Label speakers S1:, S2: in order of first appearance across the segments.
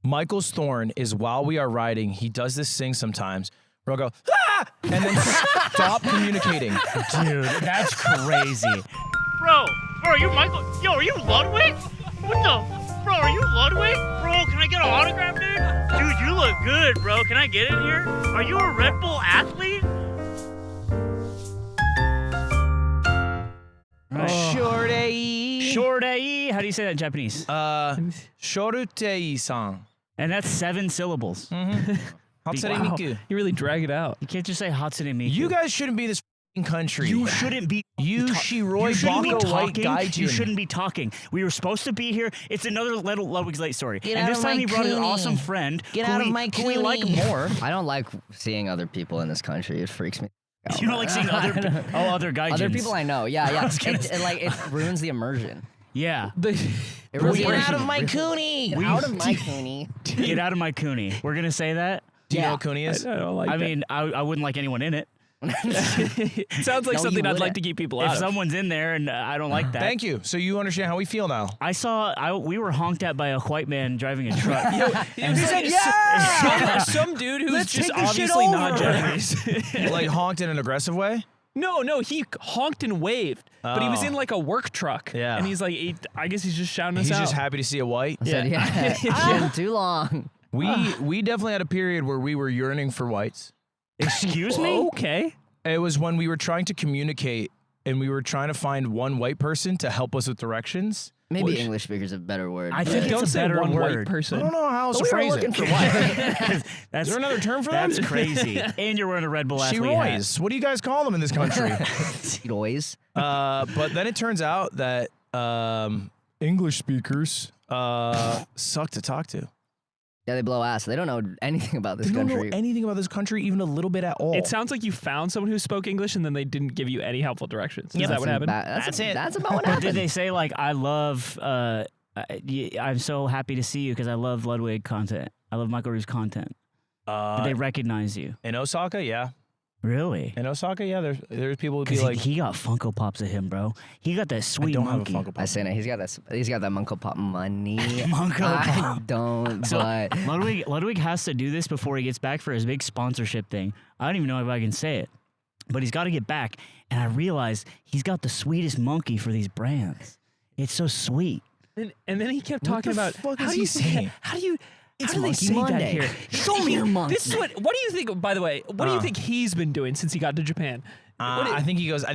S1: Michael's thorn is while we are riding, he does this thing sometimes where I'll go, ah! And then stop communicating.
S2: Dude, that's crazy.
S3: Bro, are you Michael? Yo, are you Ludwig? What the? Bro, are you Ludwig? Bro, can I get an autograph, dude? Dude, you look good, bro. Can I get in here? Are you a Red Bull athlete?
S2: Shortei. Shortei. How do you say that in Japanese?
S1: Shorutei-san.
S2: And that's 7 syllables.
S1: Hatsune
S2: Wow.
S1: Miku.
S4: You really drag it out.
S2: You can't just say Hatsune Miku.
S1: You guys shouldn't be this country.
S2: You shouldn't be.
S1: You Shiroi
S2: You shouldn't be
S1: Baka White
S2: talking.
S1: Gaijin.
S2: You shouldn't be talking. We were supposed to be here. It's another little Ludwig's late story.
S5: Get
S2: and
S5: out
S2: this
S5: of
S2: time
S5: my
S2: he brought an
S5: coonie.
S2: awesome friend
S5: Get
S2: who
S5: out of
S2: we,
S5: my
S2: who we like
S5: coonie.
S2: more.
S5: I don't like seeing other people in this country. It freaks me.
S2: You don't like seeing other guys.
S5: Other people I know. Yeah. It ruins the immersion.
S2: Yeah.
S5: It ruins the
S1: Get
S5: immersion.
S1: out of my
S5: coonie. Out of my coonie.
S2: Get out of my coonie. We're gonna say that.
S1: Do you know what Kuni is?
S4: I don't like
S2: I
S4: that.
S2: mean, I wouldn't like anyone in it.
S4: It sounds like
S5: No,
S4: something
S5: you
S4: I'd like
S5: wouldn't.
S4: to keep people
S2: If
S4: out of.
S2: someone's in there and I don't like that.
S1: Thank you. So you understand how we feel now.
S2: We were honked at by a white man driving a truck.
S4: And
S1: He said, yeah!
S4: some dude who's
S1: Let's
S4: just
S1: take this shit
S4: obviously not
S1: over.
S4: Japanese.
S1: Like honked in an aggressive way?
S4: No, he honked and waved, but he was
S1: Oh.
S4: in like a work truck.
S1: Yeah.
S4: And he's like, I guess he's just shouting us
S1: He's
S4: out.
S1: just happy to see a white.
S5: I said, yeah. It's been too long.
S1: We definitely had a period where we were yearning for whites.
S2: Excuse me?
S4: Okay.
S1: It was when we were trying to communicate and we were trying to find one white person to help us with directions.
S5: Maybe English speaker's a better word.
S2: I think
S4: Don't
S2: it's a
S4: say
S2: better
S4: one
S2: word.
S4: white person.
S1: I don't know how else to
S5: we were
S1: phrase
S5: looking
S1: it.
S5: for white.
S2: That's,
S1: Is there another term for that?
S2: That's crazy. And you're wearing a Red Bull athlete hat.
S1: Shirois. What do you guys call them in this country?
S5: Always.
S1: But then it turns out that English speakers suck to talk to.
S5: Yeah, they blow ass. They don't know anything about this
S1: They don't
S5: country.
S1: know anything about this country, even a little bit at all.
S4: It sounds like you found someone who spoke English and then they didn't give you any helpful directions. Is that what happened?
S5: That's
S1: it.
S5: That's about what
S2: But
S5: happened.
S2: did they say like I love? I'm so happy to see you because I love Ludwig content. I love Michael Reeves content. Did they recognize you?
S1: in Osaka, yeah.
S2: Really?
S1: In Osaka, yeah. There's people who be
S2: Because
S1: like,
S2: he got Funko Pops of him, bro. He got that
S1: I
S2: sweet
S1: don't
S2: monkey.
S1: have a Funko Pop.
S5: I say no. He's got that Monko Pop money.
S2: Funko
S5: I
S2: Pop.
S5: don't.
S2: So
S5: but
S2: Ludwig has to do this before he gets back for his big sponsorship thing. I don't even know if I can say it, but he's got to get back. And I realized he's got the sweetest monkey for these brands. It's so sweet.
S4: And then he kept
S1: What
S4: talking
S1: the
S4: about
S1: fuck
S4: how
S1: is
S4: do
S1: he
S4: you say
S1: saying?
S4: how do you
S5: It's
S4: how do they
S5: Monkey
S4: say
S5: Monday.
S4: that here?
S5: Show me your monkey.
S4: This is what do you think? By the way, what do you think he's been doing since he got to Japan?
S1: I think he goes,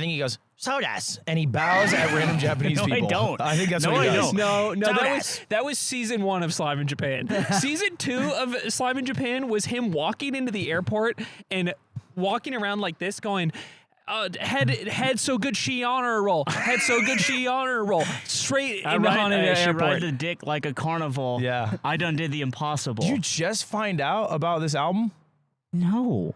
S1: sodas, and he bows at random Japanese
S2: No, I
S1: people.
S2: don't.
S1: I think that's
S2: No,
S1: what he
S2: I
S1: does.
S2: don't.
S4: No,
S1: Sodas.
S4: that was season 1 of Slime in Japan. Season 2 of Slime in Japan was him walking into the airport and walking around like this, going, head so good she honor roll, head so good she honor roll, straight
S2: I
S4: into Haneda
S2: should ride
S4: Airport.
S2: the dick like a carnival.
S1: Yeah.
S2: I done did the impossible.
S1: Did you just find out about this album?
S2: No.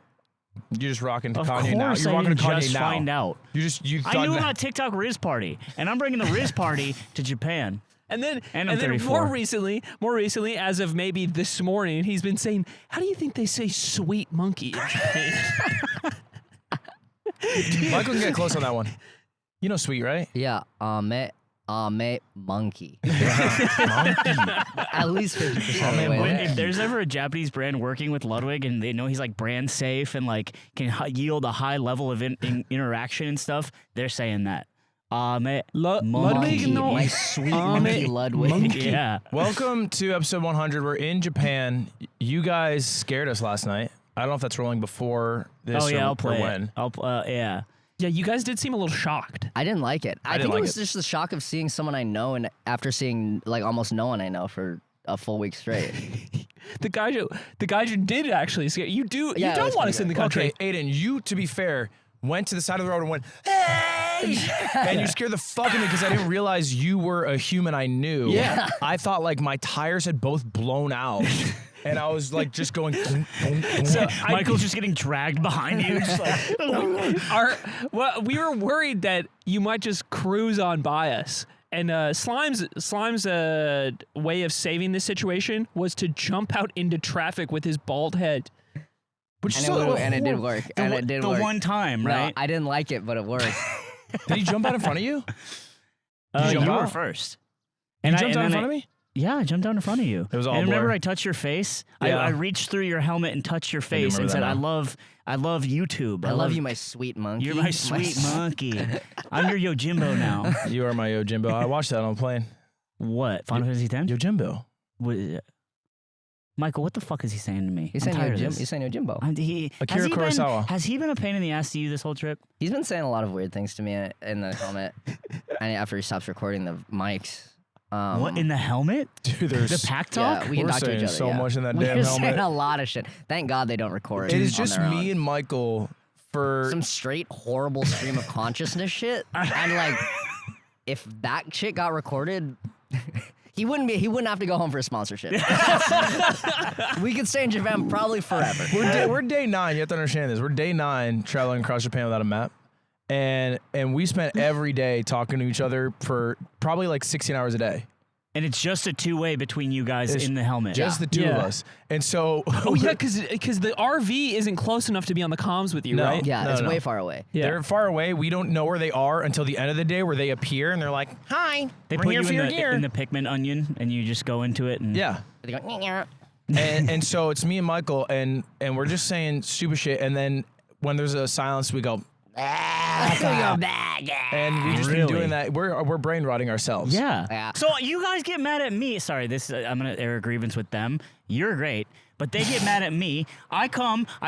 S1: You're just rocking to
S2: Of
S1: Kanye now.
S2: course
S1: You're
S2: I
S1: rocking
S2: didn't
S1: to Kanye
S2: just
S1: now.
S2: find out.
S1: You
S2: I
S1: thought
S2: knew
S1: that-
S2: about TikTok Riz Party, and I'm bringing the Riz Party to Japan.
S4: And then,
S2: And I'm
S4: then
S2: 34.
S4: more recently, as of maybe this morning, he's been saying, "How do you think they say sweet monkey in Japan?"
S1: Michael can get close on that one. You know Sweet, right?
S5: yeah, monkey. At least 50% of the way
S2: When-
S5: there.
S2: if there's ever a Japanese brand working with Ludwig and they know he's like brand safe and like can yield a high level of interaction and stuff, they're saying that.
S5: Monkey,
S4: Ludwig, no.
S5: my sweet monkey Ludwig.
S2: Yeah.
S1: Welcome to episode 100. We're in Japan. You guys scared us last night. I don't know if that's rolling before this
S2: Oh yeah,
S1: or,
S2: I'll play
S1: or when.
S2: it. Yeah.
S4: Yeah, you guys did seem a little shocked.
S5: I didn't like it. I
S1: didn't
S5: think
S1: like
S5: it was
S1: it.
S5: just the shock of seeing someone I know and after seeing like almost no one I know for a full week straight.
S4: The guy who did actually scare you.
S5: Yeah,
S4: You
S5: it was
S4: don't want
S5: pretty
S4: us in the
S5: good.
S4: country.
S1: Okay, Aiden, you, to be fair, went to the side of the road and went, hey! And you scared the fuck out of me because I didn't realize you were a human I knew.
S5: Yeah.
S1: I thought like my tires had both blown out. And I was like just going. Boom, boom, boom.
S4: So
S2: Michael's just getting dragged behind you. Just like,
S4: we were worried that you might just cruise on by us. And Slime's way of saving this situation was to jump out into traffic with his bald head.
S1: Which
S5: And,
S1: still
S5: it did work. And it did
S2: the
S5: work.
S2: one time,
S5: No,
S2: right?
S5: I didn't like it, but it worked.
S1: Did he jump out in front of you?
S2: You
S1: jump
S2: were
S1: out?
S2: first.
S1: You
S2: And
S1: jumped out in
S2: then
S1: front of me?
S2: Yeah, I jumped down in front of you.
S1: It was all
S2: and remember
S1: blur.
S2: I touched your face?
S1: Yeah.
S2: I reached through your helmet and touched your face and
S1: remember
S2: said,
S1: that
S2: I
S1: now.
S2: love YouTube.
S5: I love you, my sweet monkey.
S2: You're my sweet monkey. I'm your Yojimbo now.
S1: You are my Yojimbo. I watched that on the plane.
S2: What? Final Fantasy X?
S1: Yojimbo.
S2: What is it? Michael, what the fuck is he saying to me?
S5: He's
S2: I'm
S5: saying
S2: tired
S5: your
S2: of
S5: Jim.
S2: this.
S5: He's saying your Jimbo.
S1: Akira Kurosawa.
S2: Has he been a pain in the ass to you this whole trip?
S5: He's been saying a lot of weird things to me in the helmet, and after he stops recording the mics.
S2: What, in the helmet?
S1: Dude, there's
S2: The pack talk?
S5: Yeah, we can
S1: We're
S5: talk to each
S1: saying
S5: other.
S1: so
S5: yeah.
S1: much in that
S5: We're
S1: damn
S5: saying
S1: helmet.
S5: a lot of shit. Thank God they don't record.
S1: It is
S5: on
S1: just
S5: their
S1: me
S5: own.
S1: and Michael for
S5: Some straight horrible stream of consciousness shit. And like, if that shit got recorded, he wouldn't have to go home for a sponsorship. We could stay in Japan probably forever.
S1: we're day 9. You have to understand this. We're day 9 traveling across Japan without a map. And we spent every day talking to each other for probably like 16 hours a day.
S2: And it's just a two-way between you guys in the helmet.
S1: Just the two of us. And so
S4: Oh yeah, because the RV isn't close enough to be on the comms with you,
S1: No.
S4: right?
S5: Yeah,
S1: No,
S5: it's
S1: no.
S5: way far away.
S4: Yeah.
S1: they're far away. We don't know where they are until the end of the day where they appear and they're like, "Hi,
S2: They
S1: we're
S2: put
S1: here
S2: you
S1: for your gear."
S2: in the Pikmin onion, and you just go into it. And
S1: Yeah.
S5: They go, "Nyeh."
S1: and so it's me and Michael and we're just saying stupid shit, and then when there's a silence we go and we just been
S2: Really?
S1: doing that. We're brain rotting ourselves.
S2: Yeah.
S5: Yeah.
S2: So you guys get mad at me. Sorry, I'm gonna air a grievance with them. You're great, but they get mad at me. I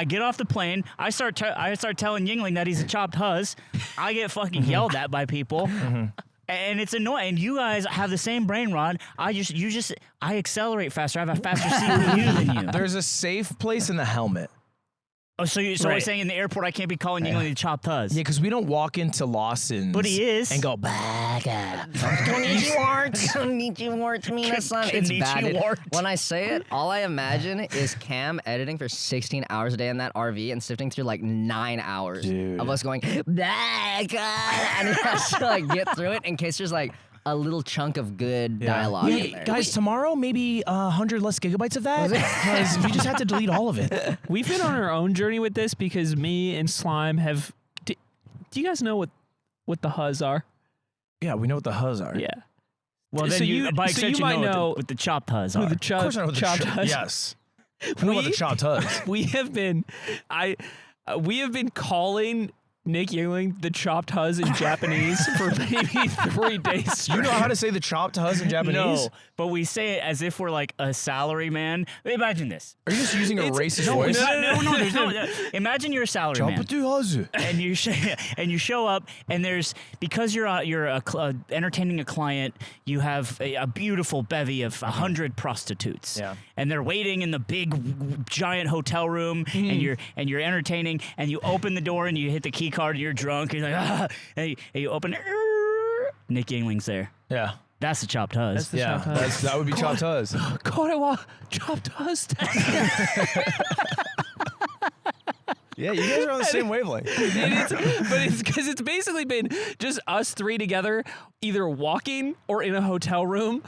S2: get off the plane. I start telling Yingling that he's a chopped huzz. I get fucking yelled at by people. And it's annoying. And you guys have the same brain rot. I accelerate faster. I have a faster CPU than you.
S1: There's a safe place in the helmet.
S2: Oh, so you're
S4: Right.
S2: saying in the airport I can't be calling Yingling the chopped huzz?
S1: Yeah, because we don't walk into Lawson's.
S2: But he is.
S1: And go baka.
S5: Konnichiwa. It's bad.
S2: Konnichiwa.
S5: When I say it, all I imagine is Cam editing for 16 hours a day in that RV and sifting through like 9 hours
S1: Dude.
S5: of us going baka, and he has to like get through it in case there's like a little chunk of good dialogue in there.
S1: Guys, tomorrow maybe 100 less gigabytes of that because we just have to delete all of it.
S4: We've been on our own journey with this because me and Slime have. Do you guys know what the huzz are?
S1: Yeah, we know what the huzz are.
S4: Yeah.
S2: Well, then
S4: So
S2: you,
S4: you-
S2: by
S4: so you
S2: extension,
S4: might
S2: know
S4: know
S2: what the chopped huzz
S4: Who
S2: are.
S4: the
S1: Of course I know what the
S4: chopped
S1: chopped
S4: huzz.
S1: Yes. I know what the chopped huzz.
S4: We have been, we have been calling Nick Yingling the chopped huzz in Japanese for maybe 3 days.
S1: You know how to say the chopped huzz in Japanese?
S2: No, but we say it as if we're like a salary man. Imagine this.
S1: Are you just using a racist
S2: No,
S1: voice?
S2: no, there's no. Imagine you're a salary man.
S1: Chopped huzz.
S2: And you show up, and there's because you're entertaining a client, you have a beautiful bevy of 100 prostitutes,
S1: Yeah.
S2: and they're waiting in the big giant hotel room, and you're entertaining, and you open the door and you hit the key card, and you're drunk, and you're like and you open it, Nick Yingling's there.
S1: Yeah.
S2: That's the chopped huzz.
S4: That's the
S1: Yeah.
S4: chopped huzz.
S1: That would be chopped huzz.
S4: Korewa chopped huzz.
S1: Yeah, you guys are on the same wavelength.
S4: But it's because it's basically been just us 3 together, either walking or in a hotel room.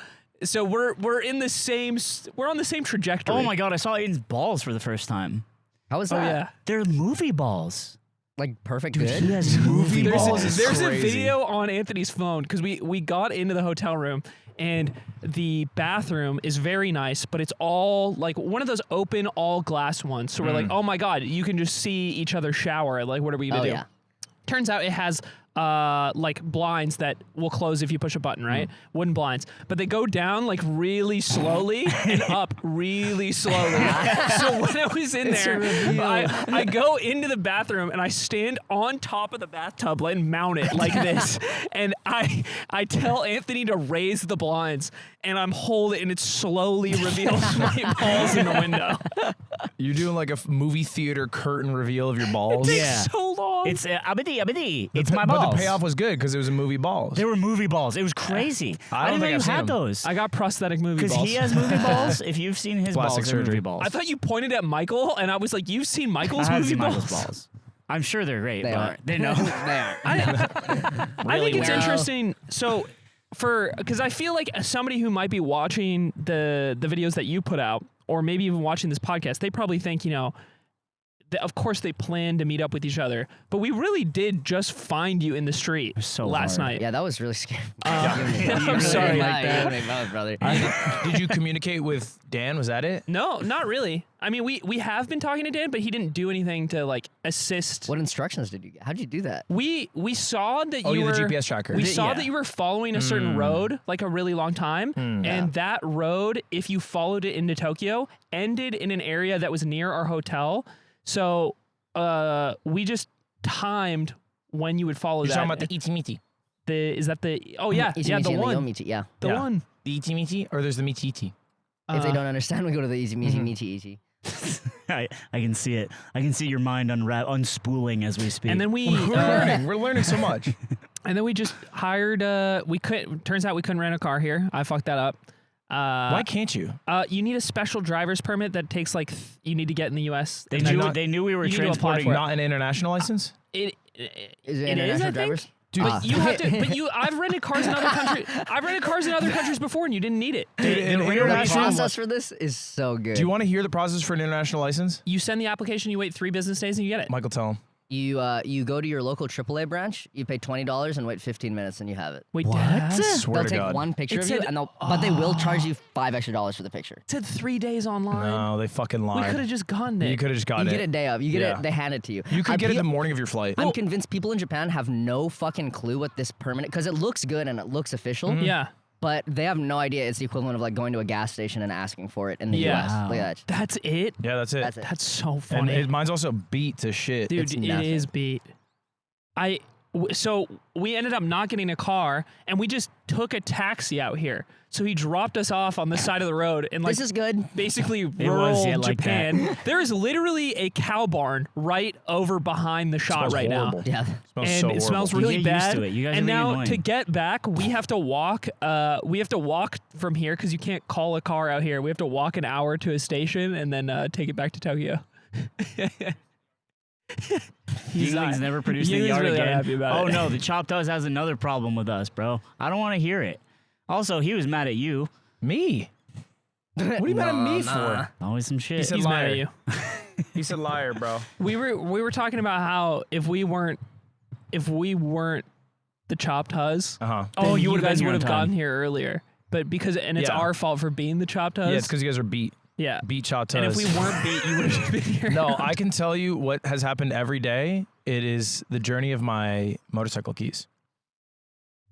S4: So we're in the same we're on the same trajectory.
S2: Oh my god, I saw Aiden's balls for the first time.
S5: How was
S4: Oh
S5: that?
S4: yeah.
S2: They're movie balls.
S5: Like perfect
S2: Dude,
S5: good?
S2: he has movie
S1: There's
S2: balls.
S4: There's a
S1: crazy.
S4: video on Anthony's phone because we got into the hotel room and the bathroom is very nice, but it's all like one of those open all glass ones. So we're like, oh my god, you can just see each other shower. Like, what are we gonna
S5: Oh,
S4: do?
S5: yeah.
S4: Turns out it has like blinds that will close if you push a button, right? Wooden blinds. But they go down like really slowly and up really slowly. So when I was in there, I go into the bathroom and I stand on top of the bathtub and mount it like this. And I tell Anthony to raise the blinds and I'm holding and it slowly reveals my balls in the window.
S1: You're doing like a movie theater curtain reveal of your balls.
S4: It takes
S2: Yeah.
S4: so long.
S2: It's abadi. It's my
S1: But
S2: balls.
S1: the payoff was good because it was a movie balls.
S2: They were movie balls. It was crazy.
S1: I
S2: I
S1: don't
S2: didn't know
S1: think
S2: you
S1: I've seen
S2: had
S1: them.
S2: those.
S4: I got prosthetic movie
S2: Because
S4: balls.
S2: he has movie balls. If you've seen his
S1: Plastic
S2: balls, they're movie
S1: surgery.
S2: balls.
S4: I thought you pointed at Michael, and I was like, "You've seen Michael's
S2: I have
S4: movie
S2: seen
S4: balls?"
S2: Michael's balls. I'm sure they're great.
S5: They
S2: but
S5: are.
S2: They know.
S5: They are.
S4: I think it's
S5: weird.
S4: interesting. So, because I feel like somebody who might be watching the videos that you put out, or maybe even watching this podcast, they probably think, of course they planned to meet up with each other, but we really did just find you in the street
S2: so
S4: last
S2: hard.
S4: night.
S5: Yeah, that was really scary.
S4: I'm sorry.
S5: Brother.
S1: Did you communicate with Dan? Was that it?
S4: No, not really. I mean, we have been talking to Dan, but he didn't do anything to like assist.
S5: What instructions did you get? How'd you do that?
S4: We saw that
S1: Oh,
S4: you
S1: you're
S4: were
S1: the GPS tracker.
S4: We saw
S2: yeah.
S4: that you were following a certain road like a really long time, and that road, if you followed it into Tokyo, ended in an area that was near our hotel. So we just timed when you would follow
S1: You're
S4: that.
S1: talking about the Itimiti.
S4: Is that the? Oh yeah,
S5: Easy
S4: yeah,
S5: meaty
S4: the
S5: and
S4: one,
S5: Yo-meaty, yeah.
S4: the
S1: Yeah.
S4: one.
S1: The Itimiti, or there's the Mititi.
S5: If they don't understand, we go to the easy meaty meaty easy.
S2: I can see it. I can see your mind unspooling as we speak.
S4: And then we
S1: We're learning. We're learning so much.
S4: and then we just hired. Turns out we couldn't rent a car here. I fucked that up.
S1: Why can't you?
S4: You need a special driver's permit that takes like you need to get in the U.S.
S2: they
S4: And
S2: knew they knew we were
S4: you need to apply
S2: transporting.
S4: for it.
S1: Not an international license?
S4: It
S5: Is it
S4: it
S5: international
S4: is, I think.
S5: drivers?
S1: Dude,
S4: But you have to. But I've rented cars in other countries. I've rented cars in other countries before, and you didn't need it.
S1: Dude,
S5: The
S1: an
S5: international
S1: international
S5: process for this is so good.
S1: Do you want to hear the process for an international license?
S4: You send the application, you wait 3 business days, and you get it.
S1: Michael, tell him.
S5: You go to your local AAA branch, you pay $20 and wait 15 minutes and you have it.
S4: Wait,
S2: What?
S4: Dad?
S1: Swear
S5: They'll
S1: to
S5: take
S1: God.
S5: one picture
S4: It
S5: of you,
S4: said-
S5: and but they will charge you $5 extra for the picture.
S4: It said 3 days online.
S1: No, they fucking
S4: We
S1: lied.
S4: could have just gotten it.
S1: You could have just
S5: You
S1: gotten
S5: get
S1: it.
S5: a day of. You get
S1: Yeah.
S5: it. They hand it to you.
S1: You could get it the
S5: I'm
S1: morning of your flight.
S5: convinced people in Japan have no fucking clue what this permanent, because it looks good and it looks official,
S4: Yeah.
S5: but they have no idea it's the equivalent of like going to a gas station and asking for it in the
S4: Yeah.
S5: U.S. Look at that.
S4: That's it?
S1: Yeah, that's it.
S5: That's it.
S4: That's so
S1: And
S4: funny.
S1: mine's also beat to shit.
S4: Dude,
S5: it's
S4: it
S5: nothing.
S4: is beat. So we ended up not getting a car, and we just took a taxi out here. So he dropped us off on the side of the road in like
S5: This is good.
S4: basically
S2: was,
S4: rural
S2: yeah, like
S4: Japan. There is literally a cow barn right over behind the shot
S1: Smells
S4: right
S1: horrible.
S5: Yeah.
S1: Smells
S4: and
S1: so
S4: it smells
S1: horrible.
S4: really
S2: You get used
S4: bad.
S2: to it. You guys
S4: and
S2: are being
S4: now
S2: annoying.
S4: to get back, we have to walk. We have to walk from here because you can't call a car out here. We have to walk an hour to a station and then take it back to Tokyo.
S2: Yingling's never produced a
S4: Yingling's
S2: yard
S4: really
S2: again.
S4: unhappy about
S2: Oh
S4: it.
S2: no, the chopped huzz has another problem with us, bro. I don't want to hear it. Also, he was mad at you.
S1: Me? What are you mad at me for?
S2: Always some shit.
S1: said
S4: He's mad
S1: liar.
S4: at you.
S1: He said liar, bro.
S4: We were talking about how if we weren't the chopped huzz,
S1: Uh-huh.
S2: Oh,
S4: then
S2: you would've
S4: guys
S2: been here
S4: would
S2: on
S4: have
S2: time.
S4: gotten here earlier. But because it's
S1: Yeah.
S4: our fault for being the chopped huzz.
S1: Yeah, it's because you guys are beat.
S4: Yeah.
S1: Beat shot
S4: And if we weren't beat, you would have been here.
S1: No, I can tell you what has happened every day. It is the journey of my motorcycle keys.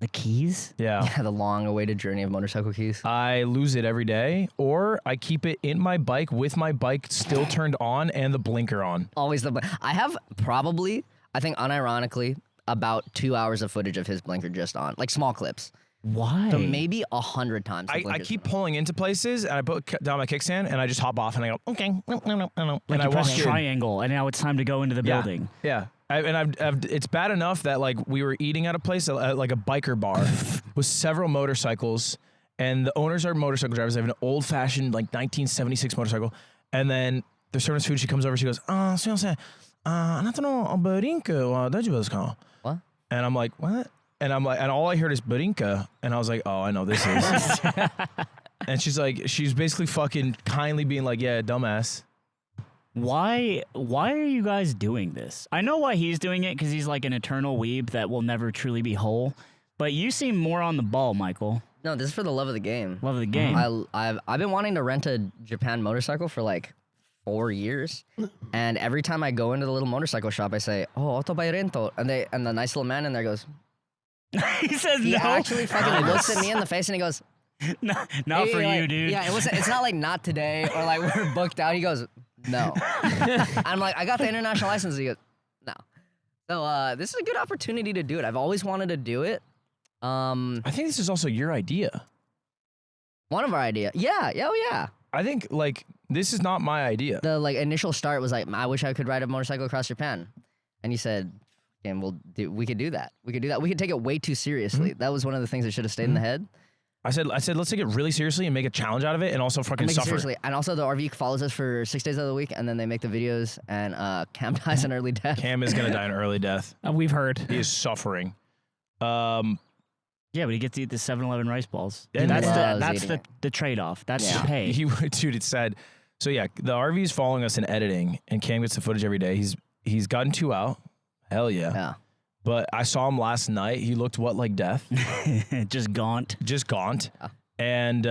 S2: The keys?
S1: Yeah.
S5: Yeah, the long-awaited journey of motorcycle keys.
S1: I lose it every day, or I keep it in my bike with my bike still turned on and the blinker on.
S5: Always the. I have probably, I think, unironically, about 2 hours of footage of his blinker just on, like small clips.
S2: Why?
S5: So maybe 100 times. the
S1: I
S5: blinker's
S1: keep
S5: on.
S1: pulling into places and I put down my kickstand and I just hop off and I go, okay, no,
S2: like
S1: and
S2: you
S1: I walk
S2: press
S1: in.
S2: triangle, and now it's time to go into the
S1: Yeah.
S2: building.
S1: Yeah. It's bad enough that like we were eating at a place like a biker bar with several motorcycles, and the owners are motorcycle drivers. They have an old fashioned like 1976 motorcycle, and then they're serving us food. She comes over. She goes, "すいません。あなたのブリンクは大丈夫ですか?"
S5: What?
S1: And I'm like, what? And I'm like, and all I heard is Barinka, and I was like, oh, I know this is. And she's basically fucking kindly being like, yeah, dumbass.
S2: Why are you guys doing this? I know why he's doing it, because he's like an eternal weeb that will never truly be whole. But you seem more on the ball, Michael.
S5: No, this is for the love of the game.
S2: Love of the game.
S5: I've been wanting to rent a Japan motorcycle for like 4 years, and every time I go into the little motorcycle shop, I say, "Oh, otobai rento," and the nice little man in there goes,
S2: He says
S5: he
S2: no.
S5: actually fucking looks at me in the face and he goes,
S2: Not
S5: "Hey,"
S2: for
S5: like,
S2: you, dude.
S5: Yeah, it's not like not today or like we're booked out. He goes, "No." I'm like, I got the international license. He goes, "No." So this is a good opportunity to do it. I've always wanted to do it.
S1: I think this is also your idea.
S5: One of our idea. Yeah. Oh yeah.
S1: I think like this is not my idea.
S5: The like initial start was like, I wish I could ride a motorcycle across Japan, and you said, "And we could do that. We could do that. We could take it way too seriously." That was one of the things that should have stayed in the head.
S1: I said, let's take it really seriously and make a challenge out of it, and also fucking
S5: Make it
S1: suffer.
S5: seriously. And also, the RV follows us for 6 days out of the week, and then they make the videos, and Cam dies an early death.
S1: Cam is gonna die an early death.
S4: We've heard.
S1: He is suffering.
S2: Yeah, but he gets to eat the 7-Eleven rice balls.
S1: Yeah,
S2: That's
S5: he
S2: the
S5: loves
S2: that's
S5: eating
S2: the trade-off. That's
S5: Yeah.
S2: the pay.
S1: Dude, it's sad. So yeah, the RV is following us in editing, and Cam gets the footage every day. He's gotten 2 out. Hell yeah.
S5: Yeah.
S1: But I saw him last night. He looked like death.
S2: Just gaunt.
S1: Just gaunt. And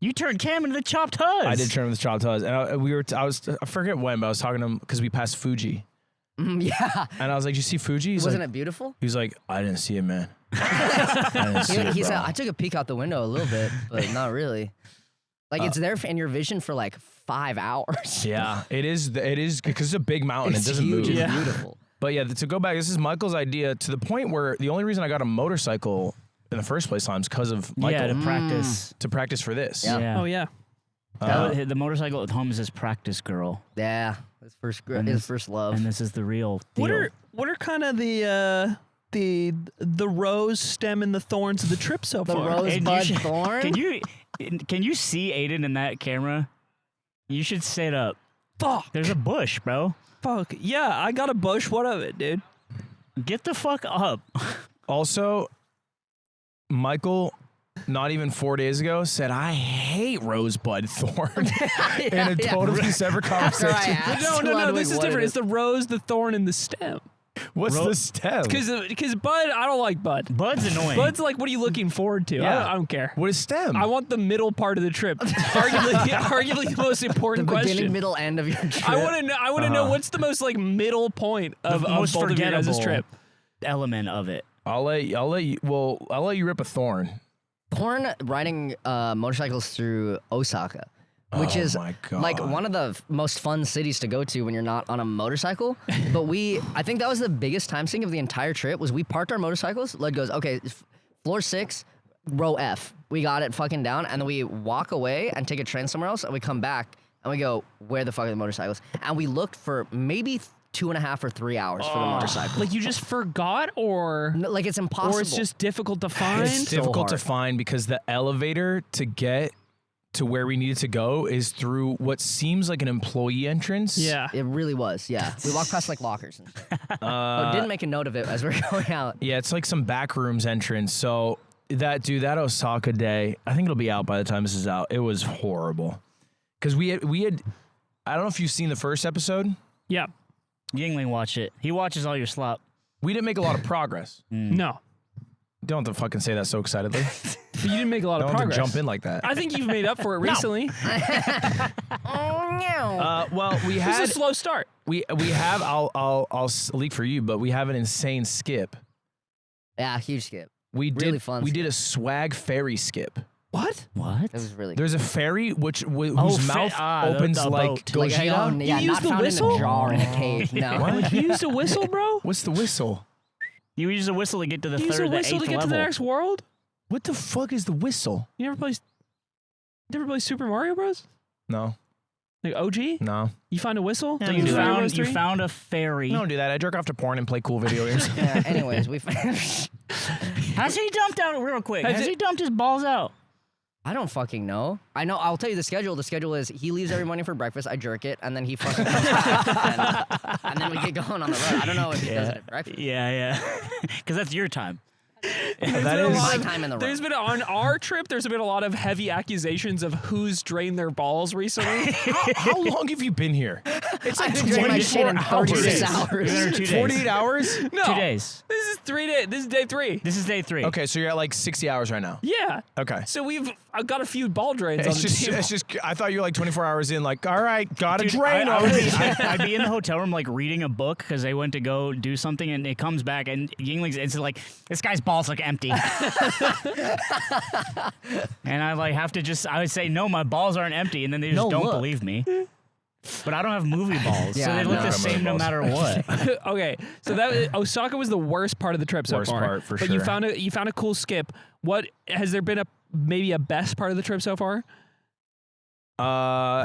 S2: You turned Cam into the chopped huzz.
S1: I did turn him with chopped huzz. And I forget when, but I was talking to him because we passed Fuji.
S5: Yeah.
S1: And I was like, "Did you see Fuji?" He's
S5: Wasn't
S1: like,
S5: it beautiful?
S1: He was like, "I didn't see it, man." I didn't see it,
S5: He said,
S1: bro.
S5: I took a peek out the window a little bit, but not really. Like, it's there in your vision for like 5 hours.
S1: Yeah, it is because it's a big mountain.
S5: It's
S1: It doesn't
S5: huge.
S1: move.
S5: It's beautiful.
S1: But yeah, to go back, this is Michael's idea to the point where the only reason I got a motorcycle in the first place is because of Michael
S2: Yeah, to practice.
S1: to practice for this.
S5: Yeah.
S4: Oh yeah.
S2: The motorcycle at home is his practice girl,
S5: Yeah. His first love.
S2: and this is the real deal.
S4: What are kind of the rose stem and the thorns of the trip so
S5: The
S4: far?
S2: Aiden,
S5: rosebud
S2: you should-
S5: thorn.
S2: Can you see Aiden in that camera? You should sit up.
S4: Fuck.
S2: There's a bush, bro.
S4: Fuck. Yeah, I got a bush. What of it, dude?
S2: Get the fuck up.
S1: Also, Michael, not even 4 days ago, said, "I hate rosebud thorn," in a totally separate
S5: After I
S1: conversation.
S5: asked
S4: No.
S5: Ludwig
S4: This is
S5: what it
S4: different. It's the rose, the thorn, and the stem.
S1: What's the stem?
S4: Because Bud, I don't like Bud.
S2: Bud's annoying.
S4: Bud's like, what are you looking forward to?
S1: Yeah.
S4: I don't care.
S1: What is stem?
S4: I want the middle part of the trip. arguably the most
S5: The
S4: important
S5: beginning,
S4: question.
S5: middle, end of your trip.
S4: I want to know. I want to know what's the most like middle point of
S2: most
S4: both of your guys'
S2: forgettable
S4: trip.
S2: element of it.
S1: I'll let you rip a thorn.
S5: Thorn riding motorcycles through Osaka, which
S1: Oh
S5: is
S1: my God.
S5: like one of the most fun cities to go to when you're not on a motorcycle. But I think that was the biggest time sink of the entire trip. Was we parked our motorcycles. Led goes, okay, floor 6, row F. We got it fucking down, and then we walk away and take a train somewhere else, and we come back and we go, where the fuck are the motorcycles? And we looked for maybe 2.5 or 3 hours for the motorcycle.
S4: Like you just forgot, or
S5: Like it's impossible.
S4: or it's just difficult to find.
S1: It's
S5: so
S1: difficult to
S5: hard.
S1: find because the elevator to get to where we needed to go is through what seems like an employee entrance.
S4: Yeah.
S5: It really was, yeah. We walked past like lockers and stuff. But didn't make a note of it as we were going out.
S1: Yeah, it's like some back rooms entrance. So that Osaka day, I think it'll be out by the time this is out. It was horrible. Because we had I don't know if you've seen the first episode.
S4: Yeah.
S2: Yingling watch it. He watches all your slop.
S1: We didn't make a lot of progress.
S4: No.
S1: Don't have to fucking say that so excitedly.
S4: But you didn't make a lot of
S1: Don't have to
S4: progress.
S1: jump in like that.
S4: I think you've made up for it recently.
S5: Oh, no.
S1: Well, we
S4: It was
S1: had
S4: a slow start.
S1: we have I'll leak for you, but we have an insane skip.
S5: Yeah, huge skip.
S1: We
S5: Really
S1: did
S5: fun
S1: we
S5: skip.
S1: did a swag ferry skip.
S4: What?
S2: What?
S5: It was really
S1: There's a ferry whose
S2: fa-
S1: mouth
S2: the
S1: opens
S2: boat.
S1: like
S5: like
S1: Gojira.
S5: yeah,
S4: You
S5: not
S4: used the
S5: found
S4: whistle?
S5: in a jar in a cave. No.
S1: What?
S4: You used a whistle, bro?
S1: What's the whistle?
S2: You use a whistle to get to the
S4: You used a
S2: third, the
S4: whistle
S2: eighth
S4: to get
S2: level.
S4: to the next world?
S1: What the fuck is the whistle?
S4: You never play Super Mario Bros?
S1: No,
S4: Like OG?
S1: no.
S4: You find a whistle?
S2: So
S4: Like
S2: you
S4: Super Mario Bros.
S2: found you
S4: 3?
S2: found a ferry.
S1: I don't do that. I jerk off to porn and play cool video games.
S5: Yeah, anyways, we
S2: Has he dumped out real quick?
S4: Has
S2: Has
S4: it-
S2: he dumped his balls out?
S5: I don't fucking know. I know. I'll tell you the schedule. The schedule is he leaves every morning for breakfast. I jerk it, and then he fucking comes back, and then we get going on the road. I don't know if he does it at breakfast.
S2: Yeah. Because that's your time.
S1: That is
S5: My time in the road.
S4: There's been on our trip. There's been a lot of heavy accusations of who's drained their balls recently.
S1: how long have you been here? It's like
S5: I've been drinking my shit in 36
S2: You've
S5: hours.
S2: been there 2 days.
S1: 48 hours?
S4: No,
S2: 2 days.
S4: This is 3 days. This is day 3.
S2: This is day 3.
S1: Okay, so you're at like 60 hours right now.
S4: Yeah.
S1: Okay.
S4: So I've got a few ball drains on the table.
S1: It's just. I thought you were like 24 hours in. Like, all right, gotta
S2: Dude,
S1: drain
S2: I
S1: them.
S2: would be, I'd be in the hotel room like reading a book because they went to go do something and it comes back and Yingling's it's like this guy's balls look empty. And I like have to I would say no, my balls aren't empty, and then they just
S5: No,
S2: don't
S5: look.
S2: believe me. But I don't have movie balls, so
S5: Yeah,
S2: they look
S5: no.
S2: the same no
S1: Balls.
S2: matter what.
S4: Okay, so Osaka was the worst part of the trip so
S1: Worst
S4: far.
S1: part, for
S4: but
S1: sure.
S4: you found a cool skip. What has there been maybe a best part of the trip so far?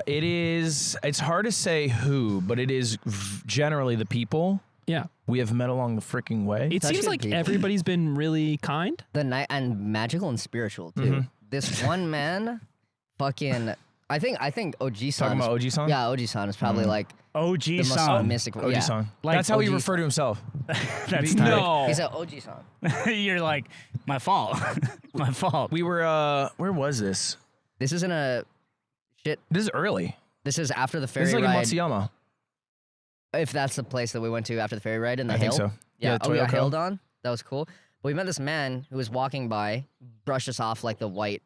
S1: It is. It's hard to say who, but it is generally the people
S4: Yeah,
S1: we have met along the freaking way.
S4: it
S5: That's
S4: seems
S5: good
S4: like
S5: people.
S4: everybody's been really kind.
S5: The night and magical and spiritual too.
S1: Mm-hmm.
S5: This one man, fucking. I think Oji-san.
S1: Talking about Oji-san?
S5: Yeah, Oji-san is probably like
S2: OG
S5: the most
S2: son.
S5: mystic.
S1: Oji-san.
S5: Yeah.
S2: Like
S1: That's how he
S5: OG-san.
S1: referred to himself.
S2: That's
S1: No.
S2: tight.
S4: No,
S5: He's a Oji-san.
S2: You're like my fault. My fault.
S1: We were. Where was this?
S5: This is in a Shit.
S1: This is early.
S5: This is after the
S1: This
S5: ferry
S1: is like in
S5: ride.
S1: Matsuyama.
S5: If that's the place that we went to after the ferry ride in the
S1: I
S5: hill.
S1: think so.
S5: Yeah. Oh, we got
S1: Toyoko.
S5: hailed on. That was cool. But we met this man who was walking by, brushed us off like the white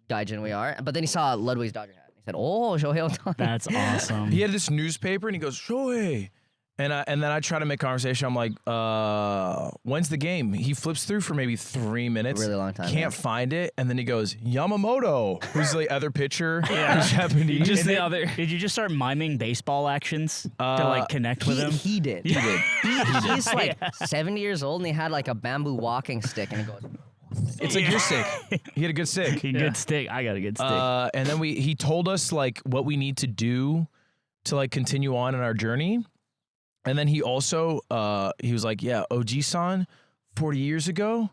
S5: gaijin we are. But then he saw Ludwig's Dodger hat. He said, "Oh, Shohei Ohtani."
S2: That's awesome.
S1: He had this newspaper and he goes, Shohei. And then I try to make conversation. I'm like, when's the game? He flips through for maybe 3 minutes.
S5: Really long time,
S1: Can't
S5: yeah.
S1: find it. And then he goes, Yamamoto. Who's the other pitcher? Who's Japanese.
S4: Just the other.
S2: Did you just start miming baseball actions to like connect with him?
S5: He did.
S1: He did.
S5: He's like 70 years old and he had like a bamboo walking stick and he goes,
S1: It's like your stick. He had a good stick.
S2: Good stick. I got a good stick.
S1: And then he told us like what we need to do to like continue on in our journey. And then he also he was like, yeah, Oji-san 40 years ago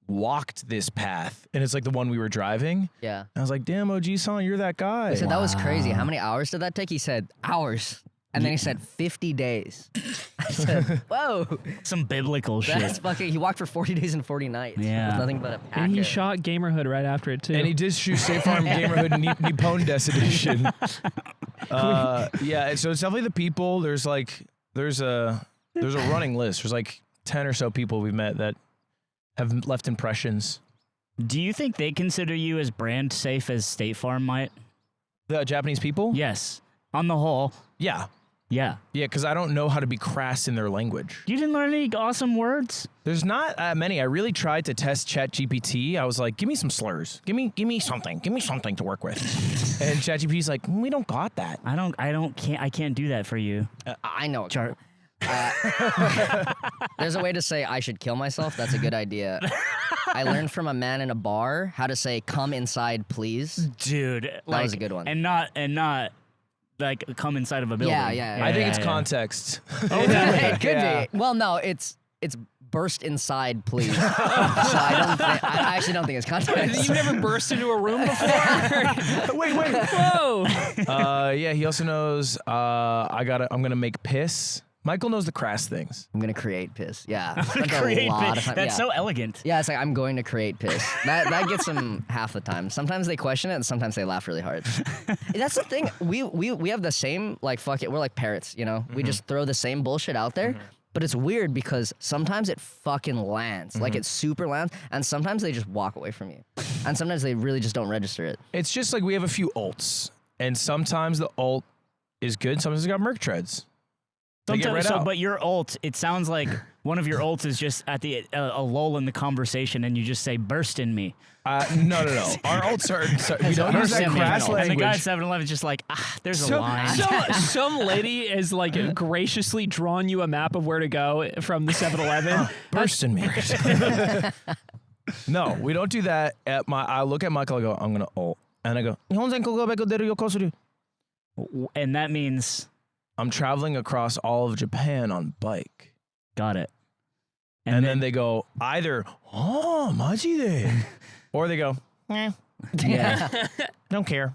S1: walked this path. And it's like the one we were driving.
S5: yeah.
S1: And I was like, damn, Oji-san, you're that guy.
S5: He said, that was crazy. How many hours did that take? He said, hours. And then he said, 50 days. I said, whoa.
S2: Some biblical shit.
S5: That's fucking, he walked for 40 days and 40 nights.
S2: Yeah.
S5: With nothing but a packet.
S4: And he shot Gamerhood right after it too.
S1: And he did shoot State Farm Gamerhood Nippon Des edition. Yeah, so it's definitely the people. There's a running list. There's like 10 or so people we've met that have left impressions.
S2: Do you think they consider you as brand safe as State Farm might?
S1: The Japanese people?
S2: Yes. On the whole,
S1: Yeah.
S2: yeah.
S1: Yeah, because I don't know how to be crass in their language.
S2: You didn't learn any awesome words?
S1: There's not many. I really tried to test ChatGPT. I was like, give me some slurs. Give me something. Give me something to work with. And ChatGPT's like, we don't got that.
S2: I can't do that for you.
S5: I know.
S2: Char-
S5: There's a way to say I should kill myself. That's a good idea. I learned from a man in a bar how to say "come inside, please."
S2: Dude,
S5: That
S2: like,
S5: was a good one.
S2: And not like come inside of a building.
S5: Yeah.
S1: I think it's
S2: yeah.
S1: context.
S5: It could
S1: Yeah.
S5: be. Well, no, it's burst inside, please. So I actually don't think it's context.
S4: You never burst into a room before?
S1: Wait.
S4: Whoa!
S1: Yeah, he also knows I'm gonna make piss. Michael knows the crass things.
S5: I'm gonna create piss. Yeah, spent
S2: Create
S5: a lot
S2: piss.
S5: of time.
S2: That's
S5: yeah.
S2: so elegant.
S5: Yeah, it's like I'm going to create piss. That gets them half the time. Sometimes they question it, and sometimes they laugh really hard. That's the thing. We have the same like fuck it. We're like parrots, you know. We just throw the same bullshit out there. But it's weird because sometimes it fucking lands. Like it super lands, and sometimes they just walk away from you, and sometimes they really just don't register it.
S1: It's just like we have a few ults, and sometimes the ult is good. Sometimes we got merc treads. They get right out.
S2: But your ult, it sounds like one of your ults is just at the a lull in the conversation, and you just say "burst in me."
S1: No. Our ults are we don't use
S2: Burst
S1: that
S2: in me.
S1: crass
S2: And the guy at
S1: language.
S2: 7-Eleven is just like, there's a line.
S4: Some lady has like graciously drawn you a map of where to go from the 7-Eleven.
S1: Burst in me. No, we don't do that. I look at Michael. I go, I'm gonna ult, and I go.
S2: And that means,
S1: I'm traveling across all of Japan on bike.
S2: got it.
S1: And then they go either, oh, maji de. Or they go,
S2: yeah.
S1: don't care.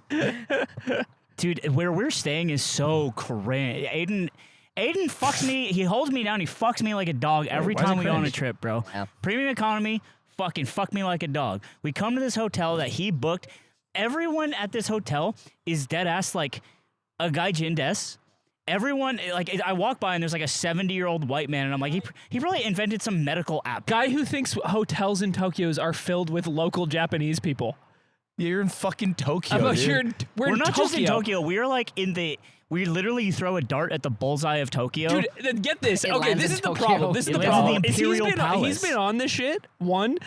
S2: Dude, where we're staying is so cringe. Aiden fucks me. He holds me down. He fucks me like a dog every
S1: why is
S2: time
S1: it
S2: we go on a
S1: cringe?
S2: trip, bro.
S5: Yeah.
S2: Premium economy, fucking fuck me like a dog. We come to this hotel that he booked. Everyone at this hotel is dead ass like a gaijin des. Everyone, like, I walk by and there's like a 70-year-old white man, and I'm like, he probably invented some medical app.
S4: Guy who thinks hotels in Tokyo are filled with local Japanese people.
S1: Yeah, you're in fucking Tokyo.
S4: I'm like,
S1: dude.
S4: we're in
S2: not
S4: Tokyo.
S2: just in Tokyo. We are like we literally throw a dart at the bullseye of Tokyo.
S4: Dude, get this.
S5: It
S4: Okay,
S5: lands
S4: this
S5: in
S4: is the
S5: Tokyo.
S4: problem. This is
S2: It
S4: the
S2: lands in
S4: problem.
S2: the
S4: Is
S2: Imperial
S4: he's
S2: Palace.
S4: been on this shit. One,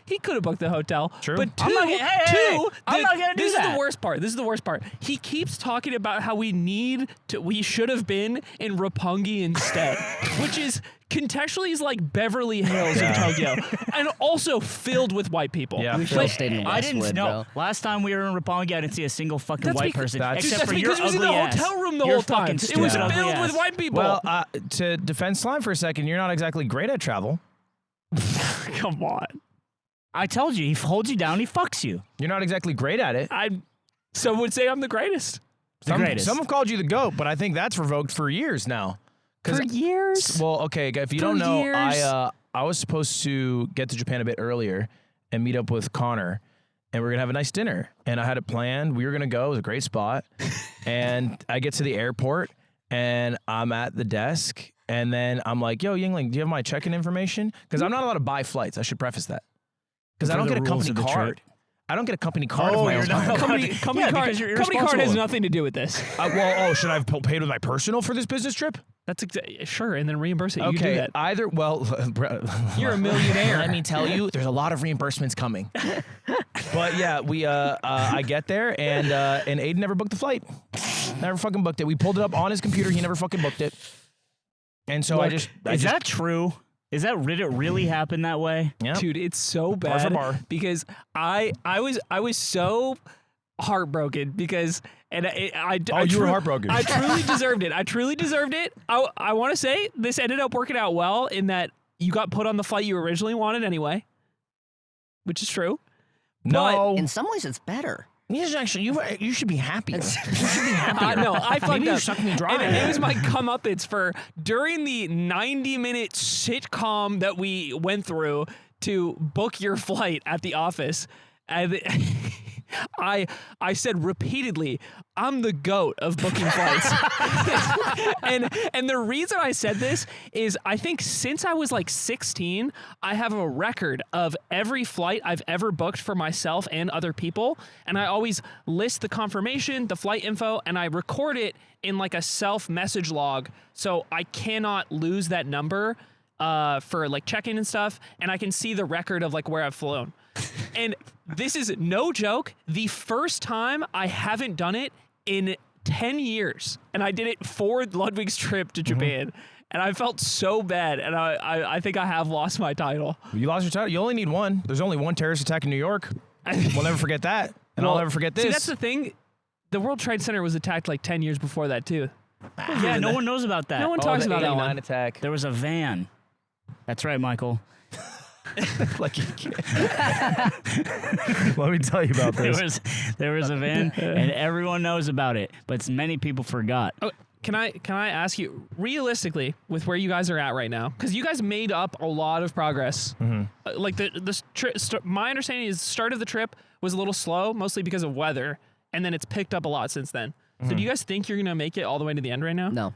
S4: he could have booked the hotel.
S1: True.
S4: But two,
S2: I'm not gonna- hey, I'm not gonna do
S4: this
S2: that.
S4: is the worst part. This is the worst part. He keeps talking about how we should have been in Roppongi instead, which is contextually is like Beverly Hills in Tokyo, and also filled with white people.
S1: Yeah.
S5: We
S1: Like,
S5: should have stayed in
S2: I
S5: Westwood,
S2: didn't know.
S5: bro.
S2: Last time we were in Roppongi, I didn't see a single fucking
S4: That's
S2: white
S4: because-
S2: person,
S1: That's-
S2: except
S4: That's
S2: for your
S4: because he was in the
S2: ugly ass.
S4: hotel room the
S2: Your
S4: whole time.
S2: fucking
S4: It was
S2: stupid
S4: filled
S2: ugly
S4: with
S2: ass.
S4: white people.
S1: Well, to defend Slime for a second, you're not exactly great at travel.
S4: Come on.
S2: I told you, he holds you down, he fucks you.
S1: You're not exactly great at it.
S4: Some would say I'm the greatest.
S2: greatest.
S1: Some have called you the GOAT, but I think that's revoked for years now. 'Cause-
S4: For years?
S1: Well, okay, if you
S4: For
S1: don't know,
S4: years?
S1: I was supposed to get to Japan a bit earlier and meet up with Connor. and we're gonna have a nice dinner. And I had it planned. We were gonna go. It was a great spot. And I get to the airport, and I'm at the desk, and then I'm like, "Yo, Yingling, do you have my check-in information?" Because I'm not allowed to buy flights. I should preface that. Because I don't get a company card. I don't get a company card of my own.
S4: Company card has nothing to do with this.
S1: Should I have paid with my personal for this business trip?
S4: That's sure, and then reimburse it. You
S1: Okay,
S4: do that.
S1: either,
S4: You're a millionaire.
S1: Let me tell you, there's a lot of reimbursements coming. But yeah, I get there, and Aiden never booked the flight. Never fucking booked it. We pulled it up on his computer. He never fucking booked it. And so
S2: Is that true? Did it really happen that way?
S1: Yeah.
S4: Dude, it's so bad
S1: Bar for bar.
S4: because I was so heartbroken because
S1: you were heartbroken.
S4: I truly deserved it. I truly deserved it. I want to say this ended up working out well in that you got put on the flight you originally wanted anyway, which is true.
S1: No.
S5: In some ways, it's better.
S1: You should be happy. You should be happy.
S4: No, I fucked
S1: Maybe
S4: up.
S1: you sucked me dry.
S4: And it was my comeuppance for during the 90-minute sitcom that we went through to book your flight at the office. And I said repeatedly, I'm the GOAT of booking flights. and the reason I said this is I think since I was like 16, I have a record of every flight I've ever booked for myself and other people. And I always list the confirmation, the flight info, and I record it in like a self-message log. So I cannot lose that number for like check-in and stuff. And I can see the record of like where I've flown. And this is no joke. The first time I haven't done it in 10 years. And I did it for Ludwig's trip to Japan. And I felt so bad. And I think I have lost my title.
S1: You lost your title. You only need one. There's only one terrorist attack in New York. We'll never forget that. And I'll never forget this.
S4: See, that's the thing. The World Trade Center was attacked like 10 years before that, too.
S2: Yeah, no one knows about that.
S4: No one talks about that one.
S1: attack.
S2: There was a van. That's right, Michael.
S1: Like you can't. Let me tell you about this.
S2: There was a van, and everyone knows about it, but many people forgot.
S4: Oh, can I ask you, realistically, with where you guys are at right now, because you guys made up a lot of progress. Like my understanding is the start of the trip was a little slow, mostly because of weather, and then it's picked up a lot since then. So do you guys think you're going to make it all the way to the end right now?
S5: No.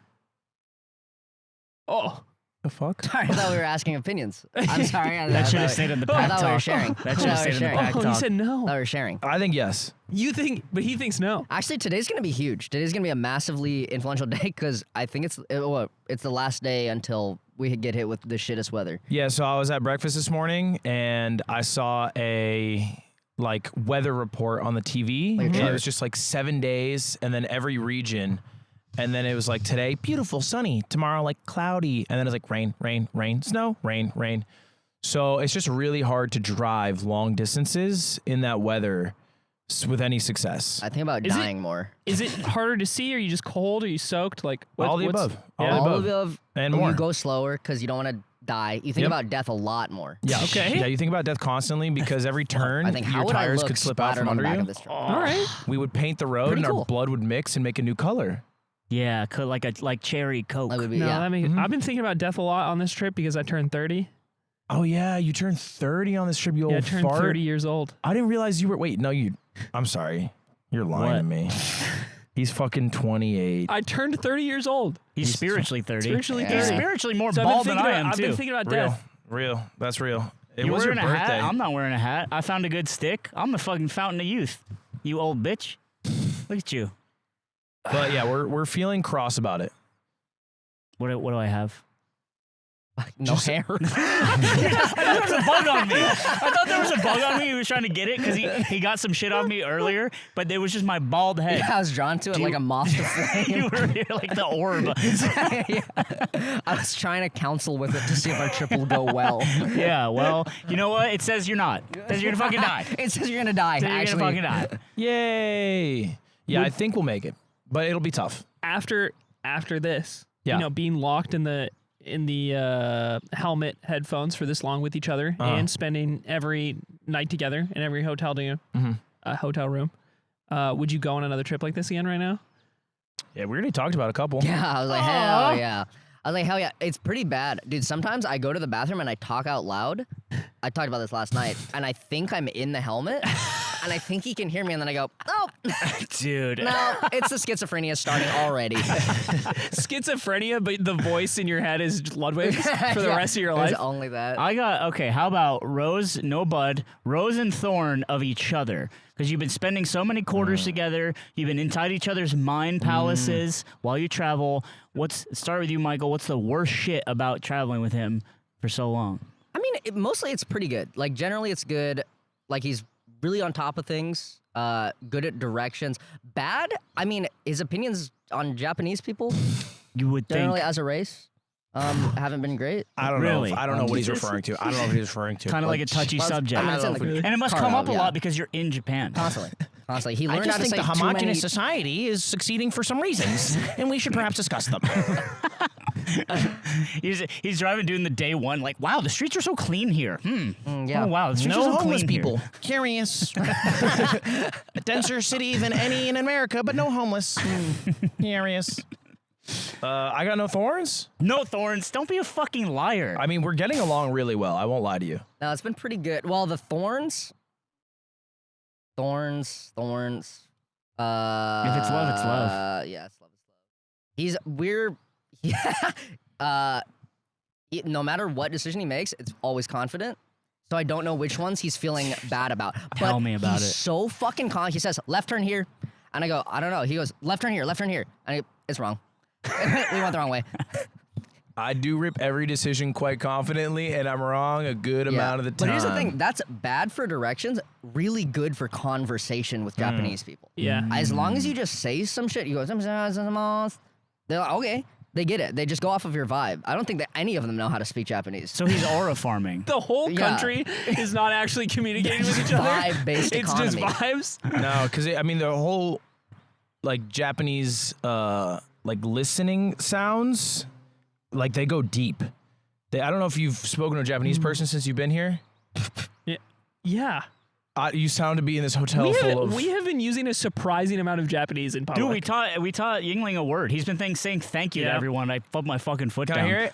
S4: Oh.
S1: The fuck?
S5: Sorry, I thought we were asking opinions. I'm sorry.
S2: That should have stayed in the
S5: I
S2: pack
S5: thought we were
S2: talk.
S5: sharing.
S2: That should have stayed in the pack
S4: Oh,
S2: talk.
S4: you said no.
S5: I thought we were sharing.
S1: I think yes.
S4: You think, but he thinks no.
S5: Actually, today's going to be huge. Today's going to be a massively influential day because I think it's the last day until we get hit with the shittest weather.
S1: Yeah, so I was at breakfast this morning, and I saw a weather report on the TV.
S5: Like a
S1: And it
S5: chart.
S1: was just like 7 days, and then every region. And then it was like today, beautiful, sunny. Tomorrow, like cloudy. And then it's like rain, rain, rain, snow, rain, rain. So it's just really hard to drive long distances in that weather with any success.
S5: I think about
S4: Is it-
S5: dying more.
S4: Is it harder to see? Are you just cold? Are you soaked? Like
S1: All the
S4: what's-
S1: above. All
S4: Yeah.
S1: the
S5: All
S1: above.
S5: of the above,
S1: And more.
S5: You go slower because you don't want to die. You think
S1: Yep.
S5: about death a lot more.
S1: Yeah.
S4: Okay.
S1: Yeah, you think about death constantly because every turn,
S5: I think how
S1: your
S5: would I
S1: tires
S5: look
S1: could slip out
S5: splattered
S1: from
S5: on the
S1: under
S5: back
S1: you.
S5: of this truck?
S4: All right.
S1: We would paint the road,
S5: Pretty
S1: and our
S5: cool.
S1: blood would mix and make a new color.
S2: Yeah, like cherry Coke.
S5: That would be,
S4: No,
S5: yeah.
S4: that makes, I've been thinking about death a lot on this trip because I turned 30.
S1: Oh yeah, you turned 30 on this trip, you
S4: Yeah, I
S1: old
S4: turned
S1: fart.
S4: 30 years old.
S1: I didn't realize you were. Wait, no, you. I'm sorry. You're lying to
S2: What?
S1: me. He's fucking 28.
S4: I turned 30 years old.
S2: He's spiritually 30.
S4: Spiritually
S5: Yeah.
S2: He's
S4: 30.
S2: spiritually more
S4: So
S2: bald than I am,
S4: I've
S2: too.
S4: been thinking about
S1: real,
S4: death.
S1: real. That's real. It
S2: You
S1: was your
S2: wearing a
S1: birthday.
S2: hat? I'm not wearing a hat. I found a good stick. I'm the fucking fountain of youth. You old bitch. Look at you.
S1: But yeah, we're feeling cross about it.
S2: What do I have?
S5: No hair.
S2: I thought there was a bug on me. I thought there was a bug on me. He was trying to get it because he got some shit on me earlier, but it was just my bald head.
S5: Yeah, I was drawn to it like a moth to flame.
S2: You were like the orb.
S5: Yeah. I was trying to counsel with it to see if our trip will go well.
S2: Yeah, well, you know what? It says you're not. It says you're gonna fucking die.
S5: It says you're gonna die.
S2: It says you're
S5: Actually,
S2: gonna fucking die.
S1: Yay! Yeah, I think we'll make it, but it'll be tough.
S4: After this,
S1: Yeah.
S4: you know, being locked in the helmet headphones for this long with each other and spending every night together in every hotel room, would you go on another trip like this again right now?
S1: Yeah, we already talked about a couple.
S5: Yeah, I was like, hell yeah. I was like, hell yeah. It's pretty bad. Dude, sometimes I go to the bathroom and I talk out loud. I talked about this last night, and I think I'm in the helmet, and I think he can hear me, and then I go, oh,
S2: Dude.
S5: no, it's the schizophrenia starting already.
S4: Schizophrenia, but the voice in your head is Ludwig for the
S5: Yeah,
S4: rest of your
S5: it's
S4: life.
S5: only that.
S2: Okay, how about Rose, no Bud, Rose and Thorn of each other? Because you've been spending so many quarters together, you've been inside each other's mind palaces while you travel. Start with you, Michael. What's the worst shit about traveling with him for so long?
S5: I mean, mostly it's pretty good. Like, generally it's good. Like, he's really on top of things, good at directions. Bad, I mean, his opinions on Japanese people,
S2: You would
S5: generally
S2: think
S5: as a race, haven't been great.
S1: I don't
S2: Really?
S1: know. I don't know what he's referring to. I don't know what he's referring to.
S2: kind of like a touchy
S5: Well,
S2: subject.
S5: I mean, it's in the
S2: And it must
S5: car
S2: come up
S5: note,
S2: a
S5: yeah.
S2: lot because you're in Japan.
S5: Constantly. He
S1: I
S5: learned
S1: just
S5: how to
S1: think
S5: say
S1: the
S5: too
S1: homogenous
S5: many...
S1: society is succeeding for some reasons, and we should perhaps discuss them.
S2: He's driving doing the day one, like, wow, the streets are so clean here.
S5: yeah.
S2: Oh, wow, the streets
S1: No
S2: are so
S1: homeless
S2: clean
S1: people.
S2: here.
S1: Curious. A denser city than any in America, but no homeless. Curious. I got no thorns.
S2: No thorns. Don't be a fucking liar.
S1: I mean, we're getting along really well. I won't lie to you.
S5: No, it's been pretty good. Well, the thorns.
S2: If it's love, it's love.
S5: Yeah, it's love. No matter what decision he makes, it's always confident. So I don't know which ones he's feeling bad about.
S2: Tell
S5: But
S2: me about
S5: he's
S2: it.
S5: so fucking calm. He says, left turn here. And I go, I don't know. He goes, left turn here. And I go, it's wrong. We went the wrong way.
S1: I do rip every decision quite confidently, and I'm wrong a good amount of the time.
S5: But here's the thing. That's bad for directions, really good for conversation with Japanese people.
S4: Yeah.
S5: As long as you just say some shit, you go, they're like, okay. They get it. They just go off of your vibe. I don't think that any of them know how to speak Japanese.
S2: So he's aura farming.
S4: The whole
S5: Yeah.
S4: country is not actually communicating with each other.
S5: Vibe-based
S4: It's
S5: economy.
S4: just vibes.
S1: No, because I mean the whole like Japanese like listening sounds, like they go deep. I don't know if you've spoken to a Japanese person since you've been here.
S4: Yeah.
S1: You sound to be in this hotel full of.
S4: We have been using a surprising amount of Japanese in public.
S2: Dude, we taught Yingling a word. He's been saying thank you to
S4: Yeah.
S2: everyone. I put my fucking foot
S1: Can
S2: down.
S1: I hear it?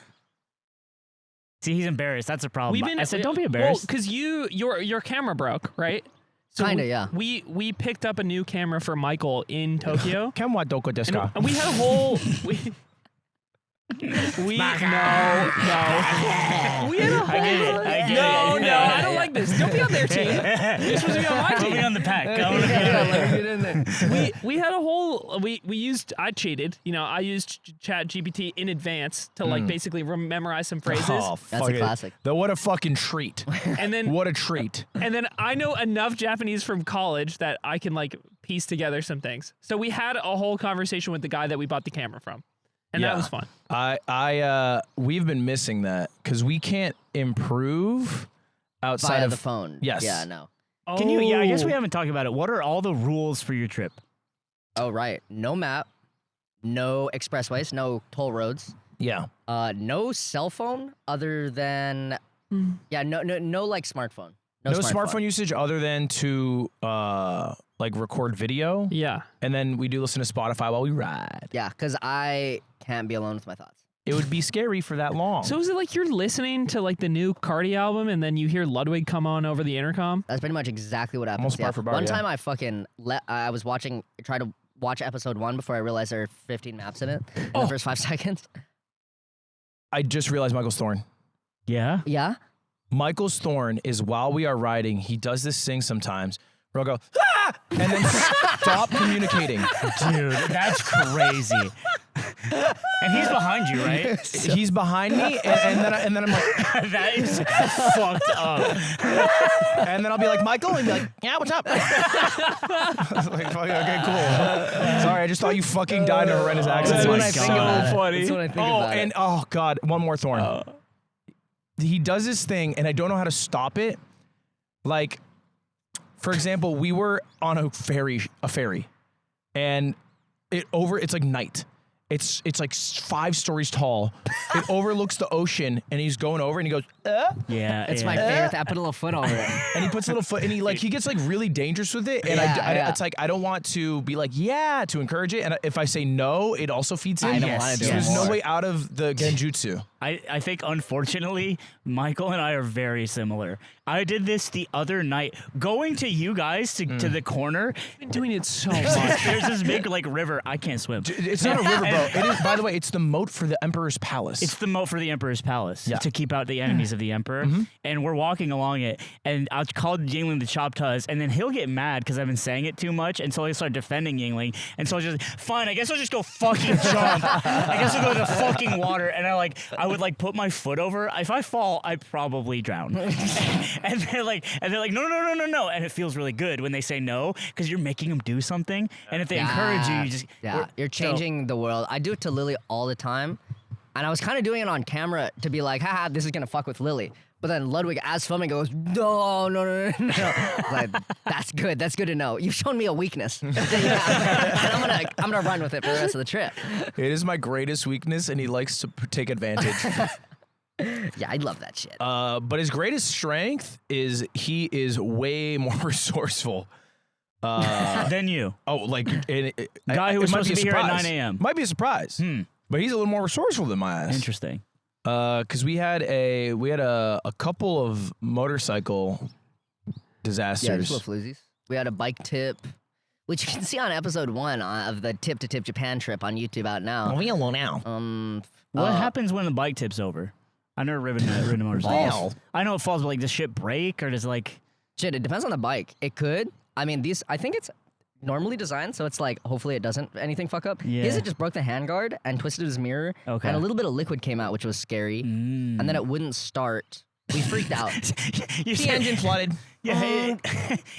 S2: See, he's embarrassed. That's a problem.
S4: We've been,
S2: I said, don't be embarrassed.
S4: Well, because your camera broke, right? So
S5: Kinda,
S4: we-
S5: yeah.
S4: We picked up a new camera for Michael in Tokyo.
S1: Kenwa doko desu ka?
S4: And we had a whole we no. We had a whole
S2: I get it.
S4: I don't like this. Don't be on their team. You're supposed to be on my
S2: Put me
S4: team.
S2: on the pack. I wanna be
S5: Yeah,
S2: on
S5: let me get in there.
S4: We had a whole I cheated. I used ChatGPT in advance to like basically memorize some phrases.
S1: Oh,
S5: That's
S1: fuck
S5: a
S1: it.
S5: classic.
S1: What a fucking treat.
S4: And then
S1: What a treat.
S4: And then I know enough Japanese from college that I can like piece together some things. So we had a whole conversation with the guy that we bought the camera from. And that was fun.
S1: We've been missing that because we can't improve outside
S5: Via
S1: of
S5: the phone.
S1: Yes.
S5: Yeah, no.
S2: Can you? Yeah, I guess we
S4: Oh.
S2: haven't talked about it. What are all the rules for your trip?
S5: Oh, right. No map, no expressways, no toll roads,
S1: Yeah.
S5: no cell phone other than, no like smartphone.
S1: No smartphone usage other than to like record video,
S4: Yeah.
S1: and then we do listen to Spotify while we ride.
S5: Yeah, because I can't be alone with my thoughts.
S1: It would be scary for that long.
S4: So is it like you're listening to like the new Cardi album and then you hear Ludwig come on over the intercom?
S5: That's pretty much exactly what happens.
S1: Almost bar for bar,
S5: One
S1: yeah.
S5: time I fucking I was tried to watch episode 1 before I realized there are 15 maps in it in the first 5 seconds.
S1: I just realized Michael's thorn.
S2: Yeah.
S5: Yeah?
S1: Michael's thorn is while we are riding, he does this thing sometimes where I'll go, ah! And then stop communicating.
S2: Dude, that's crazy. And he's behind you, right?
S1: He's behind me, and then I'm like,
S2: That is fucked up.
S1: and then I'll be like, Michael, and he'll be like, yeah, what's up? I was like, okay, cool. Sorry, I just thought you fucking died in a horrendous accident.
S2: That's
S5: when
S2: my
S5: I think
S2: God.
S5: about it.
S4: funny.
S5: That's when I think
S1: Oh,
S5: about
S1: and
S5: it.
S1: oh god, one more thorn. He does this thing, and I don't know how to stop it. Like, for example, we were on a ferry, and it's like night. It's like 5 stories tall. It overlooks the ocean, and he's going over, and he goes,
S2: Yeah.
S5: It's my favorite. I put a little foot over it.
S1: and he puts a little foot, and he gets like really dangerous with it, and
S5: Yeah.
S1: it's like I don't want to be like to encourage it, and if I say no, it also feeds in.
S5: I don't wanna do
S1: So
S5: it
S1: there's no
S5: more.
S1: way out of the genjutsu.
S2: I think, unfortunately, Michael and I are very similar I did this the other night. Going to you guys to the corner.
S4: I've been doing it so much.
S2: There's this big like river. I can't swim.
S1: It's not a riverboat. It is, by the way, it's the moat for the Emperor's Palace.
S2: It's the moat for the Emperor's Palace
S1: Yeah.
S2: to keep out the enemies of the Emperor. And we're walking along it, and I'll call Yingling the chopped huzz, and then he'll get mad because I've been saying it too much, and so he'll start defending Yingling. And so I'll just, fine, I guess I'll just go fucking jump. I guess I'll go to the fucking water, and I would like put my foot over. If I fall, I probably drown. and they're like, no, and it feels really good when they say no because you're making them do something, and if they encourage you, you just
S5: you're changing the world. I do it to Lily all the time, and I was kind of doing it on camera to be like, haha, this is gonna fuck with Lily. But then Ludwig, as filming, goes, no. Like, that's good to know. You've shown me a weakness, and I'm gonna run with it for the rest of the trip.
S1: It is my greatest weakness, and he likes to take advantage.
S5: Yeah, I love that shit.
S1: But his greatest strength is he is way more resourceful.
S2: Then you.
S1: Oh, like
S2: Guy who was supposed to be here at 9 a.m.
S1: Might be a surprise, but he's a little more resourceful than my ass.
S2: Interesting.
S1: Because we had a couple of motorcycle disasters.
S5: Yeah, just little floozies. We had a bike tip, which you can see on episode 1 of the Tip to Tip Japan trip on YouTube out now.
S1: We alone now.
S2: What happens when the bike tips over? I've never ridden a motorcycle.
S1: Falls.
S2: I know it falls, but like, does shit break or does it like?
S5: Shit, it depends on the bike. It could. I mean, I think it's normally designed, so it's like, hopefully it doesn't anything fuck up.
S2: Yeah.
S5: His, it just broke the handguard and twisted his mirror.
S2: Okay.
S5: And a little bit of liquid came out, which was scary. And then it wouldn't start. We freaked out.
S1: The engine flooded.
S2: Yeah,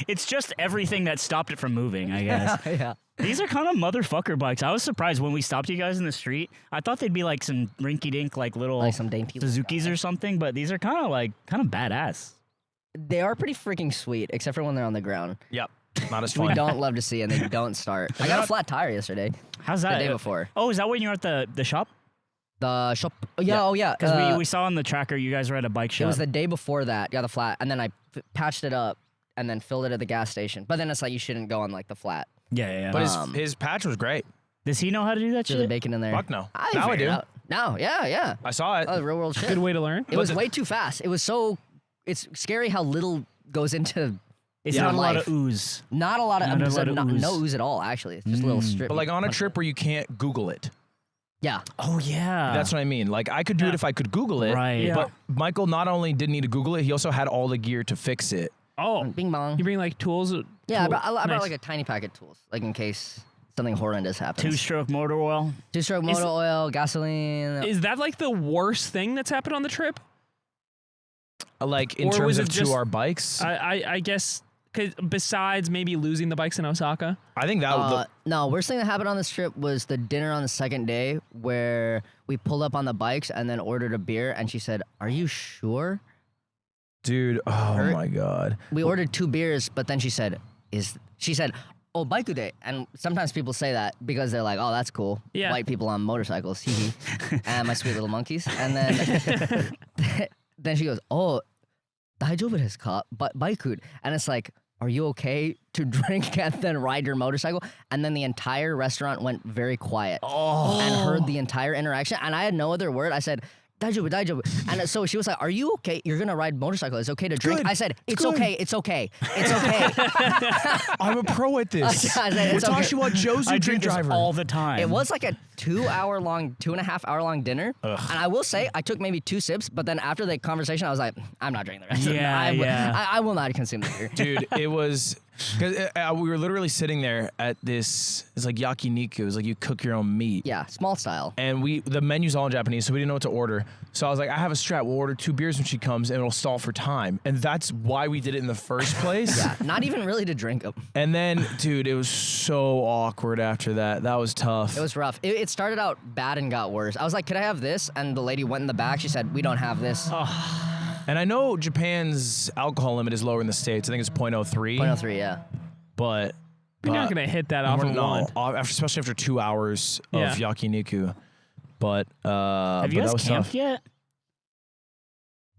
S2: it's just everything that stopped it from moving, I guess.
S5: Yeah.
S2: These are kind of motherfucker bikes. I was surprised when we stopped you guys in the street. I thought they'd be like some rinky-dink, like little
S5: Like some dainty
S2: Suzukis or something, but these are kind of badass.
S5: They are pretty freaking sweet, except for when they're on the ground.
S1: Yep. Not as
S5: We
S1: fun.
S5: don't love to see, and they don't start. I got a flat tire yesterday.
S2: How's that?
S5: The day before.
S2: Oh, is that when you were at the shop?
S5: The shop. Oh, yeah.
S2: Because we saw on the tracker you guys were at a bike shop.
S5: It was the day before that. Yeah, the flat. And then I patched it up and then filled it at the gas station. But then it's like you shouldn't go on like the flat.
S2: yeah.
S1: But his patch was great.
S2: Does he know how to do that
S5: There's the
S2: shit?
S5: bacon in there.
S1: Fuck no.
S5: I
S1: Now I
S5: figured
S1: do.
S5: it out. No, yeah.
S1: I saw it.
S5: That was real world shit.
S4: Good way to learn.
S5: It was way too fast. It was so. It's scary how little goes into.
S2: It's
S5: your
S2: not a lot
S5: life.
S2: of ooze.
S5: Not a lot of.
S2: Not a lot of ooze.
S5: No ooze at all. Actually, it's just a little strip.
S1: But like on a trip where you can't Google it.
S5: Yeah.
S2: Oh yeah.
S1: That's what I mean. Like I could do it if I could Google it.
S2: Right.
S4: Yeah.
S1: But Michael not only didn't need to Google it, he also had all the gear to fix it.
S4: Oh,
S5: Bing bong.
S4: you bring like tools?
S5: Yeah, I brought
S4: Nice.
S5: like a tiny packet of tools, like in case something horrendous happens.
S2: 2-stroke motor oil.
S5: Two-stroke motor oil, gasoline.
S4: Is that like the worst thing that's happened on the trip?
S1: Like in
S4: Or
S1: terms
S4: was
S1: of
S4: it just-
S1: to our bikes.
S4: I guess, 'cause besides maybe losing the bikes in Osaka.
S1: I think that
S5: No, worst thing that happened on this trip was the dinner on the second day where we pulled up on the bikes and then ordered a beer and she said, "Are you sure?"
S1: dude, oh
S5: Hurt.
S1: my God.
S5: We ordered 2 beers, but then she said, "Oh, bike day." And sometimes people say that because they're like, "Oh, that's cool."
S4: Yeah.
S5: White people on motorcycles, hee hee. And my sweet little monkeys. And then then she goes, "Oh, daijoubu desu ka? Baiku." And it's like, are you okay to drink and then ride your motorcycle? And then the entire restaurant went very quiet and heard the entire interaction. And I had no other word. I said, daijoubu. And so she was like, "Are you okay? You're gonna ride motorcycle. It's okay to drink."
S1: good.
S5: I said, "It's
S1: good.
S5: okay. It's okay. It's okay."
S1: I'm a pro at this.
S5: I said, "It's okay."
S1: Watashi wa Jozu
S2: I
S1: drink
S2: drink this
S1: driver.
S2: all the time.
S5: It was like a 2.5 hour long dinner. And I will say, I took maybe 2 sips, but then after the conversation, I was like, I'm not drinking the rest of it. I will not consume the beer.
S1: Dude, it was because we were literally sitting there at this. It's like yakiniku. It was like you cook your own meat.
S5: Yeah, small style.
S1: And the menu's all in Japanese, so we didn't know what to order. So I was like, I have a strat. We'll order 2 beers when she comes, and it'll stall for time. And that's why we did it in the first place.
S5: Yeah, not even really to drink them.
S1: And then, dude, it was so awkward after that. That was tough.
S5: It was rough. It started out bad and got worse. I was like, "Could I have this?" And the lady went in the back. She said, "We don't have this."
S1: And I know Japan's alcohol limit is lower in the States. I think it's 0.03.
S5: 0.03, yeah.
S1: But
S4: You're not gonna hit that off of one.
S1: especially after 2 hours
S4: Yeah.
S1: of yakiniku. But
S2: Have you
S1: but
S2: guys
S1: that was
S2: camped
S1: tough.
S2: yet?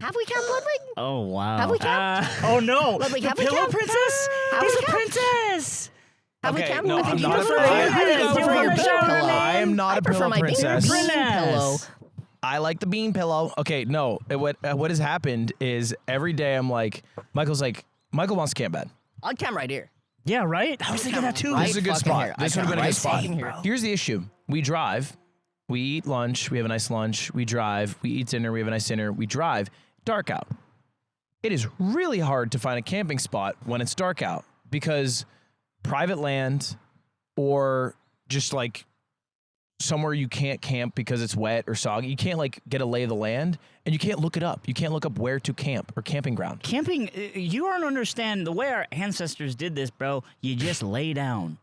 S5: Have we camped, Ludwig?
S2: Oh wow.
S5: Have we camped?
S2: Oh no!
S5: Ludwig,
S2: The
S5: have we
S2: Pillow
S5: camped?
S2: Princess.
S5: Have
S2: He's
S5: we
S2: a
S5: camped?
S2: princess.
S5: Have we
S1: Okay,
S5: camped?
S1: no,
S5: I think
S1: I'm
S5: you
S1: not a
S5: prefer
S1: princess.
S5: your
S1: I
S5: pillow.
S1: am not a
S5: I
S1: princess.
S5: prefer my bigger
S2: Princess.
S5: pillow.
S1: I like the bean pillow. Okay, no. What has happened is every day I'm like, Michael wants to camp bed.
S5: I'll camp right here.
S2: Yeah, right? I was thinking that too.
S5: Right
S1: This is a good
S5: fucking
S1: spot.
S5: here.
S1: This
S5: I
S1: would have been a
S5: right
S1: good spot.
S5: fucking here.
S1: Here's the issue. We drive, we eat lunch, we have a nice lunch, we drive, we eat dinner, we have a nice dinner, we drive, dark out. It is really hard to find a camping spot when it's dark out because private land or just like somewhere you can't camp because it's wet or soggy, you can't like get a lay of the land and you can't look it up. You can't look up where to camp or camping ground.
S2: Camping, you don't understand the way our ancestors did this, bro. You just lay down.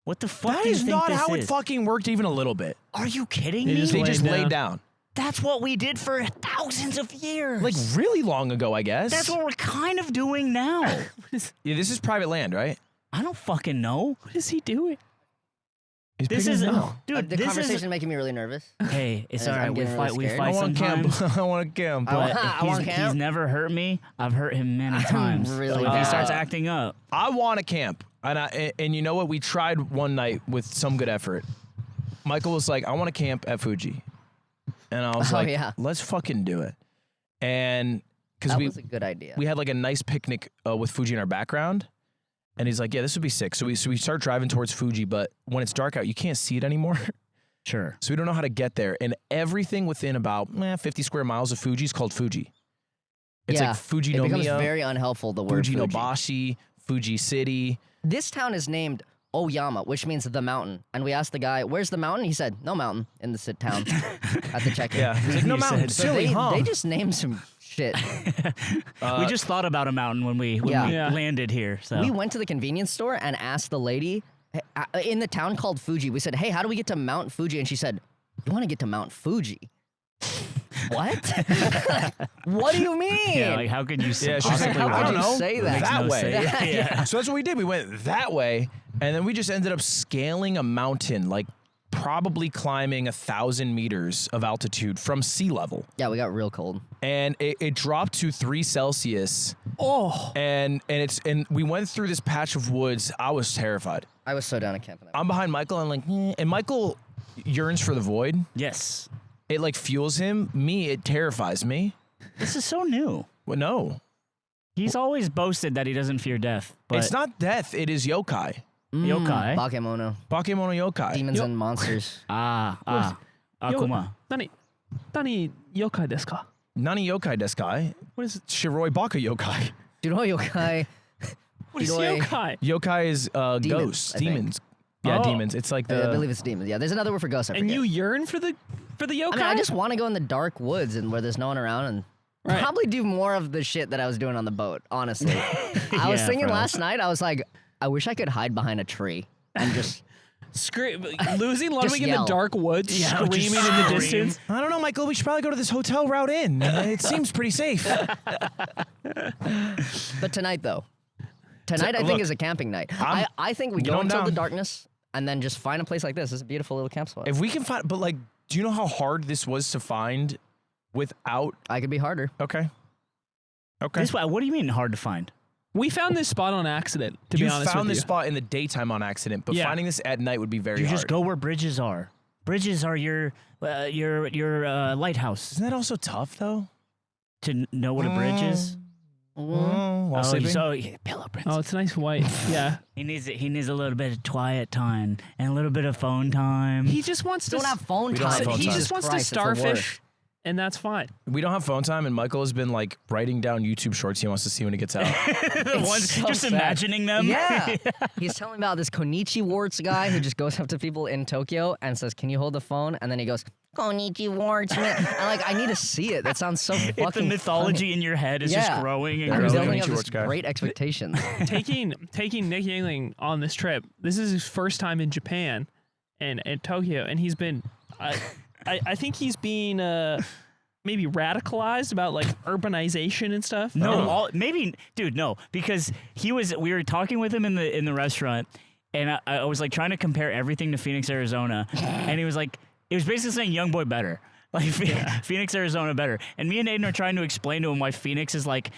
S2: What the fuck
S1: That
S2: do you
S1: is
S2: think
S1: not
S2: this
S1: how
S2: is?
S1: it fucking worked even a little bit.
S2: Are you kidding
S4: They
S2: me?
S4: just
S1: They
S4: laid
S1: just
S4: down.
S1: laid down.
S2: That's what we did for thousands of years.
S1: Like really long ago, I guess.
S2: That's what we're kind of doing now.
S1: Yeah, this is private land, right?
S2: I don't fucking know.
S4: What is he doing?
S1: He's
S2: This
S1: picking
S2: is
S1: his nose.
S2: dude.
S5: The
S2: This
S5: conversation
S2: is
S5: making me really nervous.
S2: hey. It's
S5: I'm
S2: all right. We
S5: getting really
S2: fight. We
S5: scared.
S2: fight
S1: I want to
S2: sometimes.
S1: camp. I want to camp.
S2: But
S5: I wanna
S2: he's
S5: camp.
S2: never hurt me. I've hurt him many times.
S5: really
S2: so if he
S5: bad.
S2: starts acting up,
S1: I want to camp, and you know what? We tried one night with some good effort. Michael was like, "I want to camp at Fuji," and I was
S5: Oh,
S1: like,
S5: yeah.
S1: "Let's fucking do it." And because
S5: That
S1: we
S5: was a good idea.
S1: we had like a nice picnic with Fuji in our background, and he's like, "Yeah, this would be sick." So we start driving towards Fuji, but when it's dark out, you can't see it anymore.
S2: sure.
S1: So we don't know how to get there, and everything within about 50 square miles of Fuji is called Fuji. It's
S5: yeah.
S1: like Fuji
S5: It
S1: no
S5: becomes
S1: Miya,
S5: very unhelpful, the word
S1: Fuji no
S5: Fuji.
S1: Bashi, Fuji City.
S5: This town is named Oyama, which means the mountain. And we asked the guy, "Where's the mountain?" He said, "No mountain in the town." At the check-in.
S1: Yeah, he's like, "No
S2: You
S1: mountain,
S2: said-
S5: So
S1: silly,
S5: they,
S1: huh?"
S5: they just named some shit.
S2: we just thought about a mountain when we
S5: Yeah.
S4: Yeah.
S2: landed here. So
S5: We went to the convenience store and asked the lady in the town called Fuji. We said, "Hey, how do we get to Mount Fuji?" And she said, "You want to get to Mount Fuji?" What? What do you mean?
S2: yeah, like how could you?
S1: Yeah, she's like,
S2: possibly
S1: "How
S2: want
S1: I don't
S5: you
S1: know.
S5: say that?
S2: Makes
S1: That
S2: no
S1: way."
S2: sense. Yeah.
S1: So that's what we did. We went that way, and then we just ended up scaling a mountain, like probably climbing 1,000 meters of altitude from sea level.
S5: Yeah, we got real cold.
S1: And it dropped to 3 Celsius.
S4: Oh,
S1: And we went through this patch of woods. I was terrified.
S5: I was so down at camping.
S1: I'm behind Michael, and and Michael yearns for the void.
S2: Yes.
S1: It like fuels him. Me, it terrifies me.
S2: This is so new.
S1: Well, no,
S2: He's always boasted that he doesn't fear death, but
S1: it's not death. It is yokai.
S2: yokai.
S5: Bakemono.
S1: Bakemono yokai.
S5: Demons and monsters.
S2: Akuma.
S4: Nani yokai desu ka?
S1: Nani yokai desu kai?
S4: What is it?
S1: Shiroi baka yokai.
S5: Duno yokai.
S4: What is
S5: Shiroi.
S4: yokai?
S1: Yokai is ghosts,
S5: I think.
S1: demons. Yeah,
S4: Oh.
S1: demons. It's like
S5: I
S1: the.
S5: believe it's demons. Yeah, there's another word for ghosts. I
S4: And
S5: forget.
S4: you yearn for the yokai?
S5: I mean, I just want to go in the dark woods and where there's no one around and
S4: Right.
S5: probably do more of the shit that I was doing on the boat, honestly. I was
S2: Yeah,
S5: thinking
S2: bro.
S5: last night, I was like, I wish I could hide behind a tree and just.
S4: losing Ludwig in the
S5: yell.
S4: dark woods,
S2: Yeah,
S4: screaming
S2: just
S4: in the
S2: scream.
S4: distance.
S1: I don't know, Michael. We should probably go to this hotel route in. It seems pretty safe.
S5: But tonight, though. Tonight, I think,
S1: look,
S5: is a camping night.
S1: I'm-
S5: I think we
S1: Get
S5: go
S1: on
S5: until the
S1: down.
S5: darkness and then just find a place like this. This is a beautiful little camp spot.
S1: If we can find, but like, do you know how hard this was to find without?
S5: I could be harder.
S1: Okay. Okay.
S2: This way, what do you mean hard to find?
S4: We found this spot on accident, to
S1: you
S4: be honest
S1: found
S4: with
S1: this
S4: you.
S1: spot in the daytime on accident, but
S4: Yeah.
S1: finding this at night would be very
S2: You
S1: hard.
S2: just go where bridges are. Bridges are your lighthouse.
S1: Isn't that also tough though?
S2: To know what a bridge is.
S1: While
S2: Oh,
S1: sleeping?
S2: so yeah, Pillow Prince.
S4: Oh, it's a nice white. Yeah.
S2: He needs a little bit of quiet time and a little bit of phone time.
S4: He just wants to.
S5: Don't have phone
S1: We don't
S5: time.
S1: have phone
S4: He
S1: time.
S4: just wants
S5: Christ,
S4: to
S5: it's the worst.
S4: starfish, and that's fine.
S1: We don't have phone time, and Michael has been like writing down YouTube shorts he wants to see when he gets out.
S2: The ones-
S5: so
S2: just
S5: sad.
S2: imagining them.
S5: Yeah. He's telling me about this Konichi Warts guy who just goes up to people in Tokyo and says, "Can you hold the phone?" And then he goes, "Konichi Warts, man." And like, I need to see it. That sounds so fucking
S2: If the mythology in your head is
S5: Yeah.
S2: just growing and
S1: Yeah,
S5: I'm
S1: really
S2: growing.
S5: building up
S1: Konichi
S5: this
S1: Warts guy.
S5: great expectations.
S4: taking Nick Yingling on this trip. This is his first time in Japan, and Tokyo, and he's been. I think he's being maybe radicalized about like urbanization and stuff.
S2: No, maybe, dude, no, because we were talking with him in the restaurant, and I was like trying to compare everything to Phoenix, Arizona, and he was like, it was basically saying Young Boy better, like Phoenix, Arizona better, and me and Aiden are trying to explain to him why Phoenix is like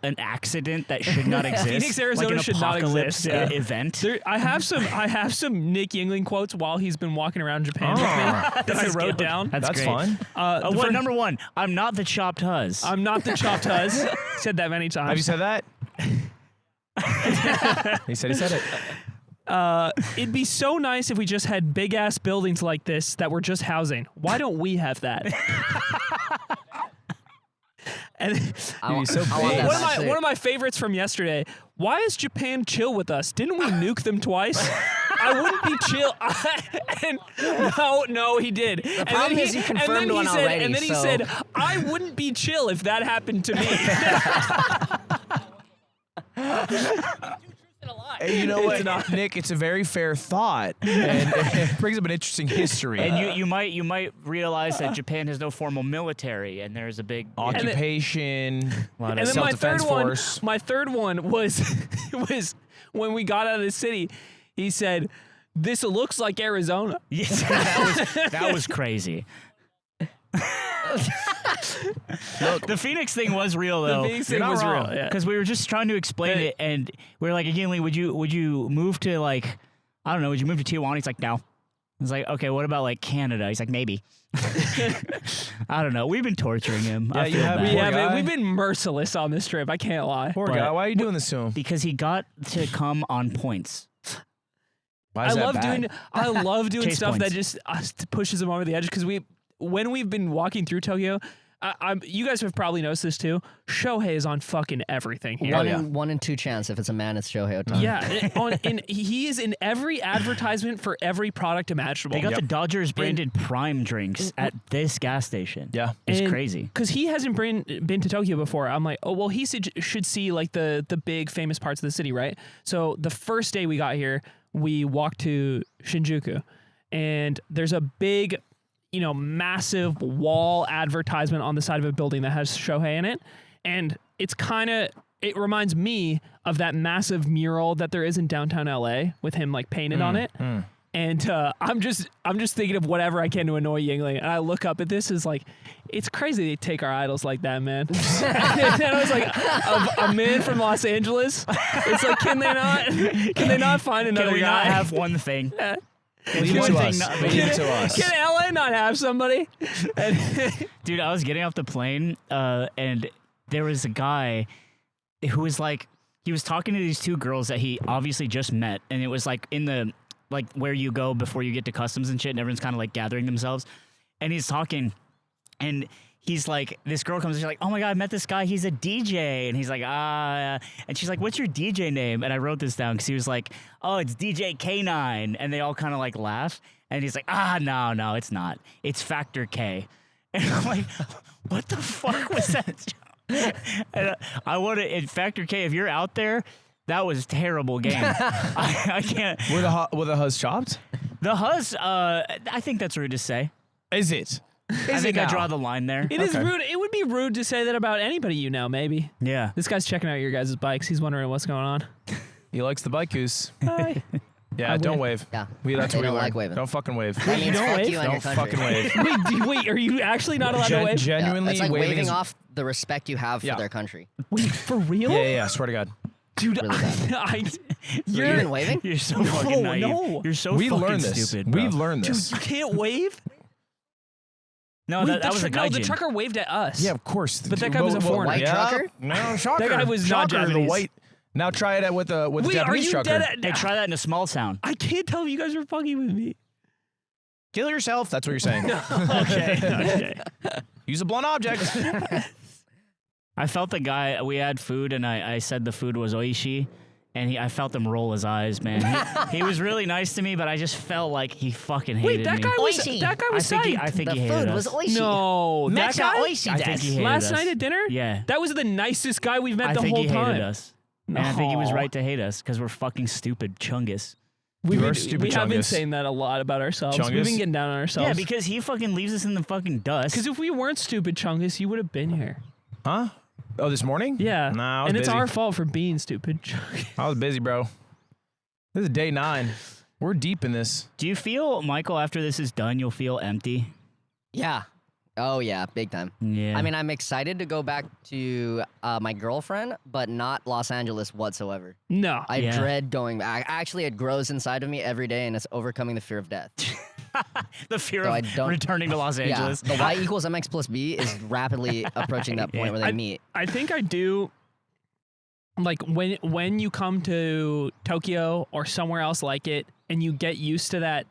S2: an accident that should not exist.
S4: Phoenix, Arizona
S2: like an
S4: should not
S2: apocalypse
S4: exist. Yeah.
S2: event.
S4: I have some Nick Yingling quotes while he's been walking around Japan with me that I
S2: is
S4: wrote
S2: good.
S4: down.
S2: That's great.
S1: fun.
S2: Number one, I'm not the chopped huzz.
S4: I'm not the chopped huzz. Said that many times.
S1: Have you said that? He said it.
S4: It'd be so nice if we just had big ass buildings like this that were just housing. Why don't we have that? And
S1: Dude, so
S5: I want
S1: big.
S5: that
S4: one
S5: message.
S4: of my favorites from yesterday. Why is Japan chill with us? Didn't we nuke them twice? I wouldn't be chill. No, he did. The
S5: problem is you confirmed one already,
S4: And then he
S5: so-
S4: said, I wouldn't be chill if that happened to me.
S1: And you know what, Nick? It's a very fair thought, and it brings up an interesting history.
S2: And you might realize that Japan has no formal military, and there's a big
S1: occupation,
S2: lot
S4: And
S2: of
S4: then
S1: self-defense force.
S4: my third one was when we got out of the city. He said, "This looks like Arizona."
S2: Yes, that was crazy. Look, the Phoenix thing was real though.
S4: The Phoenix
S1: You're
S4: thing
S1: not
S4: was
S1: wrong.
S4: real. Yeah.
S2: Because we were just trying to explain it, and we were like, again, Lee, would you move to like, I don't know, would you move to Tijuana? He's like, no. I was like, okay, what about like Canada? He's like, maybe. I don't know. We've been torturing him. I
S1: you
S2: feel
S1: have-
S2: bad.
S1: Poor guy.
S4: We've been merciless on this trip. I can't lie.
S1: Poor
S2: But-
S1: guy. Why are you doing this to him?
S2: Because he got to come on points.
S1: Why is that
S4: I love doing
S2: Chase
S4: stuff
S2: points.
S4: that just pushes them over the edge because when we've been walking through Tokyo, you guys have probably noticed this too. Shohei is on fucking everything here.
S5: One in two chance. If it's a man, it's Shohei Ohtani.
S4: Yeah, he is in every advertisement for every product imaginable.
S2: They got the Dodgers branded Prime drinks at this gas station.
S1: Yeah.
S2: It's crazy.
S4: Because he hasn't been to Tokyo before. I'm like, oh, well, he should see like the big famous parts of the city, right? So the first day we got here, we walked to Shinjuku, and there's a big, massive wall advertisement on the side of a building that has Shohei in it. And it reminds me of that massive mural that there is in downtown LA with him like painted on it. And I'm just thinking of whatever I can to annoy Yingling. And I look up at this as like, it's crazy they take our idols like that, man. And I was like, a man from Los Angeles. It's like, can they not find another
S2: Can we
S4: guy?
S2: not have one thing?
S1: Leave it to us. Leave it to us.
S4: Can LA not have somebody?
S2: Dude, I was getting off the plane, and there was a guy who was like, he was talking to these two girls that he obviously just met, and it was like in the, like where you go before you get to customs and shit, and everyone's kind of like gathering themselves, and he's talking, and he's like, this girl comes and she's like, oh my God, I met this guy, he's a DJ, and he's like, and she's like, what's your DJ name? And I wrote this down because he was like, oh, it's DJ K9, and they all kind of like laugh, and he's like, no, it's not, it's Factor K. And I'm like, what the fuck was that? And I want to, in Factor K, if you're out there, that was terrible game. I can't.
S1: Were the huzz chopped?
S2: The huzz, I think that's rude to say.
S1: Is it?
S2: I think I draw the line there.
S4: It is rude. It would be rude to say that about anybody you know, maybe.
S2: Yeah.
S4: This guy's checking out your guys' bikes. He's wondering what's going on.
S1: He likes the bike goose.
S4: Hi.
S1: Yeah, don't wave.
S5: Yeah.
S1: That's
S5: They
S1: what we
S5: don't
S1: learned.
S5: like waving.
S1: Don't fucking wave.
S5: That means
S4: don't
S5: fuck
S4: wave?
S5: you and your
S1: Don't
S5: country.
S1: fucking wave.
S4: Wait, are you actually not allowed to wave?
S5: Yeah,
S1: Genuinely,
S5: it's like waving
S1: is,
S5: off the respect you have
S1: Yeah.
S5: for their country.
S4: Wait, for real?
S1: Yeah, swear to God.
S4: Dude,
S5: Really bad.
S4: you're
S5: You've been waving?
S2: You're so fucking naive.
S4: no.
S2: You're so
S1: We've
S2: fucking
S1: learned this.
S2: stupid, bro.
S1: We've learned
S4: Dude,
S1: this.
S4: you can't wave?
S2: No,
S4: Wait,
S2: that was a
S4: no,
S2: gaijin.
S4: the trucker waved at us.
S1: Yeah, of course.
S4: But that guy was a foreigner.
S5: White trucker?
S1: No, shocker.
S4: That guy was not
S1: Shocker,
S4: Japanese.
S1: The white. Now try it with the
S4: Wait, are
S1: Japanese
S4: you
S1: trucker.
S4: dead?
S2: Hey, try that in a small town.
S4: I can't tell if you guys are fucking with me.
S1: Kill yourself. That's what you're saying.
S4: Okay.
S1: Use a blunt object.
S2: I felt the guy, we had food, and I said the food was oishi, and I felt him roll his eyes, man. He was really nice to me, but I just felt like he fucking hated
S4: Wait, that
S2: me.
S4: guy was
S5: Oishi.
S4: psyched.
S2: I think
S5: The
S2: he hated
S5: food
S2: us.
S5: was oishi.
S4: No, that guy.
S2: I think he hated
S4: Last
S2: us.
S4: night at dinner?
S2: Yeah.
S4: That was the nicest guy we've met
S2: I
S4: the
S2: think
S4: whole
S2: he hated
S4: time.
S2: us. And I think he was
S4: No.
S2: right to hate us because we're fucking stupid chungus.
S4: We
S1: You are stupid
S4: have been
S1: Chungus.
S4: saying that a lot about ourselves. We've
S1: Chungus?
S4: been getting down on ourselves.
S2: Yeah, because he fucking leaves us in the fucking dust.
S4: Because if we weren't stupid Chungus, you would have been here.
S1: Huh? Oh, this morning?
S4: Yeah.
S1: Nah, I was
S4: and it's
S1: busy.
S4: our fault for being stupid Chungus.
S1: I was busy, bro. This is day 9. We're deep in this.
S2: Do you feel, Michael, after this is done, you'll feel empty?
S5: Yeah. Oh yeah, big time.
S2: Yeah.
S5: I mean, I'm excited to go back to my girlfriend, but not Los Angeles whatsoever.
S4: No.
S5: I
S2: Yeah.
S5: dread going back. Actually, it grows inside of me every day, and it's overcoming the fear of death.
S2: the fear
S5: So I
S2: of
S5: don't-
S2: returning to Los
S5: Yeah,
S2: Angeles.
S5: the y equals mx plus b is rapidly approaching that point where they meet.
S4: I think I do. Like when you come to Tokyo or somewhere else like it, and you get used to that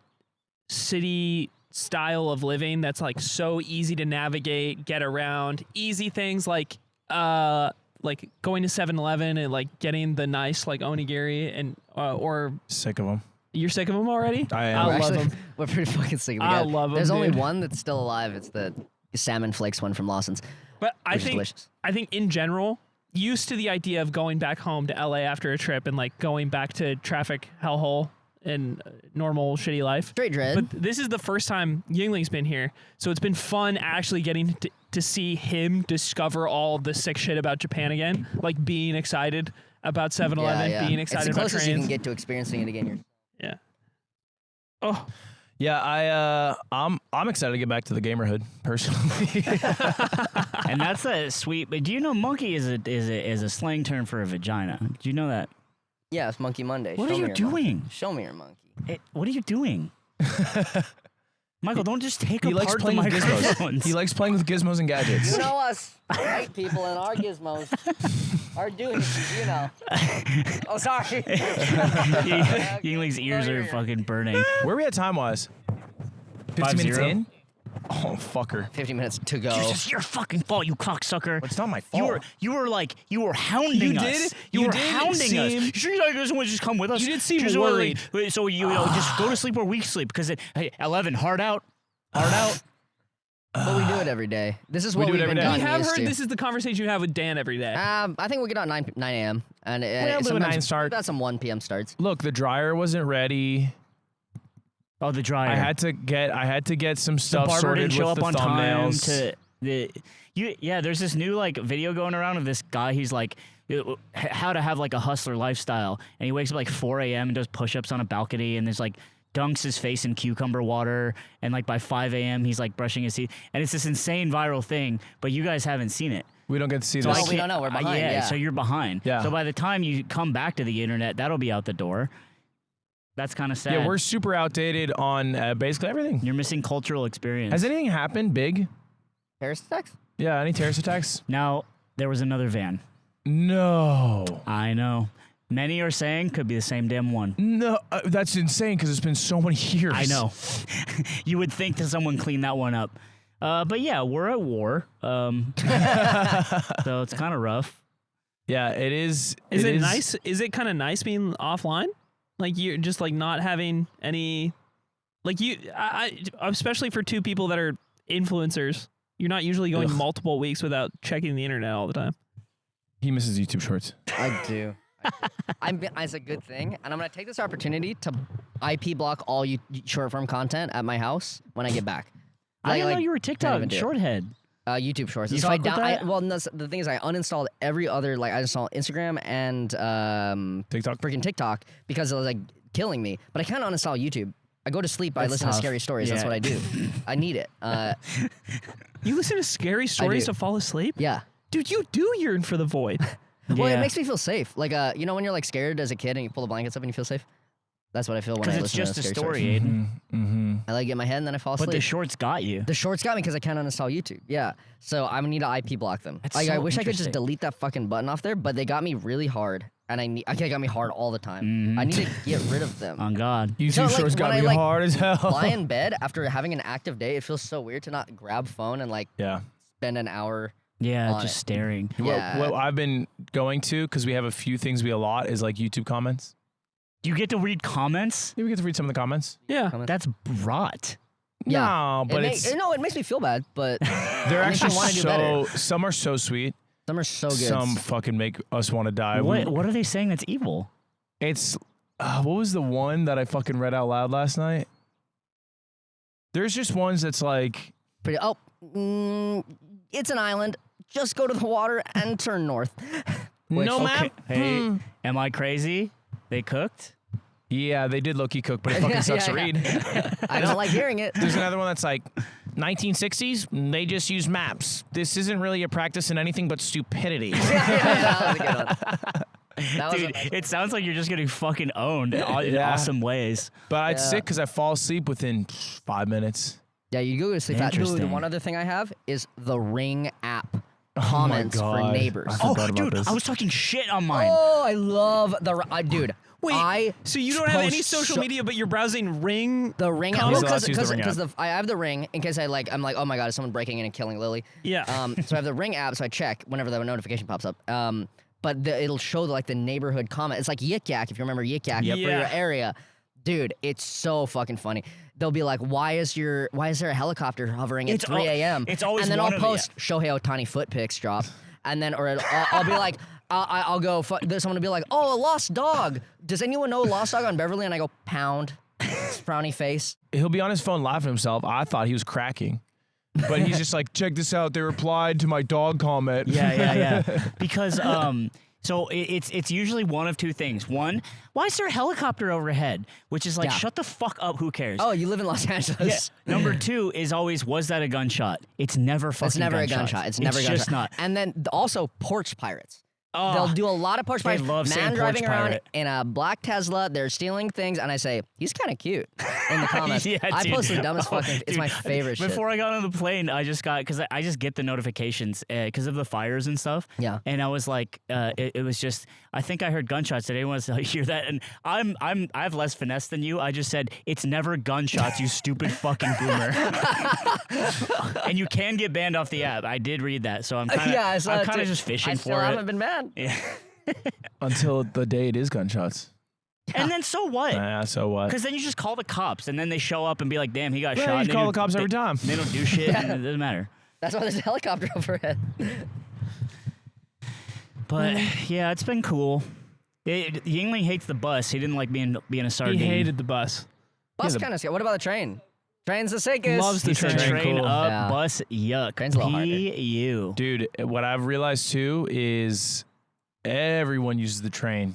S4: city style of living that's like so easy to navigate, get around, easy things like going to 7-Eleven and like getting the nice like onigiri and or
S1: Sick of them.
S4: you're sick of them already?
S1: I am.
S4: I
S5: We're
S4: love
S5: actually-
S4: them.
S5: We're pretty fucking sick of the
S4: I
S5: guy.
S4: love 'em,
S5: There's only
S4: dude.
S5: one that's still alive. It's the salmon flakes one from Lawson's,
S4: But I
S5: which is
S4: think
S5: delicious.
S4: in general, used to the idea of going back home to LA after a trip and like going back to traffic hellhole and normal shitty life.
S5: Straight dread.
S4: But this is the first time Yingling's been here, so it's been fun actually getting to see him discover all the sick shit about Japan again, like being excited about 7-Eleven, being excited
S5: it's the
S4: about
S5: closest you
S4: trains.
S5: can get to experiencing it again.
S4: Yeah. Oh,
S1: Yeah, I'm excited to get back to the gamerhood personally.
S2: And that's a sweet. But do you know monkey is a slang term for a vagina? Do you know that?
S5: Yeah, it's Monkey Monday.
S2: What
S5: Show
S2: are
S5: me
S2: you
S5: your
S2: doing?
S5: monkey. Show me your monkey.
S2: What are you doing? Michael, don't just take
S1: He likes
S2: apart the
S1: playing with gizmos.
S2: microphones.
S1: He likes pling with gizmos and gadgets.
S5: You know us, white people and our gizmos are doing it, you know. Oh, sorry.
S2: Yingling's ears are fucking burning.
S1: Where are we at time wise? 50 minutes
S2: 5-0.
S1: in? Oh, fucker.
S5: 50 minutes to go.
S2: It's your fucking fault, you cocksucker.
S1: It's not my fault.
S2: You were hounding
S1: You
S2: us.
S1: did?
S2: You
S1: You
S2: were
S1: did
S2: hounding us.
S1: seem-
S2: You sure you guys want to just come with us?
S4: You did seem
S2: Just,
S4: worried.
S2: wait, so you know, just go to sleep where we sleep because hey, 11 hard out.
S5: But we do it every day. This is
S1: We
S5: what
S1: do it
S5: we've
S1: every
S5: been
S1: day.
S4: we
S5: gotten
S4: have
S5: used
S4: heard
S5: to.
S4: this is the conversation you have with Dan every day.
S5: I think we get out 9 a.m. and
S1: Well, do a
S5: sometimes
S1: 9 start.
S5: we've got some 1 p.m. starts.
S1: Look, the dryer wasn't ready.
S2: Oh, the dryer.
S1: I had to get some
S2: the
S1: stuff
S2: barber
S1: sorted
S2: didn't show
S1: with
S2: up
S1: the
S2: on time
S1: thumbnails.
S2: to the there's this new like video going around of this guy. He's like how to have like a hustler lifestyle, and he wakes up like 4 a.m. and does push-ups on a balcony, and there's like dunks his face in cucumber water, and like by 5 a.m. he's like brushing his teeth, and it's this insane viral thing, but you guys haven't seen it.
S1: We don't get to see
S5: So
S1: this.
S5: we don't know. We're behind. Yeah.
S2: So you're behind.
S1: Yeah.
S2: So by the time you come back to the internet, that'll be out the door. That's kind of sad.
S1: Yeah, we're super outdated on basically everything.
S2: You're missing cultural experience.
S1: Has anything happened big?
S5: Terrorist attacks?
S1: Yeah, any terrorist attacks?
S2: Now, there was another van.
S1: No.
S2: I know. Many are saying could be the same damn one.
S1: No, that's insane because it's been so many years.
S2: I know. You would think that someone cleaned that one up. But yeah, we're at war. So it's kind of rough.
S1: Yeah, it is.
S4: Is it nice? Is it kind of nice being offline? Like you're just like not having any, like I especially for two people that are influencers, you're not usually going
S1: Ugh.
S4: multiple weeks without checking the internet all the time.
S1: He misses YouTube Shorts.
S5: I do. It's a good thing, and I'm gonna take this opportunity to IP block all short form content at my house when I get back.
S2: I didn't know you were
S5: can't
S2: TikTok
S5: even do it.
S2: shorthead.
S5: YouTube Shorts.
S2: You
S5: So I
S2: fuck with that?
S5: well, no, the thing is, I uninstalled every other I installed Instagram and
S1: TikTok.
S5: freaking TikTok because it was like killing me. But I can't uninstall YouTube. I go to sleep. I
S2: That's
S5: listen to
S2: tough.
S5: scary stories. That's
S2: Yeah.
S5: what I do. I need it.
S4: You listen to scary stories
S5: do.
S4: to fall asleep?
S5: Yeah.
S4: Dude, you do yearn for the void.
S5: Well,
S2: Yeah.
S5: it makes me feel safe. Like you know when you're like scared as a kid and you pull the blankets up and you feel safe. That's what I feel when I
S2: Because
S5: listen
S2: it's just
S5: to
S2: a
S5: scary
S2: story,
S5: stories.
S2: Aiden.
S1: Mm-hmm.
S5: I like get in my head and then I fall asleep.
S2: But the shorts got you.
S5: The shorts got me because I can't uninstall YouTube. Yeah. So I need to IP block them.
S2: That's
S5: Like, I
S2: so
S5: wish I could just
S2: interesting.
S5: delete that fucking button off there, but they got me really hard. And they got me hard all the time.
S2: Mhm.
S5: I need to get rid of them.
S2: On God.
S1: YouTube
S5: So, like,
S1: Shorts got
S5: when I,
S1: me
S5: like,
S1: hard as hell.
S5: Lie in bed after having an active day, it feels so weird to not grab phone and like
S1: Yeah.
S5: spend an hour.
S2: Yeah,
S5: On
S2: just
S5: it.
S2: staring.
S5: Yeah.
S1: What I've been going to, because we have a few things we allot, is like YouTube comments.
S2: Do you get to read comments?
S1: Yeah, we get to read some of the comments.
S4: Yeah.
S2: That's rot.
S5: Yeah.
S1: No, but
S5: It makes me feel bad, but
S1: they're
S5: makes me
S1: actually
S5: wanna do better.
S1: some are so sweet.
S5: some are so good.
S1: Some fucking make us want to die.
S2: What are they saying that's evil?
S1: It's what was the one that I fucking read out loud last night? There's just ones that's like,
S5: Pretty. It's an island. Just go to the water and turn north.
S1: no map.
S2: Hey, am I crazy? They cooked?
S1: Yeah, they did low-key cook, but it fucking sucks to
S5: Yeah,
S1: read.
S5: I don't like hearing it.
S1: There's another one that's like, 1960s, they just use maps. This isn't really a practice in anything but stupidity.
S5: That was a good one. That was
S2: Dude, it sounds like you're just getting fucking owned in awesome ways.
S1: But I'd sick because I fall asleep within 5 minutes.
S5: yeah, you go to sleep fast. Dude,
S2: Interesting.
S5: one other thing I have is the Ring app comments for
S1: God.
S5: neighbors.
S1: I forgot about
S2: Dude,
S1: this.
S2: I was talking shit on mine.
S5: Oh, I love dude.
S4: Wait, so you don't have any
S5: post
S4: social
S5: so-
S4: media, but you're browsing Ring?
S5: The Ring app.
S1: He's allowed to use the Ring
S5: Because
S1: app.
S5: I have the Ring in case I'm like, oh my God, is someone breaking in and killing Lily?
S4: Yeah.
S5: So I have the Ring app, so I check whenever the notification pops up. But it'll show like the neighborhood comment. It's like Yik Yak, if you remember Yik Yak for your
S4: Yeah.
S5: area. Dude, it's so fucking funny. They'll be like, why is there a helicopter hovering at
S2: It's
S5: 3 a.m.?
S2: it's always
S5: And then
S2: one
S5: I'll
S2: of the-
S5: post Shohei Ohtani foot pics drop. And then, I'll be like, I'll go, someone will be like, oh, a lost dog. Does anyone know a lost dog on Beverly? And I go, pound, frowny face.
S1: He'll be on his phone laughing at himself. I thought he was cracking. But he's just like, check this out. They replied to my dog comment.
S2: Yeah. Because so it's usually one of two things. One, why is there a helicopter overhead? Which is like,
S5: Yeah.
S2: shut the fuck up. Who cares?
S5: Oh, you live in Los Angeles.
S2: Yeah. Number two is always, was that a gunshot? It's never fucking.
S5: It's never a gunshot. It's never a gunshot.
S2: just not.
S5: And then also porch pirates.
S2: Oh,
S5: They'll do a lot of porch
S2: they
S5: pirates.
S2: love saying
S5: Man
S2: porch
S5: driving around
S2: pirate.
S5: in a black Tesla. They're stealing things, and I say he's kind of cute in the comments.
S2: Yeah,
S5: I
S2: dude.
S5: post the dumbest
S2: Oh,
S5: fucking. It's
S2: dude,
S5: my favorite shit.
S2: Before I got on the plane, I just got because I just get the notifications because of the fires and stuff.
S5: Yeah.
S2: And I was like, it was just. I think I heard gunshots. Did anyone else hear that? And I have less finesse than you. I just said it's never gunshots, you stupid fucking boomer. And you can get banned off the app. I did read that, so I'm kind of I'm kind of just fishing
S5: I
S2: for
S5: still
S2: it.
S5: haven't been banned.
S2: Yeah.
S1: Until the day it is gunshots.
S2: And then so what?
S1: So what?
S2: Because then you just call the cops, and then they show up and be like, "Damn, he got
S1: Yeah,
S2: shot."
S1: you
S2: And
S1: call
S2: they
S1: the cops every time.
S2: They don't do shit. And it doesn't matter.
S5: That's why there's a helicopter overhead.
S2: But yeah, it's been cool. Yingling hates the bus. He didn't like being a sardine.
S4: He hated the bus.
S5: Bus
S1: the-
S5: kind of scary. What about the train? Train's the sickest.
S4: Loves the
S2: He said
S4: train.
S2: train
S1: Cool.
S2: up,
S5: Yeah.
S2: bus, yuck.
S5: Train's a little harder.
S2: P.U.
S1: Dude, what I've realized too is everyone uses the train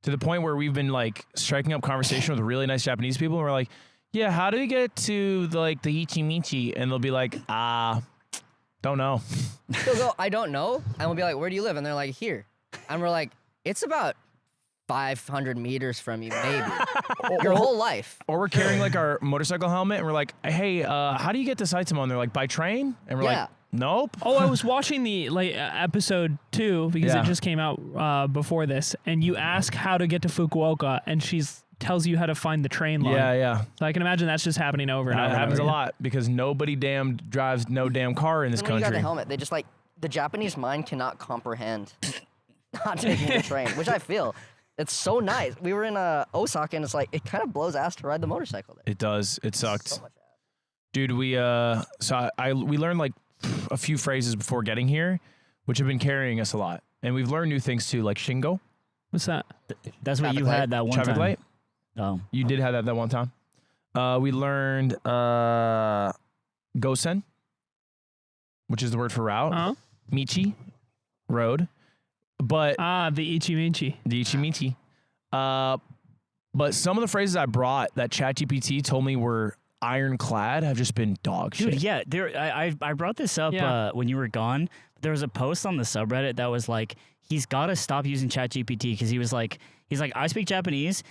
S1: to the point where we've been like striking up conversation with really nice Japanese people. And we're like, yeah, how do we get to the Ichimichi? And they'll be like, don't know.
S5: They'll go, I don't know. And we'll be like, where do you live? And they're like, here. And we're like, it's about 500 meters from you, maybe. Your whole life.
S1: Or we're carrying like our motorcycle helmet and we're like, hey, how do you get to Saitama? And they're like, by train? And we're
S5: Yeah.
S1: like, nope.
S4: Oh, I was watching the episode 2 because
S1: Yeah.
S4: it just came out before this, and you ask how to get to Fukuoka, and she's tells you how to find the train line.
S1: Yeah.
S4: So I can imagine that's just happening over and
S1: That
S4: over. and
S1: happens a
S4: over
S1: lot because nobody damn drives no damn car in this
S5: When you got
S1: country.
S5: the helmet, they just like, the Japanese mind cannot comprehend not taking the train, which I feel. It's so nice. We were in Osaka, and it's like, it kind of blows ass to ride the motorcycle there.
S1: It does. It sucked.
S5: So much ass.
S1: Dude, we we learned like a few phrases before getting here, which have been carrying us a lot. And we've learned new things too, like shingo,
S4: What's that?
S2: That's what
S5: Traffic
S2: you
S5: light.
S2: had that one
S1: traffic
S2: time.
S1: light.
S2: Oh.
S1: You did have that one time. We learned gosen, which is the word for route.
S4: Huh?
S1: Michi, road. But
S4: The Ichimichi.
S1: the Ichimichi. But some of the phrases I brought that ChatGPT told me were ironclad have just been dog shit.
S2: Dude, yeah, I brought this up
S4: Yeah.
S2: when you were gone. There was a post on the subreddit that was like, he's got to stop using ChatGPT because he's like, I speak Japanese.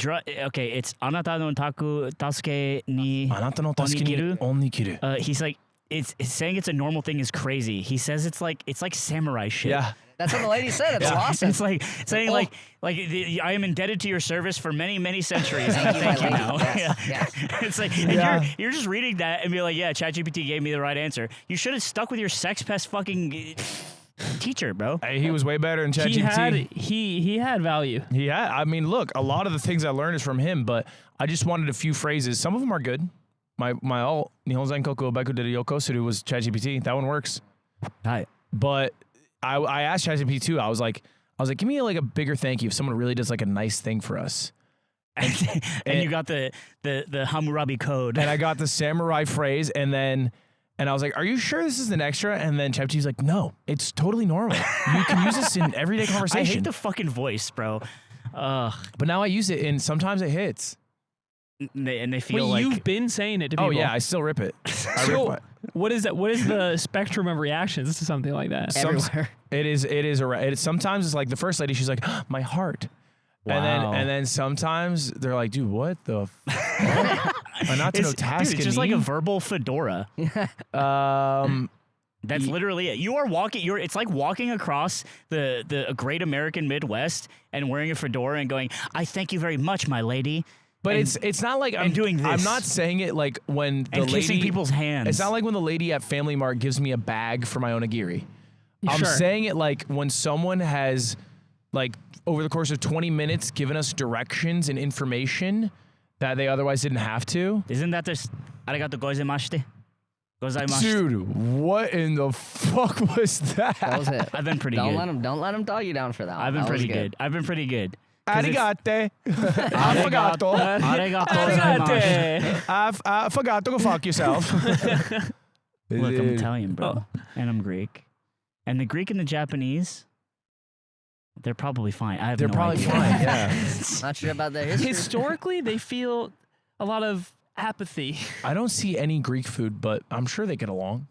S2: Okay, it's anata no taku tasuke ni.
S1: Anata no tasuke ni
S2: Onikiru?
S1: onikiru.
S2: He's like, it's saying it's a normal thing is crazy. He says it's like samurai shit.
S1: Yeah.
S5: That's what the lady said. It's awesome.
S2: It's like saying
S5: Oh.
S2: I am indebted to your service for many, many centuries. And
S5: Thank you,
S2: thank
S5: my
S2: you now.
S5: lady. Yes,
S2: Yeah.
S5: yes.
S2: It's like and
S1: Yeah.
S2: you're just reading that and be like, yeah, ChatGPT gave me the right answer. You should have stuck with your sex pest fucking teacher, bro.
S1: Hey, he was way better than
S4: He had
S1: ChatGPT.
S4: he had value.
S1: Yeah, I mean, look, a lot of the things I learned is from him, but I just wanted a few phrases. Some of them are good. My alt, Nihon Zenkoku Obaku de Yokosuru was ChatGPT. That one works.
S2: Hi.
S1: But I asked ChatGPT too. I was like, give me like a bigger thank you if someone really does like a nice thing for us.
S2: And you got the Hammurabi code.
S1: And I got the samurai phrase, and I was like, are you sure this is an extra? And then ChatGPT's like, no, it's totally normal. You can use this in everyday
S2: I
S1: conversation.
S2: hate the fucking voice, bro.
S1: But now I use it, and sometimes it hits.
S2: and they feel
S4: Wait,
S2: like
S4: you've been saying it to people.
S1: Oh yeah, I still rip it. I rip
S4: So,
S1: it.
S4: what is that? What is the spectrum of reactions to something like that?
S5: Everywhere.
S1: It is sometimes it's like the first lady, she's like, my heart.
S2: Wow.
S1: And then sometimes they're like, dude, what the fuck? Not to know task
S2: dude, it's just like a verbal fedora. That's literally it. You are walking. It's like walking across the great American Midwest and wearing a fedora and going, "I thank you very much, my lady."
S1: But
S2: and,
S1: it's not like I'm
S2: doing this.
S1: I'm not saying it like when the
S2: and
S1: lady
S2: kissing people's hands.
S1: It's not like when the lady at Family Mart gives me a bag for my onigiri. I'm
S4: Sure.
S1: saying it like when someone has like over the course of 20 minutes given us directions and information that they otherwise didn't have to.
S2: Isn't that this? Arigato gozaimashite. Gozaimashite.
S1: Dude, what in the fuck was that?
S5: That was it.
S2: I've been pretty
S5: don't
S2: good.
S5: Let him dog you down for that.
S2: I've been
S5: That was
S2: pretty good. I've been pretty good.
S1: Arigate. Affogato.
S2: Arigato
S4: Arigate.
S2: gozaimashite.
S1: Affogato, go fuck yourself.
S2: Look, I'm Italian, bro, and I'm Greek, and the Greek and the Japanese, they're probably fine. I have
S1: They're
S2: no
S1: probably
S2: idea.
S1: fine, yeah.
S5: Not sure about their history.
S4: Historically, they feel a lot of apathy.
S1: I don't see any Greek food, but I'm sure they get along.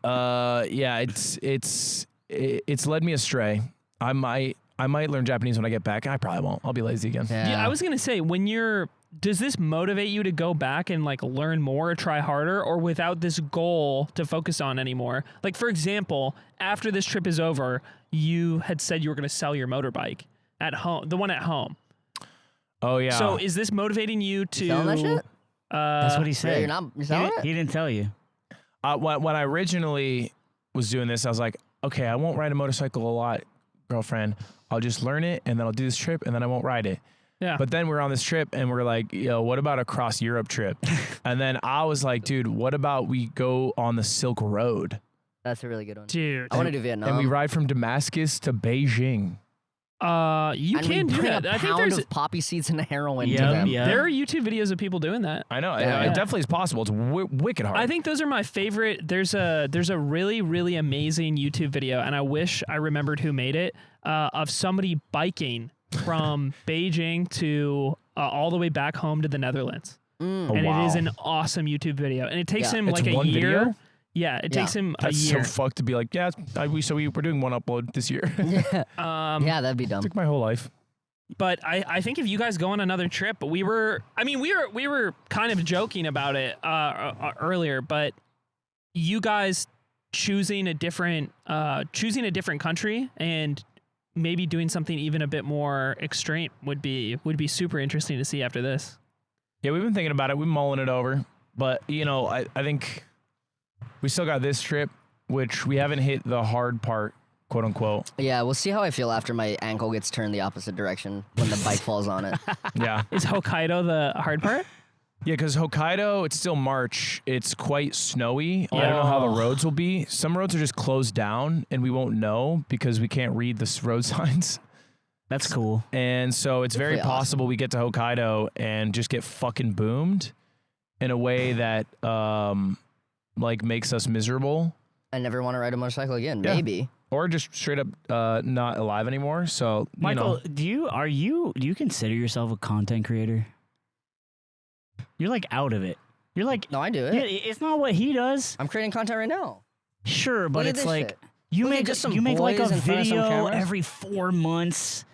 S1: Yeah, it's led me astray. I might learn Japanese when I get back. I probably won't. I'll be lazy again.
S4: Yeah, I was gonna say does this motivate you to go back and like learn more or try harder, or without this goal to focus on anymore? Like for example, after this trip is over, you had said you were gonna sell your motorbike at home, the one at home.
S1: Oh yeah.
S4: So is this motivating you to?
S5: Selling that shit?
S2: That's what he
S5: Yeah,
S2: said.
S5: you're selling it?
S2: He didn't tell you.
S1: When I originally was doing this, I was like, okay, I won't ride a motorcycle a lot, girlfriend. I'll just learn it, and then I'll do this trip, and then I won't ride it.
S4: Yeah.
S1: But then we're on this trip, and we're like, yo, what about a cross Europe trip? And then I was like, dude, what about we go on the Silk Road?
S5: That's a really good one.
S4: Dude,
S5: I want to do Vietnam.
S1: And we ride from Damascus to Beijing.
S4: you
S5: and
S4: can
S5: we
S4: do
S5: bring
S4: that.
S5: a
S4: I think
S5: pound
S4: there's
S5: of poppy seeds and heroin to
S2: Yep,
S5: them.
S2: yep.
S4: there are YouTube videos of people doing that.
S1: I know.
S5: Yeah.
S1: It definitely is possible. It's wicked hard.
S4: I think those are my favorite. There's a really, really amazing YouTube video, and I wish I remembered who made it, of somebody biking from Beijing to all the way back home to the Netherlands.
S1: Oh,
S4: And
S1: wow.
S4: it is an awesome YouTube video. And it takes
S5: Yeah.
S4: him
S1: It's
S4: like a
S1: one
S4: year.
S1: video?
S4: Yeah, it takes him
S1: That's
S4: a year.
S1: so fucked to be like, yeah, we're doing one upload this year.
S5: Yeah, that'd be dumb.
S1: Took my whole life.
S4: But I think if you guys go on another trip, we were kind of joking about it earlier, but you guys choosing a different country and maybe doing something even a bit more extreme would be super interesting to see after this.
S1: Yeah, we've been thinking about it. We've been mulling it over. But, you know, I think we still got this trip, which we haven't hit the hard part, quote unquote.
S5: Yeah, we'll see how I feel after my ankle gets turned the opposite direction when the bike falls on it.
S1: Yeah.
S4: Is Hokkaido the hard part?
S1: Yeah, because Hokkaido, it's still March. It's quite snowy. I don't know how the roads will be. Some roads are just closed down, and we won't know because we can't read the road signs.
S2: That's cool.
S1: And so it's very
S5: Hopefully
S1: possible we get to Hokkaido and just get fucking boomed in a way that like makes us miserable,
S5: I never want to ride a motorcycle again.
S1: Yeah.
S5: Maybe.
S1: or just straight up not alive anymore. So
S2: Michael,
S1: you know,
S2: do you consider yourself a content creator? You're like out of it. You're like
S5: No, I do it.
S2: yeah, it's not what he does.
S5: I'm creating content right now.
S2: Sure, but
S5: Look at
S2: it's
S5: this
S2: like
S5: shit.
S2: you
S5: Look at
S2: make
S5: just some
S2: you make like a
S5: boys in front of some
S2: video
S5: cameras.
S2: every 4 months.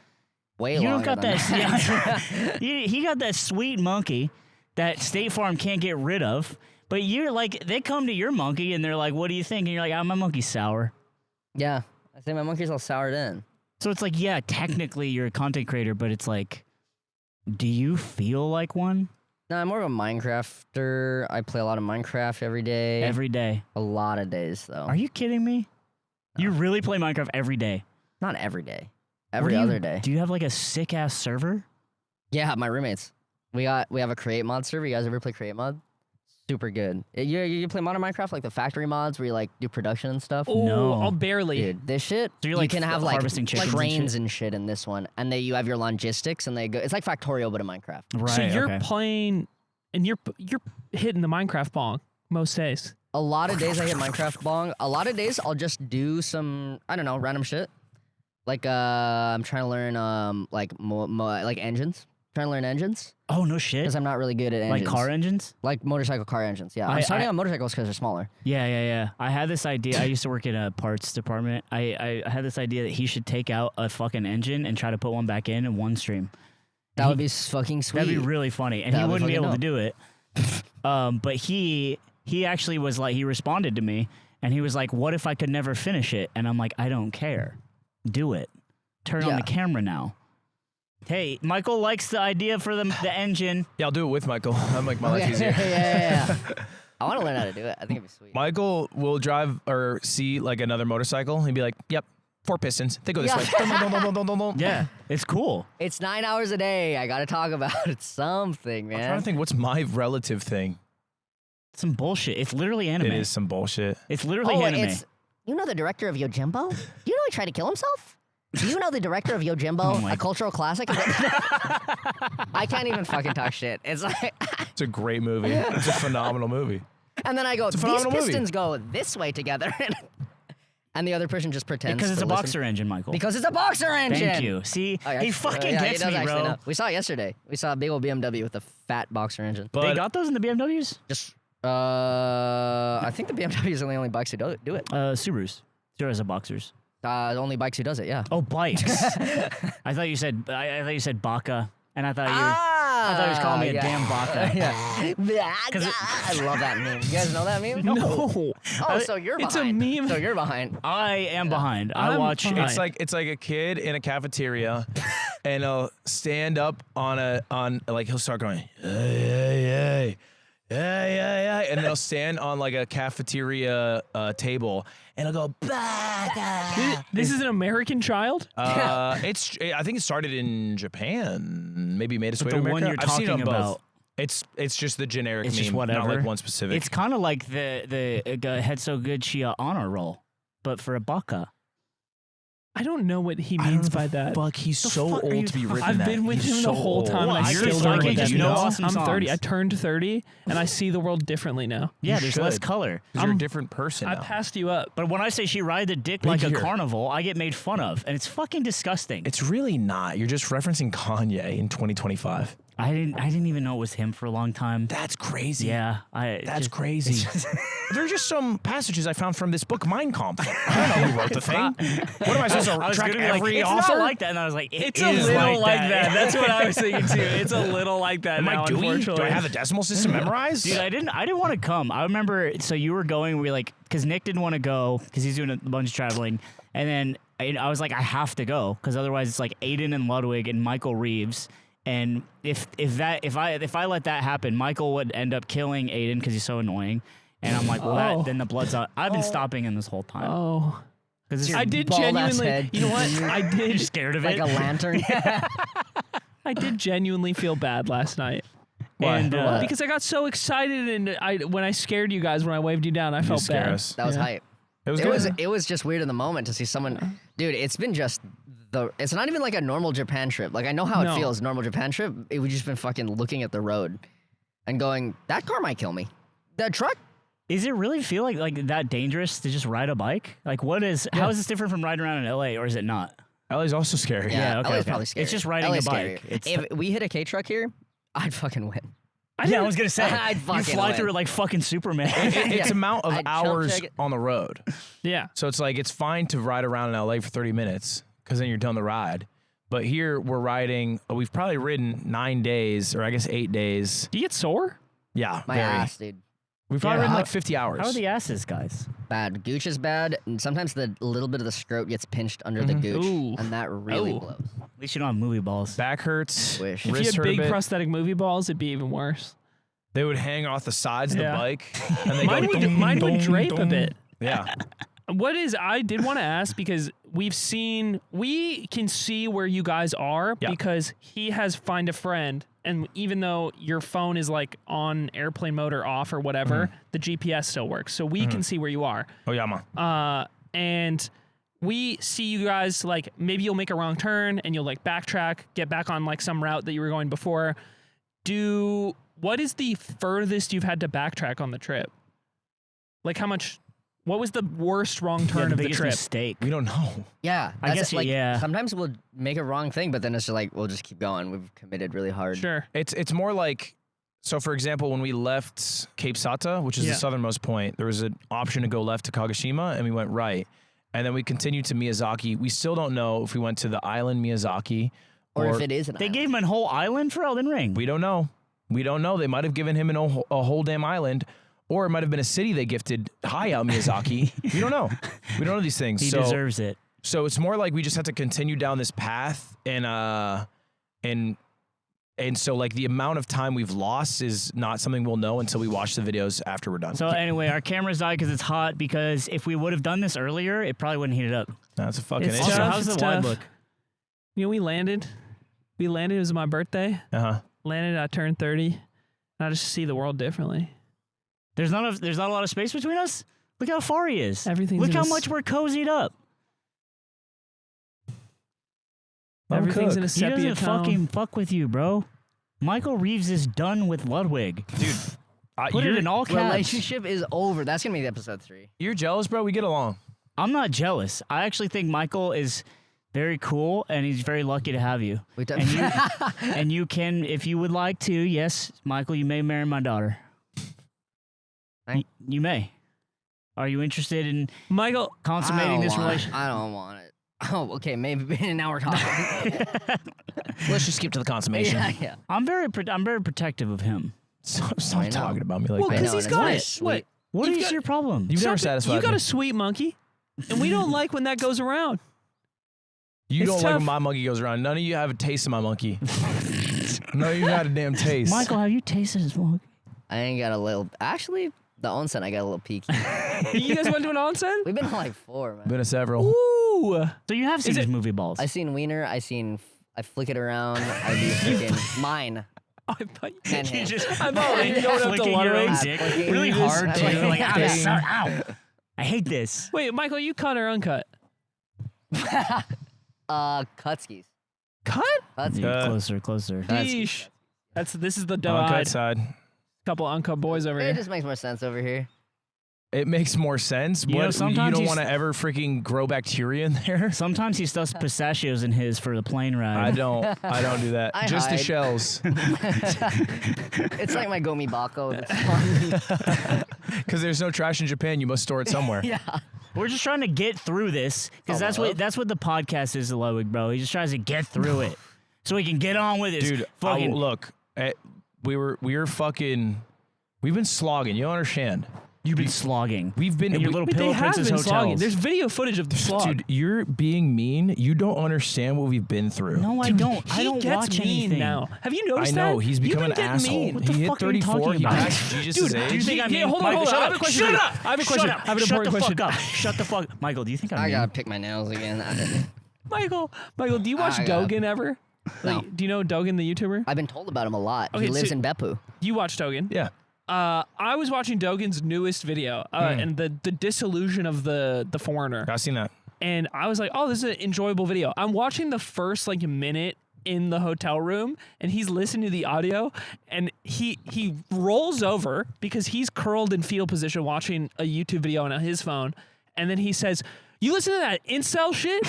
S5: Way
S2: You don't
S5: longer
S2: got
S5: than
S2: that. He got that sweet monkey that State Farm can't get rid of. But you're like, they come to your monkey and they're like, "What do you think?" And you're like, "Oh, my monkey's sour."
S5: Yeah. I think my monkey's all soured in.
S2: So it's like, yeah, technically you're a content creator, but it's like, do you feel like one
S5: No, I'm more of a Minecrafter. I play a lot of Minecraft every day.
S2: every day?
S5: A lot of days, though.
S2: Are you kidding me? You really play Minecraft every day?
S5: Not every day.
S2: What
S5: Every
S2: do you-
S5: other day.
S2: Do you have like a sick ass server?
S5: Yeah, my roommates. We have a create mod server. You guys ever play create mod? Super good. You play modern Minecraft, like the factory mods where you like do production and stuff.
S4: Oh,
S2: No.
S4: I'll barely.
S5: Dude, this shit.
S2: So you're,
S5: you
S2: like,
S5: can have like
S2: harvesting chickens and
S5: trains and shit in this one, and you have your logistics, and they go. It's like Factorio but in Minecraft.
S2: Right.
S4: So you're
S2: okay.
S4: playing, and you're hitting the Minecraft bong most days.
S5: A lot of days I hit Minecraft bong. A lot of days I'll just do some random shit. Like I'm trying to learn like like engines. Trying to learn engines
S2: Oh no shit.
S5: because I'm not really good at engines.
S2: Like car engines?
S5: Like motorcycle car engines. Yeah, I'm starting on motorcycles because they're smaller.
S2: Yeah. I had this idea. I used to work in a parts department. I had this idea that he should take out a fucking engine and try to put one back in one stream.
S5: That would be fucking sweet.
S2: That'd be really funny, and he
S5: That'd be
S2: wouldn't be
S5: fucking
S2: able to do it. But he actually was like, he responded to me, and he was like, "What if I could never finish it?" And I'm like, "I don't care. Do it. Turn on
S5: Yeah.
S2: the camera now." Hey, Michael likes the idea for the engine.
S1: Yeah, I'll do it with Michael. That'll make my life
S5: Okay.
S1: easier.
S5: yeah. I want to learn how to do it. I think it'd be sweet.
S1: Michael will drive or see like another motorcycle. He'd be like, "Yep, 4 pistons. They go this
S5: Yeah.
S1: way." Dun, dun, dun, dun, dun, dun, dun.
S2: Yeah, it's cool.
S5: It's 9 hours a day. I got to talk about it. Something,
S1: I'm trying
S5: man.
S1: to think what's my relative thing.
S2: Some bullshit. It's literally anime.
S1: It is some bullshit.
S2: It's literally
S5: Oh,
S2: anime.
S5: it's. You know the director of Yojimbo? Do you know he tried to kill himself? Do you know the director of Yojimbo,
S2: Oh my
S5: a cultural classic? I can't even fucking talk shit. It's like,
S1: It's a great movie. It's a phenomenal movie.
S5: and then I go,
S1: a
S5: these
S1: phenomenal movie."
S5: pistons go this way together, and the other person just pretends
S2: Because it's
S5: to
S2: a
S5: listen.
S2: boxer engine, Michael.
S5: Because it's a boxer engine.
S2: Thank you. See,
S5: Oh, yeah,
S2: he fucking
S5: yeah,
S2: gets
S5: he does
S2: me,
S5: actually
S2: bro.
S5: know. We saw it yesterday. We saw a big old BMW with a fat boxer engine.
S1: But
S2: They got those in the BMWs?
S5: Just, I think the BMWs are the only bikes who do it.
S2: Subarus. Subarus has boxers.
S5: The only bikes who does it, yeah.
S2: Oh, bikes. I thought you said baka, and I thought you thought he was calling me a damn baka.
S5: Yeah. I love that meme. You guys know that meme?
S4: No.
S5: Oh, so you're
S4: It's a
S5: behind.
S4: meme.
S5: So you're behind.
S2: I am behind. I
S4: I'm
S2: watch.
S4: behind.
S1: it's like a kid in a cafeteria, and he'll stand up on like he'll start going, hey, and then he'll stand on like a cafeteria table, and he'll go, "Baka."
S4: This is an American child?
S1: I think it started in Japan, maybe made its way
S2: the
S1: to
S2: one
S1: America.
S2: you're
S1: I've seen it on
S2: talking
S1: both.
S2: about.
S1: It's just the generic
S2: It's
S1: meme,
S2: just whatever.
S1: not like one specific.
S2: It's kind of like the head so good she honor roll, but for a baka.
S4: I don't know what he
S1: I don't
S4: means
S1: know
S4: by
S1: the
S4: that.
S1: fuck, he's so
S2: fuck are you
S1: old to be written
S4: I've
S1: that.
S4: been with
S1: He's
S4: him
S1: so
S4: the whole time,
S1: old.
S4: and I
S2: You're
S4: still
S2: just
S4: don't
S2: like
S4: know
S2: you
S4: what
S2: just
S4: that
S2: know
S4: means.
S2: awesome
S4: I'm 30. I
S2: songs.
S4: turned 30, and I see the world differently now.
S2: Yeah,
S1: You
S2: there's less
S1: should.
S2: color.
S1: 'Cause you're a different person
S4: I
S1: now.
S4: passed you up.
S2: But when I say she ride the dick like a
S1: ear.
S2: carnival, I get made fun of, and it's fucking disgusting.
S1: It's really not. You're just referencing Kanye in 2025.
S2: I didn't even know it was him for a long time.
S1: That's crazy.
S2: Yeah,
S1: That's crazy. There's just some passages I found from this book, Mein Kampf. I don't know who wrote the thing. What am I supposed to
S2: I was
S1: track
S2: gonna be like,
S1: every
S2: it's
S1: author?
S2: not like that, and I was like,
S4: It's
S2: it
S4: a
S2: is
S4: little like
S2: that.
S4: that. That's what I was thinking too. It's a little like that
S1: Am
S4: now,
S1: I doing?
S4: unfortunately.
S1: Do I have the decimal system memorized?
S2: Dude, I didn't want to come. I remember, so you were going, we like, because Nick didn't want to go because he's doing a bunch of traveling, and then I was like, I have to go because otherwise it's like Aiden and Ludwig and Michael Reeves. And if I let that happen, Michael would end up killing Aiden because he's so annoying. And I'm like, well,
S4: Oh.
S2: then the blood's out. I've been stopping him this whole time.
S4: Oh.
S2: Because
S5: Your
S4: I did
S5: bald-ass
S4: genuinely.
S5: head.
S4: You know what? I did.
S2: scared of
S5: Like
S2: it.
S5: a lantern.
S4: I did genuinely feel bad last night.
S1: Why?
S2: And,
S5: What?
S4: Because I got so excited and when I scared you guys when I waved you down, I felt
S1: scare
S4: bad.
S1: us.
S5: That was
S4: Yeah.
S5: hype.
S1: It was
S5: It
S1: good.
S5: was it was just weird in the moment to see someone. Dude, it's been just it's not even like a normal Japan trip. Like I know how
S4: No.
S5: it feels, normal Japan trip. It would just been fucking looking at the road and going, that car might kill me. That truck.
S2: Is it really feel like that dangerous to just ride a bike? Like, how is this different from riding around in LA, or is it not?
S1: LA's also scary.
S2: Yeah, okay,
S5: LA's
S2: okay.
S5: probably scary.
S2: It's just riding
S5: LA's
S2: a bike.
S5: scarier.
S2: It's-
S5: If we hit a K truck here, I'd fucking win.
S2: Yeah, I was gonna say
S5: I'd
S2: you
S5: fucking
S2: fly
S5: win.
S2: through it like fucking Superman.
S1: It's amount of
S5: I'd jump
S1: hours
S5: check it.
S1: on the road.
S4: Yeah.
S1: So it's like it's fine to ride around in LA for 30 minutes because then you're done the ride. But here we're riding. We've probably ridden 9 days, or I guess 8 days.
S4: Do you get sore?
S1: Yeah,
S5: My
S1: very.
S5: ass, dude.
S1: We've probably
S2: Yeah,
S1: ridden
S2: how-
S1: like 50 hours.
S2: How are the asses, guys?
S5: Bad. Gooch is bad, and sometimes the little bit of the scrote gets pinched under the gooch,
S4: Ooh.
S5: and that really
S4: Ooh.
S5: blows.
S2: At least you don't have movie balls.
S1: Back hurts.
S5: Wish.
S4: If you
S1: Wrist
S4: had
S1: hurt a
S4: big
S1: bit.
S4: prosthetic movie balls, it'd be even worse.
S1: They would hang off the sides of the
S4: Yeah.
S1: bike, and they
S4: Mine
S1: go.
S4: would,
S1: dum,
S4: mine would
S1: dum,
S4: drape a
S1: dum.
S4: bit.
S1: Yeah.
S4: I did want to ask because we can see where you guys are
S1: Yeah.
S4: because he has find a friend. And even though your phone is like on airplane mode or off or whatever, the GPS still works. So we can see where you are.
S1: Oh yeah, man.
S4: And we see you guys like maybe you'll make a wrong turn and you'll like backtrack, get back on like some route that you were going before. What is the furthest you've had to backtrack on the trip? Like how much What was the worst wrong turn of the
S2: biggest
S4: trip?
S2: mistake.
S1: We don't know.
S5: Yeah,
S2: I
S5: that's
S2: guess
S5: it, like,
S2: yeah.
S5: Sometimes we'll make a wrong thing, but then it's just like we'll just keep going. We've committed really hard.
S4: Sure.
S1: It's more like, so for example, when we left Cape Sata, which is
S4: Yeah.
S1: the southernmost point, there was an option to go left to Kagoshima, and we went right. And then we continued to Miyazaki. We still don't know if we went to the island Miyazaki
S5: Or if it is an
S2: They
S5: island.
S2: gave him a whole island for Elden Ring.
S1: We don't know. We don't know. They might have given him a whole damn island, or it might have been a city they gifted Hayao Miyazaki. We don't know. We don't know these things.
S2: He
S1: so,
S2: deserves it.
S1: So it's more like we just have to continue down this path, and so like the amount of time we've lost is not something we'll know until we watch the videos after we're done.
S2: So anyway, our cameras died because it's hot. Because if we would have done this earlier, it probably wouldn't heat it up.
S1: That's a fucking
S4: It's
S1: issue.
S2: Also,
S4: tough.
S2: how's the
S4: It's
S2: wide
S4: tough.
S2: look?
S4: You know, we landed. It was my birthday.
S1: Uh-huh.
S4: Landed, I turned 30. And I just see the world differently.
S2: There's not a lot of space between us. Look how far he is.
S4: Everything's
S2: Look
S4: in
S2: how
S4: a s-
S2: much we're cozied up.
S4: Everything's in a
S2: He
S4: sepia
S2: doesn't
S4: tone.
S2: fucking fuck with you, bro. Michael Reeves is done with Ludwig.
S1: Dude,
S2: Put it in all caps.
S5: Relationship is over. That's gonna be episode 3.
S1: you're jealous, bro? We get along.
S2: I'm not jealous. I actually think Michael is very cool, and he's very lucky to have you.
S5: We
S2: And you, and you can, if you would like to, yes, Michael, you may marry my daughter. You may. Are you interested in
S4: Michael,
S2: consummating this relationship?
S5: I don't want it. Oh, okay. Maybe now we're talking.
S1: Let's just skip to the consummation.
S5: yeah.
S2: I'm very protective of him.
S1: Stop
S5: I know.
S1: talking about me like
S4: well,
S1: that.
S4: because
S5: know,
S4: he's
S5: and it's
S4: got
S5: very
S4: it.
S5: sweet.
S4: What?
S2: What
S4: You've
S2: is
S4: got-
S2: your problem?
S1: You've never
S4: Something-
S1: satisfied
S4: You got
S1: me.
S4: a sweet monkey, and we don't like when that goes around.
S1: You
S4: it's
S1: don't like
S4: tough.
S1: when my monkey goes around. None of you have a taste of my monkey. No, you got a damn taste.
S2: Michael, have you tasted his monkey?
S5: I ain't got a little. Actually, the onsen I got a little peaky.
S4: You guys went to an onsen?
S5: We've been on like 4, man.
S1: Been a several.
S4: Ooh.
S2: So you have seen
S4: Is
S2: his
S4: it-
S2: movie balls.
S5: I seen wiener. I flick it around. I do freaking mine.
S4: I thought you
S5: And him.
S4: I'm already going up to
S2: Flicking your own
S4: Ludwig's.
S2: dick
S5: Flicking
S2: really
S5: his-
S2: hard
S5: that's
S2: too.
S5: like-
S2: Like, ow,
S5: Dang.
S2: ow. I hate this.
S4: Wait, Michael, you cut or uncut?
S5: Kutskis.
S4: Cut?
S2: Closer.
S4: Yeesh. This is the
S1: Uncut
S4: doe-eyed
S1: side.
S4: couple uncut boys over
S5: It
S4: here.
S5: just makes more sense over here.
S1: It makes more sense.
S2: You know,
S1: What, you
S2: sometimes
S1: don't
S2: he's-
S1: want to ever freaking grow bacteria in there.
S2: Sometimes he stuffs pistachios in his for the plane
S1: I
S2: ride.
S1: don't do that.
S5: I
S1: Just the
S5: hide.
S1: shells.
S5: It's like my gomi bako. It's fun.
S1: Because there's no trash in Japan, you must store it somewhere.
S5: yeah.
S2: We're just trying to get through this because
S5: Oh,
S2: that's what the podcast is to Ludwig, bro. He just tries to get through it so he can get on with it.
S1: Dude, look, we were fucking, we've been slogging. You don't understand.
S2: You've been slogging.
S1: We've been
S2: in your
S1: we-
S2: little
S4: But
S2: Pillow
S4: they have
S2: Princess
S4: been
S2: hotels.
S4: slogging. There's video footage of the slog.
S1: Dude, you're being mean. You don't understand what we've been through.
S2: No, I don't. I
S4: he
S2: don't
S4: gets
S2: watch
S4: mean
S2: anything
S4: now. Have you
S1: I
S4: noticed
S1: know
S4: that?
S1: he's
S4: You've
S1: become
S4: been
S1: an
S4: getting
S1: asshole.
S4: mean.
S2: What the
S1: He hit
S2: fuck are you
S1: 34.
S2: talking
S1: He
S2: about?
S1: passed Jesus'
S4: Dude,
S1: age.
S2: Do you think I'm
S4: Yeah,
S2: mean?
S4: hold on,
S2: Michael,
S4: hold on.
S2: shut
S4: I
S2: up.
S4: have a question
S2: Shut
S4: for you.
S2: up.
S4: I have a
S2: Shut
S4: question.
S2: up.
S4: I have an
S2: Shut
S4: important
S2: the
S4: question.
S2: fuck up. Shut the fuck. Michael, do you think I'm
S5: I
S2: mean?
S5: gotta pick my nails again.
S4: Michael, do you watch
S5: I got-
S4: Dogen ever?
S5: No.
S4: Like, do you know Dogen, the YouTuber?
S5: I've been told about him a lot.
S4: Okay,
S5: He lives
S4: so-
S5: in Beppu.
S4: You watch Dogen?
S1: Yeah.
S4: I was watching Dogen's newest video, and the disillusion of the foreigner,
S1: I've seen that.
S4: and I was like, oh, this is an enjoyable video. I'm watching the first like minute in the hotel room, and he's listening to the audio, and he rolls over because he's curled in fetal position watching a YouTube video on his phone, and then he says, "You listen to that incel shit?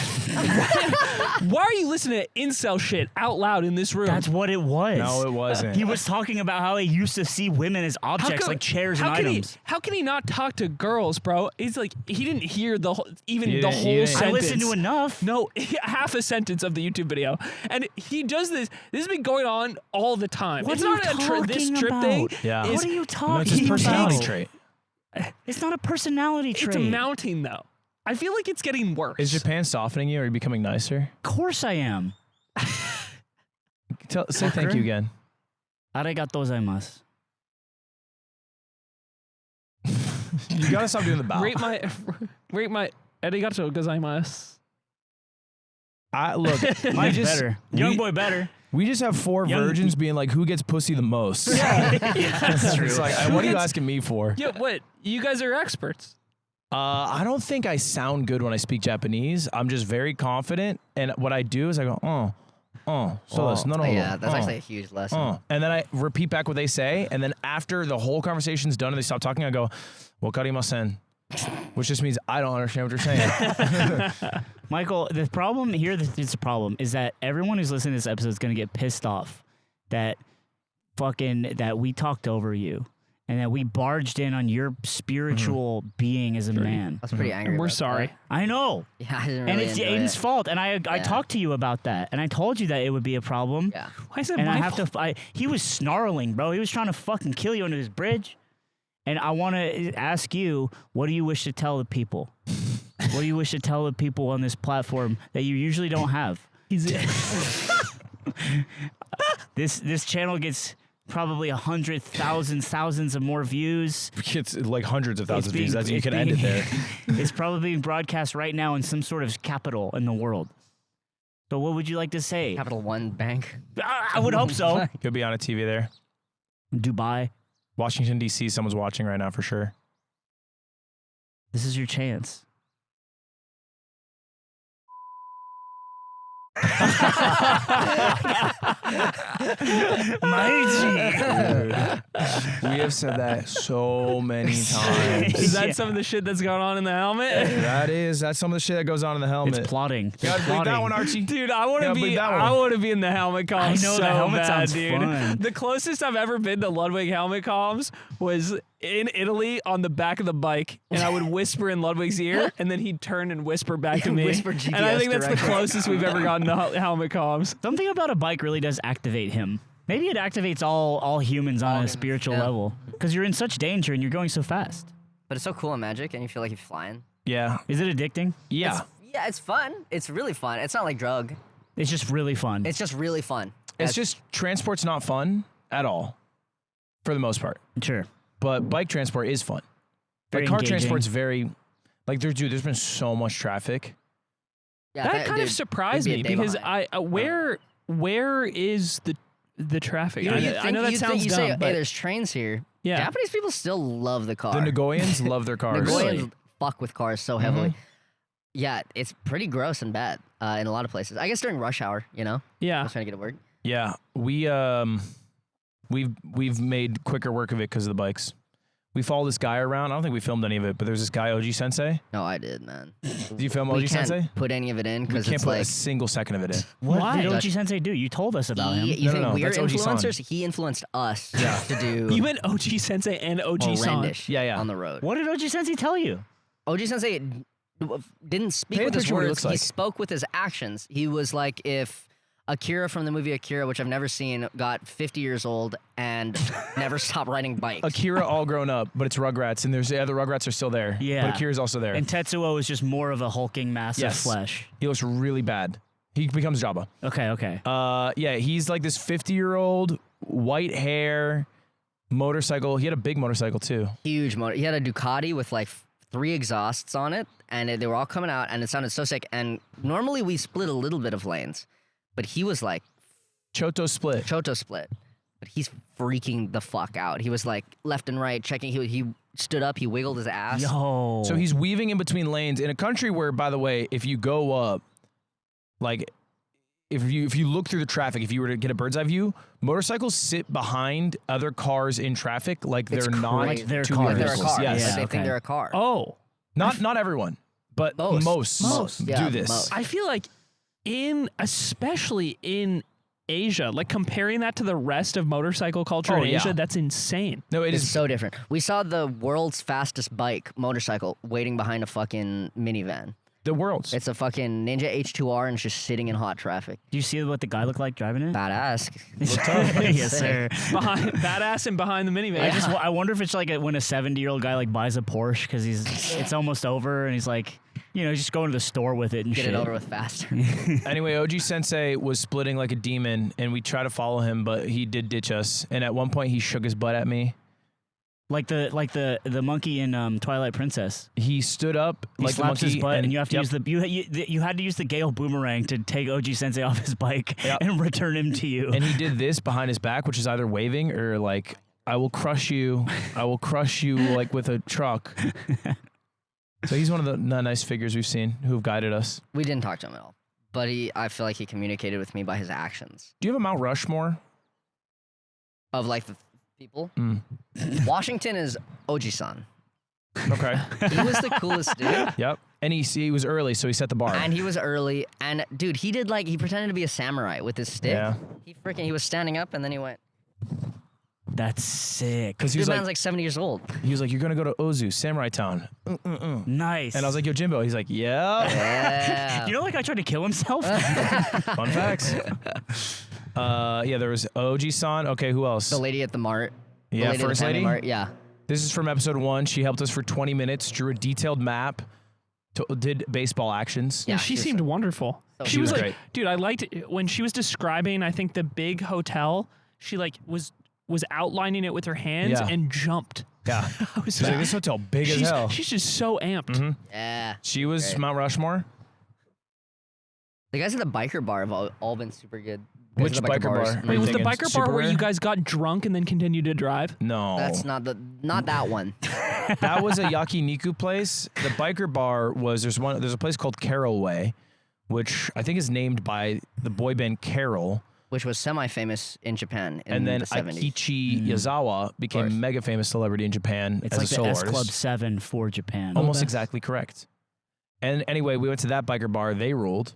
S4: Why are you listening to incel shit out loud in this room?"
S2: That's what it was.
S1: No, it wasn't.
S2: He was talking about how he used to see women as objects, like chairs and items.
S4: How can he not talk to girls, bro? He's like, he didn't hear the whole, even
S1: You
S4: the
S1: didn't-
S4: whole
S1: you didn't-
S4: sentence.
S2: I listened to enough.
S4: No, half a sentence of the YouTube video, and he does this. This has been going on all the time.
S2: What
S4: it's
S2: are
S4: not
S2: you
S4: this
S2: talking
S4: trip
S2: about?
S4: thing.
S1: Yeah.
S4: is-
S2: What are you
S1: No,
S2: talking
S1: it's his
S2: about?
S1: personality trait.
S2: It's not a personality trait.
S4: It's mounting though. I feel like it's getting worse.
S1: Is Japan softening you? Or are you becoming nicer?
S2: Of course I am.
S1: Say thank you again.
S2: Arigatou gozaimasu.
S1: You gotta stop doing the bow.
S4: rate my arigato gozaimasu.
S1: Look,
S2: Mine's better. Young boy better.
S1: We just have four
S2: Young-
S1: virgins being like, who gets pussy the most?
S2: Yeah, that's true.
S1: It's like, what are you asking me for?
S4: Yeah, what? You guys are experts.
S1: I don't think I sound good when I speak Japanese. I'm just very confident, and what I do is I go, so this, no,
S5: Yeah, that's actually a huge lesson.
S1: and then I repeat back what they say, and then after the whole conversation's done and they stop talking, I go, wakarimasen. which just means I don't understand what you're saying.
S2: Michael, the problem here, it's a problem, is that everyone who's listening to this episode is going to get pissed off that that we talked over you and that we barged in on your spiritual being as a man.
S5: I was pretty angry.
S4: And we're
S5: about
S4: sorry.
S5: that.
S2: I know.
S5: Yeah, I didn't
S2: And
S5: really
S2: it's
S5: enjoy
S2: Aiden's
S5: it.
S2: fault. And I talked to you about that. And I told you that it would be a problem.
S5: Yeah.
S4: Why is it
S2: And
S4: my
S2: I have
S4: fault?
S2: to. He was snarling, bro. He was trying to fucking kill you under this bridge. And I want to ask you, what do you wish to tell the people? What do you wish to tell the people on this platform that you usually don't have? This channel gets probably 100,000 thousands of more views.
S1: It's like hundreds of thousands of views.
S2: It's
S1: You can end it there.
S2: It's probably being broadcast right now in some sort of capital in the world. So what would you like to say?
S5: Capital One Bank.
S2: I would hope so.
S1: Could be on a TV there.
S2: Dubai,
S1: Washington, D.C., someone's watching right now for sure.
S2: this is your chance.
S1: We have said that so many times.
S4: Is that
S2: Yeah.
S4: some of the shit that's going on in the helmet?
S1: That's some of the shit that goes on in the helmet.
S2: It's plotting.
S1: You gotta
S2: It's
S1: bleep that
S2: plotting.
S1: one, Archie.
S4: Dude, I want
S1: Yeah,
S4: to
S1: believe
S4: be.
S1: that one.
S4: I want to be in the helmet comms.
S2: I know,
S4: so
S2: the helmet
S4: bad,
S2: sounds
S4: dude.
S2: fun.
S4: The closest I've ever been to Ludwig helmet comms was in Italy on the back of the bike, and I would whisper in Ludwig's ear, and then he'd turn and whisper back to me.
S5: Whisper
S4: and I think that's the
S5: GPS
S4: closest we've ever gotten to helmet comms.
S2: Something about a bike really does activate him. Maybe it activates all humans on a
S5: humans,
S2: spiritual
S5: yeah.
S2: level. Because you're in such danger and you're going so fast.
S5: But it's so cool in Magic, and you feel like you're flying.
S1: Yeah.
S2: Is it addicting?
S1: Yeah.
S5: Yeah, it's fun. It's really fun. It's not like drug.
S2: It's just really fun.
S5: It's just really fun.
S1: It's just transport's not fun at all, for the most part.
S2: Sure.
S1: But bike transport is fun.
S2: Very
S1: Like car
S2: engaging.
S1: transport's very, like there's been so much traffic.
S5: Yeah,
S4: That kind of
S5: dude,
S4: surprised
S5: we'd
S4: me
S5: be a day
S4: because
S5: behind.
S4: where is the traffic?
S5: You know,
S4: I know that
S5: you
S4: sounds
S5: you
S4: dumb,
S5: say, hey,
S4: but
S5: there's trains here.
S4: yeah.
S5: Japanese people still love the car.
S1: The Nagoyans love their cars.
S5: Nagoyans fuck with cars so heavily. Yeah, it's pretty gross and bad in a lot of places. I guess during rush hour, I
S4: Yeah.
S5: was trying to get to work.
S1: Yeah, we've made quicker work of it because of the bikes. We follow this guy around. I don't think we filmed any of it, but there's this guy, OG Sensei.
S5: No, I did, man.
S1: Did you film
S5: We
S1: OG
S5: can't
S1: Sensei?
S5: put any of it in
S1: We
S5: because
S1: can't
S5: it's
S1: put a
S5: like
S1: single second of it in.
S2: What
S4: Why?
S2: did OG Sensei do? You told us about him.
S5: you think
S1: no,
S5: we're
S1: that's OG San.
S5: influencers? He influenced us to do
S4: You meant OG Sensei and OG San.
S5: horrendish
S1: Yeah.
S5: on the road.
S2: What did OG Sensei tell you?
S5: OG Sensei didn't speak
S1: Paint
S5: with
S1: a
S5: his
S1: picture what he
S5: words.
S1: looks like.
S5: He spoke with his actions. He was like if Akira from the movie Akira, which I've never seen, got 50 years old and never stopped riding bikes.
S1: Akira all grown up, but it's Rugrats, and the Rugrats are still there.
S2: Yeah.
S1: But Akira's also there.
S2: And Tetsuo is just more of a hulking mass of
S1: Yes.
S2: flesh.
S1: He looks really bad. He becomes Jabba.
S2: Okay.
S1: Yeah, he's like this 50-year-old, white hair, motorcycle. He had a big motorcycle too.
S5: Huge motor. He had a Ducati with like 3 exhausts on it, and they were all coming out, and it sounded so sick. And normally we split a little bit of lanes, but he was like
S1: Choto split.
S5: Choto split. But he's freaking the fuck out. He was like left and right checking. He stood up. He wiggled his ass.
S2: Yo.
S1: So he's weaving in between lanes in a country where, by the way, if you go up, like if you look through the traffic, if you were to get a bird's eye view, motorcycles sit behind other cars in traffic like
S5: It's
S1: they're not
S5: crazy.
S2: They're
S1: two-wheel
S2: cars.
S5: They're a
S1: vehicles.
S5: car.
S1: Yes.
S5: Like,
S2: Yeah,
S5: they
S2: okay.
S5: think they're a car.
S4: Oh,
S1: Not everyone, but most
S5: Yeah,
S1: do this.
S5: most.
S4: I feel like especially in Asia, like comparing that to the rest of motorcycle culture
S1: Oh,
S4: in
S1: yeah.
S4: Asia, that's insane.
S1: No, it
S5: It's
S1: is.
S5: so different. We saw the world's fastest bike motorcycle waiting behind a fucking minivan.
S1: The world's.
S5: It's a fucking Ninja H2R and it's just sitting in hot traffic.
S2: Do you see what the guy looked like driving it?
S5: Badass.
S2: Yes, sir.
S4: Behind badass and behind the minivan.
S2: I wonder if it's like when a 70-year-old guy like buys a Porsche because it's almost over and he's like, just going to the store with it and
S5: Get
S2: shit.
S5: it over with faster.
S1: Anyway, OG Sensei was splitting like a demon, and we tried to follow him, but he did ditch us. And at one point, he shook his butt at me.
S2: Like the monkey in Twilight Princess.
S1: He stood up
S2: He
S1: like the
S2: slaps
S1: monkey,
S2: his butt, and you have to
S1: yep.
S2: use you had to use the Gale boomerang to take OG Sensei off his bike
S1: Yep.
S2: and return him to you.
S1: And he did this behind his back, which is either waving or like, I will crush you like with a truck. So he's one of the nice figures we've seen who've guided us.
S5: We didn't talk to him at all. But I feel like he communicated with me by his actions.
S1: Do you have a Mount Rushmore?
S5: Of like the people.
S1: Mm.
S5: Washington is OG-san.
S1: Okay.
S5: He was the coolest dude.
S1: Yep. And he was early, so he set the bar.
S5: And he was early. And dude, he pretended to be a samurai with his stick.
S1: Yeah.
S5: He was standing up and then he went.
S2: That's sick.
S1: Because he
S5: This
S1: was
S5: man's like 70 years old.
S1: you're gonna go to Ozu, Samurai Town.
S2: Nice.
S1: And I was like, yo, Jimbo. He's like, yeah.
S5: Yeah.
S2: you know, like I tried to kill himself.
S1: Fun facts. Yeah, there was OG-san. Okay, who else?
S5: The lady at the mart. The
S1: Yeah,
S5: lady at the
S1: first
S5: family
S1: lady?
S5: Mart. Yeah.
S1: This is from episode 1. She helped us for 20 minutes, drew a detailed map, did baseball actions.
S5: Yeah,
S4: she
S5: she was
S4: seemed wonderful.
S5: so
S4: She was
S1: good.
S4: like,
S1: Great.
S4: dude, I liked it. When she was describing, I think the big hotel, she like was outlining it with her hands
S1: Yeah.
S4: and jumped.
S1: Yeah.
S4: I was
S1: She's like, this hotel big as hell.
S4: She's just so amped.
S5: Yeah.
S1: She was
S5: Great.
S1: Mount Rushmore.
S5: The guys at the biker bar have all been super good. Guys
S1: Which
S5: at the
S1: biker
S5: bars.
S1: bar?
S4: Wait, was the
S1: thinking
S4: biker bar where
S1: Superware?
S4: you guys got drunk and then continued to drive?
S1: No.
S5: That's not that one.
S1: That was a yakiniku place. The biker bar was there's a place called Carol Way, which I think is named by the boy band Carol.
S5: Which was semi-famous in Japan in
S1: And then
S5: the 70s.
S1: Akichi Yazawa became
S5: course.
S1: a mega famous celebrity in Japan
S2: It's
S1: as
S2: like
S1: a
S2: the
S1: solo
S2: S Club
S1: artist.
S2: 7 for Japan.
S1: Almost exactly correct. And anyway, we went to that biker bar. They ruled.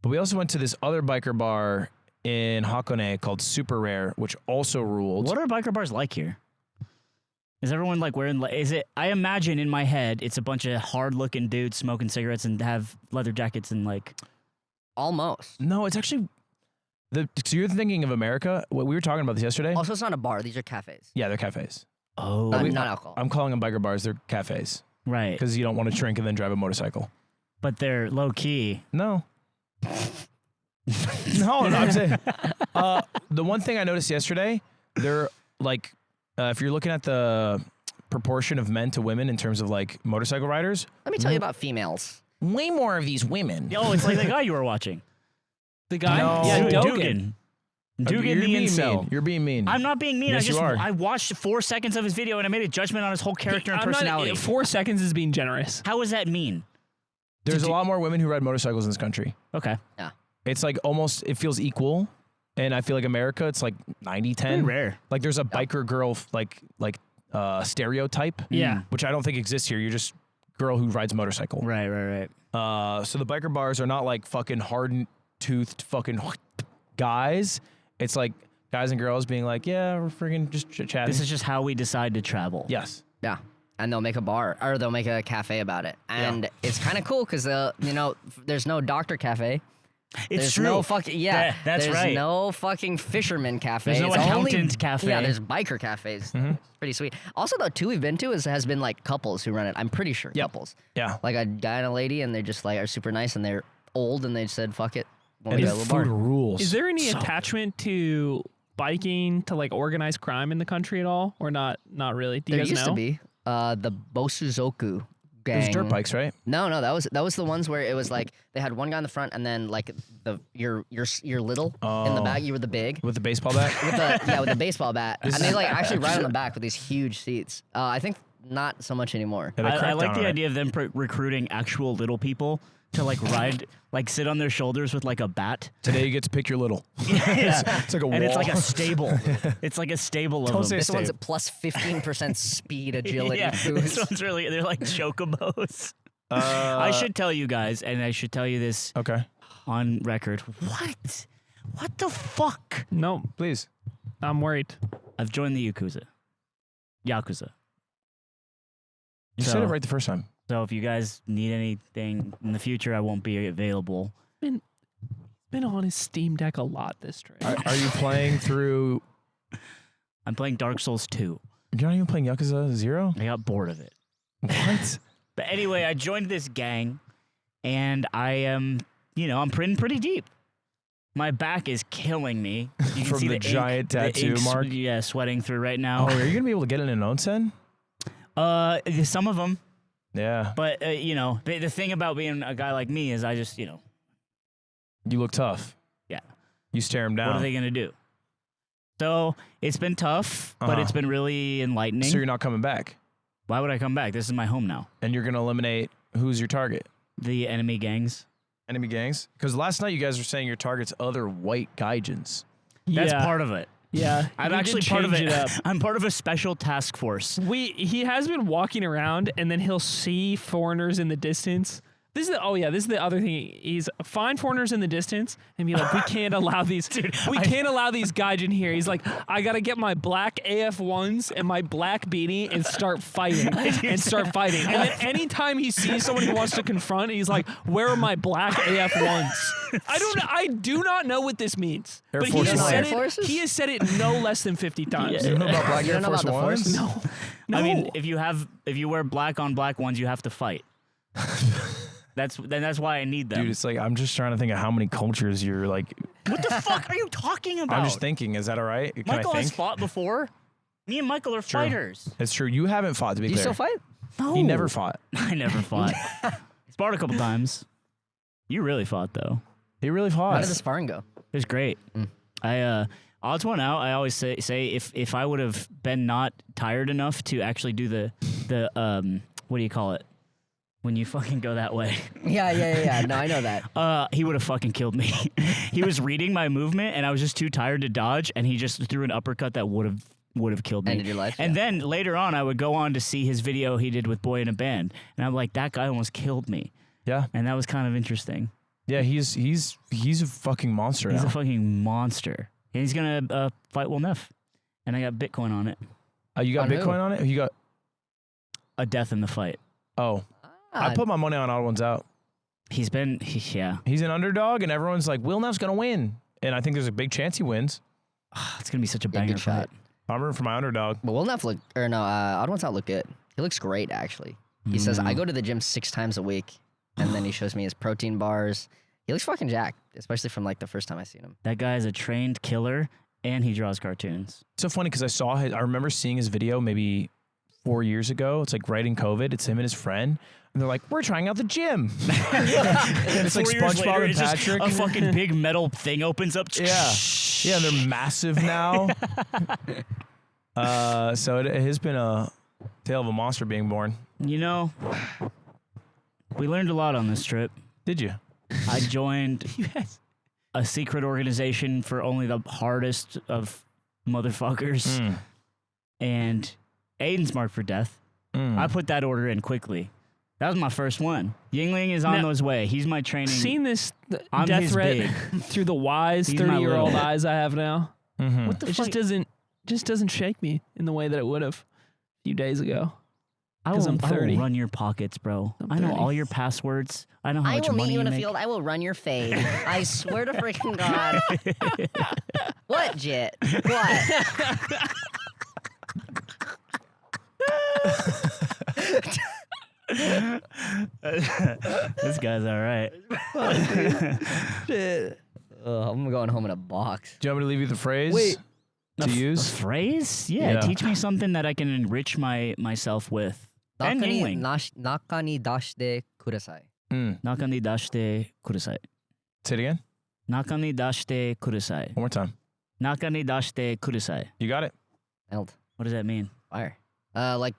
S1: But we also went to this other biker bar in Hakone called Super Rare, which also ruled.
S2: What are biker bars like here? Is everyone like wearing? Is it? I imagine in my head, it's a bunch of hard-looking dudes smoking cigarettes and have leather jackets and like.
S5: Almost.
S1: No, it's actually so you're thinking of America. What we were talking about this yesterday.
S5: Also, it's not a bar. These are cafes.
S1: Yeah, they're cafes.
S2: Oh,
S5: Not alcohol.
S1: I'm calling them biker bars. They're cafes
S2: right.
S1: because you don't want to drink and then drive a motorcycle.
S2: But they're low key.
S1: No. No, I'm saying the one thing I noticed yesterday, they're like, if you're looking at the proportion of men to women in terms of like motorcycle riders,
S5: Let me tell you about females.
S1: way more of these women.
S2: Oh, it's like the guy you were watching.
S4: The guy,
S1: No.
S4: yeah,
S2: Dugan.
S4: Dogan.
S2: Dugan
S1: You're
S2: the
S1: being
S2: incel.
S1: mean. You're being mean.
S2: I'm not being mean.
S1: Yes, you are.
S2: I watched 4 seconds of his video and I made a judgment on his whole character and
S4: I'm
S2: personality.
S4: not, 4 seconds is being generous.
S2: How is that mean?
S1: There's a lot more women who ride motorcycles in this country.
S2: Okay.
S1: It's like almost, it feels equal. And I feel like America, it's like 90-10.
S2: Very rare.
S1: Like there's a biker girl stereotype.
S4: Yeah.
S1: Which I don't think exists here. You're just girl who rides motorcycle.
S2: Right.
S1: So the biker bars are not like fucking hard-toothed fucking guys. It's like guys and girls being like, yeah, we're freaking just chatting.
S2: This is just how we decide to travel.
S1: Yes.
S5: Yeah. And they'll make a bar or they'll make a cafe about it. And it's kind of cool because, there's no doctor cafe.
S2: It's
S5: There's
S2: true.
S5: no fucking,
S2: That's
S5: there's
S2: right.
S5: no fucking fisherman cafe.
S2: There's no
S5: It's only-
S2: accountant cafe.
S5: Yeah, there's biker cafes. It's pretty sweet. Also, the two we've been to has been like couples who run it. I'm pretty sure couples.
S1: Yeah.
S5: Like a guy and a lady, and they just like are super nice and they're old and they said, fuck it. We'll
S1: And
S5: make
S1: the
S5: a little
S1: food
S5: bar.
S1: rules.
S4: Is there any attachment to biking to like organized crime in the country at all, or not? Not really. Do you
S5: There
S4: guys
S5: used
S4: know?
S5: to be the Bosuzoku gang.
S1: Those dirt bikes, right?
S5: No, that was the ones where it was like they had one guy in the front and then like you're little in the back. You were the big
S1: With the baseball bat?
S5: with the baseball bat, and they like actually ride on the back with these huge seats. I think not so much anymore.
S1: Yeah, they
S2: I
S1: cracked
S2: like
S1: down
S2: the
S1: on it.
S2: idea of them recruiting actual little people to like ride, like sit on their shoulders with like a bat.
S1: Today you get to pick your little.
S2: Yeah.
S1: It's like a
S2: And it's like
S1: wall.
S2: a stable. It's like a stable of
S1: Don't
S2: them.
S1: say
S5: This one's
S1: Save.
S5: at plus 15% speed, agility,
S2: yeah, this
S5: boost.
S2: one's really, they're like chocobos. I should tell you guys, and I should tell you this
S1: Okay.
S2: on record. What the fuck?
S4: No,
S1: Please.
S4: I'm worried.
S2: I've joined the Yakuza.
S1: You said it right the first time.
S2: So if you guys need anything in the future, I won't be available.
S4: Been on his Steam Deck a lot this trip.
S1: Are you playing through...
S2: I'm playing Dark Souls 2.
S1: You're not even playing Yakuza 0?
S2: I got bored of it.
S1: What?
S2: But anyway, I joined this gang, and I am, I'm pretty deep. My back is killing me. You can
S1: From
S2: see
S1: the
S2: ink-
S1: giant
S2: the
S1: tattoo
S2: ink
S1: mark?
S2: Yeah, sweating through right
S1: Oh,
S2: now.
S1: are you going to be able to get it in an onsen?
S2: Some of them,
S1: Yeah.
S2: but the thing about being a guy like me is I just,
S1: You look tough.
S2: Yeah.
S1: You stare him down.
S2: what are they gonna do? So it's been tough, but
S1: Uh-huh.
S2: it's been really enlightening.
S1: So you're not coming back.
S2: Why would I come back? This is my home now.
S1: And you're going to eliminate who's your target?
S2: The enemy gangs.
S1: Enemy gangs? Because last night you guys were saying your target's other white gaijins.
S2: That's
S4: Yeah.
S2: part of it.
S4: Yeah,
S2: I'm
S4: we
S2: actually
S4: did
S2: part of
S4: change
S2: it.
S4: it up.
S2: I'm part of a special task force.
S4: He has been walking around and then he'll see foreigners in the distance. This is the other thing. He's find foreigners in the distance and be like, we can't allow these can't allow these guys in here. He's like, I gotta get my black AF1s and my black beanie and start fighting. And then anytime he sees someone he wants to confront, he's like, where are my black AF1s? I do not know what this means.
S1: Air
S4: But
S1: Force
S5: One.
S4: he has said it no less than 50 times.
S1: You know about Black
S5: You
S1: Air
S5: don't know
S1: Force
S5: about the Force?
S1: Ones?
S4: No.
S2: I mean, if you wear black on black ones, you have to fight. That's why I need them.
S1: Dude, it's like I'm just trying to think of how many cultures you're like.
S2: What the fuck are you talking about?
S1: I'm just thinking. Is that all right? Can
S2: Michael
S1: I
S2: has
S1: think?
S2: fought before. Me and Michael are fighters.
S1: It's true. You haven't fought, to be
S5: Do you
S1: clear.
S5: still fight?
S2: No,
S1: He never fought.
S2: I never fought. Sparred a couple times. You really fought though.
S1: He really
S5: How
S1: fought.
S5: did the sparring go?
S2: It was great. Odds one out. I always say if I would have been not tired enough to actually do the what do you call it when you fucking go that way?
S5: Yeah. No, I know that.
S2: He would have fucking killed me. He was reading my movement, and I was just too tired to dodge, and he just threw an uppercut that would have killed me.
S5: Ended your life,
S2: And
S5: yeah.
S2: then later on, I would go on to see his video he did with Boy in a Band, and I'm like, that guy almost killed me,
S1: Yeah.
S2: and that was kind of interesting.
S1: Yeah. He's a fucking monster
S2: He's
S1: now.
S2: a fucking monster, and he's gonna fight Will Neff, and I got Bitcoin on it.
S1: You got
S5: On who?
S1: Bitcoin on it? You got?
S2: A death in the fight.
S1: Oh, I put my money on Odd Ones Out.
S2: He's yeah.
S1: He's an underdog, and everyone's like, Will Neff's gonna win, and I think there's a big chance he wins.
S2: It's gonna be such a
S5: Yeah,
S2: banger
S5: good shot.
S2: fight.
S1: I'm rooting for my underdog.
S5: But Will Neff look, or no, Odd Ones Out look good. He looks great, actually. He says, I go to the gym 6 times a week, and then he shows me his protein bars. He looks fucking jacked, especially from like the first time I seen him.
S2: That guy is a trained killer, and he draws cartoons.
S1: It's so funny because I remember seeing his video maybe 4 years ago. It's like right in COVID. It's him and his friend. And they're like, we're trying out the gym. And it's like
S2: 4 years
S1: SpongeBob
S2: later,
S1: and
S2: it's just
S1: Patrick.
S2: a fucking big metal thing opens up.
S1: Yeah. Yeah, they're massive now. So it has been a tale of a monster being born.
S2: You know, we learned a lot on this trip.
S1: Did you?
S2: I joined a secret organization for only the hardest of motherfuckers. And Aiden's marked for death. I put that order in quickly. That was my first one. Yingling is on
S4: Now,
S2: his way. He's my training.
S4: Seen this
S2: I'm
S4: death
S2: his
S4: threat
S2: big.
S4: through the wise
S2: He's my
S4: 30-year-old
S2: little.
S4: eyes I have now.
S2: What the
S4: It
S2: fuck?
S4: just doesn't shake me in the way that it would have a few days ago.
S2: I
S4: 'cause
S2: will,
S4: I'm
S2: I will
S4: 30.
S2: run your pockets, bro.
S4: I'm
S2: I know
S4: 30.
S2: all your passwords. I know how
S5: I
S2: much
S5: will
S2: money
S5: meet you in a
S2: make.
S5: field. I will run your fade. I swear to freaking God. What, Jit? What?
S2: This guy's all right.
S5: I'm going home in a box.
S1: Do you want me to leave you the phrase
S5: Wait.
S1: to use?
S2: Phrase? Yeah,
S1: Yeah.
S2: teach me something that I can enrich myself with. And Yingling.
S5: Naka ni dashite kudasai.
S2: Naka ni dashite kudasai.
S1: Say it again.
S2: Naka ni dashite kudasai.
S1: One more time.
S2: Naka ni dashite kudasai.
S1: You got it.
S5: Nailed.
S2: What does that mean?
S5: Fire. Like,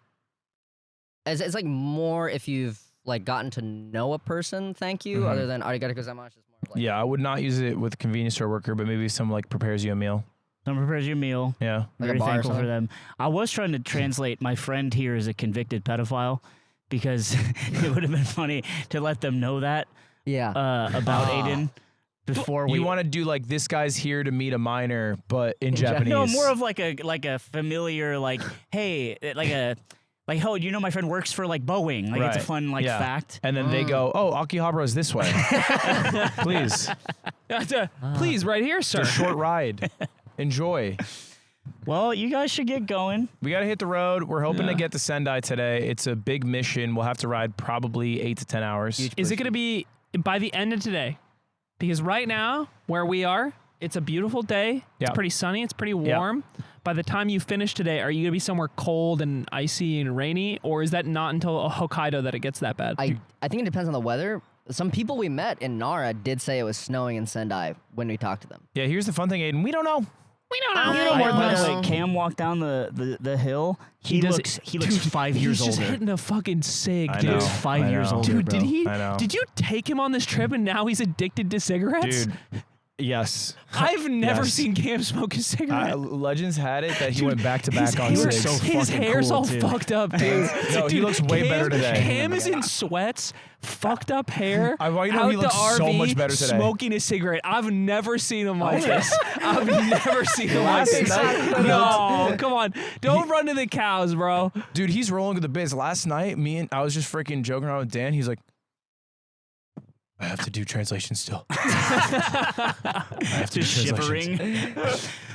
S5: it's like more if you've like gotten to know a person. Thank you. Other than arigato gozaimasu. It's more of like,
S1: Yeah, I would not use it with a convenience store worker, but maybe someone like prepares you a meal.
S2: Someone prepares you a meal.
S1: Yeah.
S5: Like a
S2: Very
S5: bar or
S2: thankful for
S5: something?
S2: them. I was trying to translate. My friend here is a convicted pedophile because it would have been funny to let them know that
S5: Yeah.
S2: about Aiden before we.
S1: You want to do like this guy's here to meet a minor, but in Japanese.
S2: No, more of like a familiar hey, like oh, you know my friend works for like Boeing. Like it's a
S1: Right.
S2: fun
S1: Yeah.
S2: fact.
S1: And then they go, oh, Akihabara is this way. Please.
S4: Please, right here, sir.
S1: It's a short ride. Enjoy.
S2: Well, you guys should get going.
S1: We got to hit the road. We're hoping to get to Sendai today. It's a big mission. We'll have to ride probably 8 to 10 hours.
S4: Is it going to be by the end of today? Because right now, where we are, it's a beautiful day.
S1: Yeah.
S4: It's pretty sunny. It's pretty
S1: Yeah.
S4: warm. By the time you finish today, are you going to be somewhere cold and icy and rainy? Or is that not until Hokkaido that it gets that bad?
S5: I think it depends on the weather. Some people we met in Nara did say it was snowing in Sendai when we talked to them.
S1: Yeah, here's the fun thing, Aiden. We don't know.
S4: we don't know.
S5: You know more than
S2: By
S5: us.
S2: the way, Cam walked down the hill. He
S4: does
S2: looks
S4: it-
S2: 5 years
S4: He's just
S2: older.
S4: hitting a fucking sig,
S1: I
S4: dude.
S1: know.
S2: He's 5 years
S1: know.
S2: older,
S4: Dude,
S2: bro.
S4: did he?
S1: I know.
S4: Did you take him on this trip and now he's addicted to cigarettes?
S1: Dude, Yes.
S4: I've never
S1: Yes.
S4: seen Cam smoke a cigarette.
S1: Legends had it that he went back to
S4: His
S1: back on
S4: hair's
S1: cigs.
S4: his hair's all fucked up, dude.
S1: No, he
S4: Dude,
S1: looks way better today.
S4: Cam is in sweats, fucked up hair.
S1: I want you to know
S4: out
S1: he
S4: the
S1: looks so
S4: RV,
S1: much better today.
S4: Smoking a cigarette. I've never seen him like this. I've never seen him like
S1: Last
S4: this.
S1: night-
S4: No, come on. Don't run to the cows, bro.
S1: Dude, he's rolling with the biz. Last night, I was just freaking joking around with Dan. He's like, I have to do translation still. I have to do
S2: Just
S1: translations.
S2: shivering.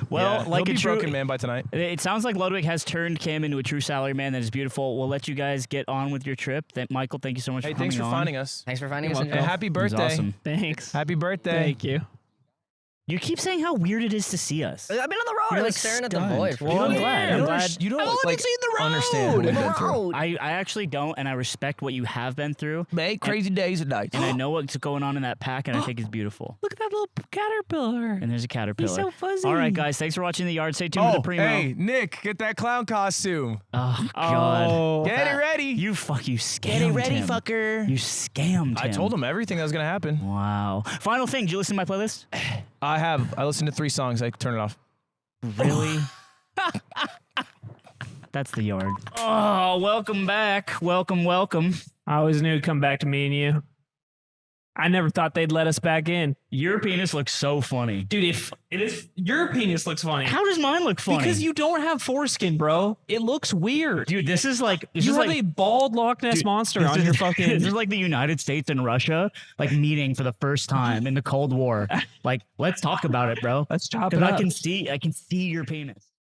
S2: Well,
S1: Yeah,
S2: like
S1: he'll
S2: a
S1: be
S2: true,
S1: broken man by tonight.
S2: it sounds like Ludwig has turned Cam into a true salary man that is beautiful. We'll let you guys get on with your trip. Michael, thank you so much
S1: Hey,
S2: for coming
S1: thanks for
S2: on.
S1: finding us.
S5: Thanks for finding us.
S1: And
S5: Angel.
S1: happy
S2: It was
S1: birthday.
S2: awesome.
S4: Thanks.
S1: Happy birthday.
S4: Thank you.
S2: You keep saying how weird it is to see us.
S5: I've been on the road.
S2: You're
S5: I
S2: like
S5: was staring at the
S2: stunned.
S5: void. For
S2: Well, I'm
S5: years.
S2: glad. I'm glad.
S1: You don't
S5: I've only
S1: like
S5: seen the road.
S1: understand what we've been through.
S5: road.
S2: I actually don't, and I respect what you have been through.
S1: Make crazy days and nights.
S2: And I know what's going on in that pack, and I think it's beautiful.
S4: Look at that little caterpillar.
S2: And there's a caterpillar.
S4: He's so fuzzy.
S2: All right, guys. Thanks for watching the yard. Stay tuned for the primo.
S1: hey, Nick, get that clown costume.
S2: Oh God.
S4: Oh.
S1: Get it ready.
S2: You scammed him.
S1: fucker.
S2: You scammed him.
S1: I told him everything that was going to happen.
S2: Wow. Final thing. Did you listen to my playlist?
S1: I have. I listened to 3 songs. I turn it off.
S2: Really? That's the yard. Oh, welcome back. Welcome.
S4: I always knew it'd come back to me and you. I never thought they'd let us back in.
S2: Your penis looks so funny.
S4: Dude, if it is, your penis looks funny.
S2: How does mine look funny?
S4: Because you don't have foreskin, bro. It looks weird.
S2: Dude, this is like
S4: You have a bald Loch Ness
S2: Dude,
S4: monster
S2: this
S4: on
S2: is-
S4: your fucking.
S2: This is like the United States and Russia like meeting for the first time in the Cold War. Like, let's talk about it, bro.
S4: Let's chop it
S2: Because
S4: up.
S2: I can see your penis.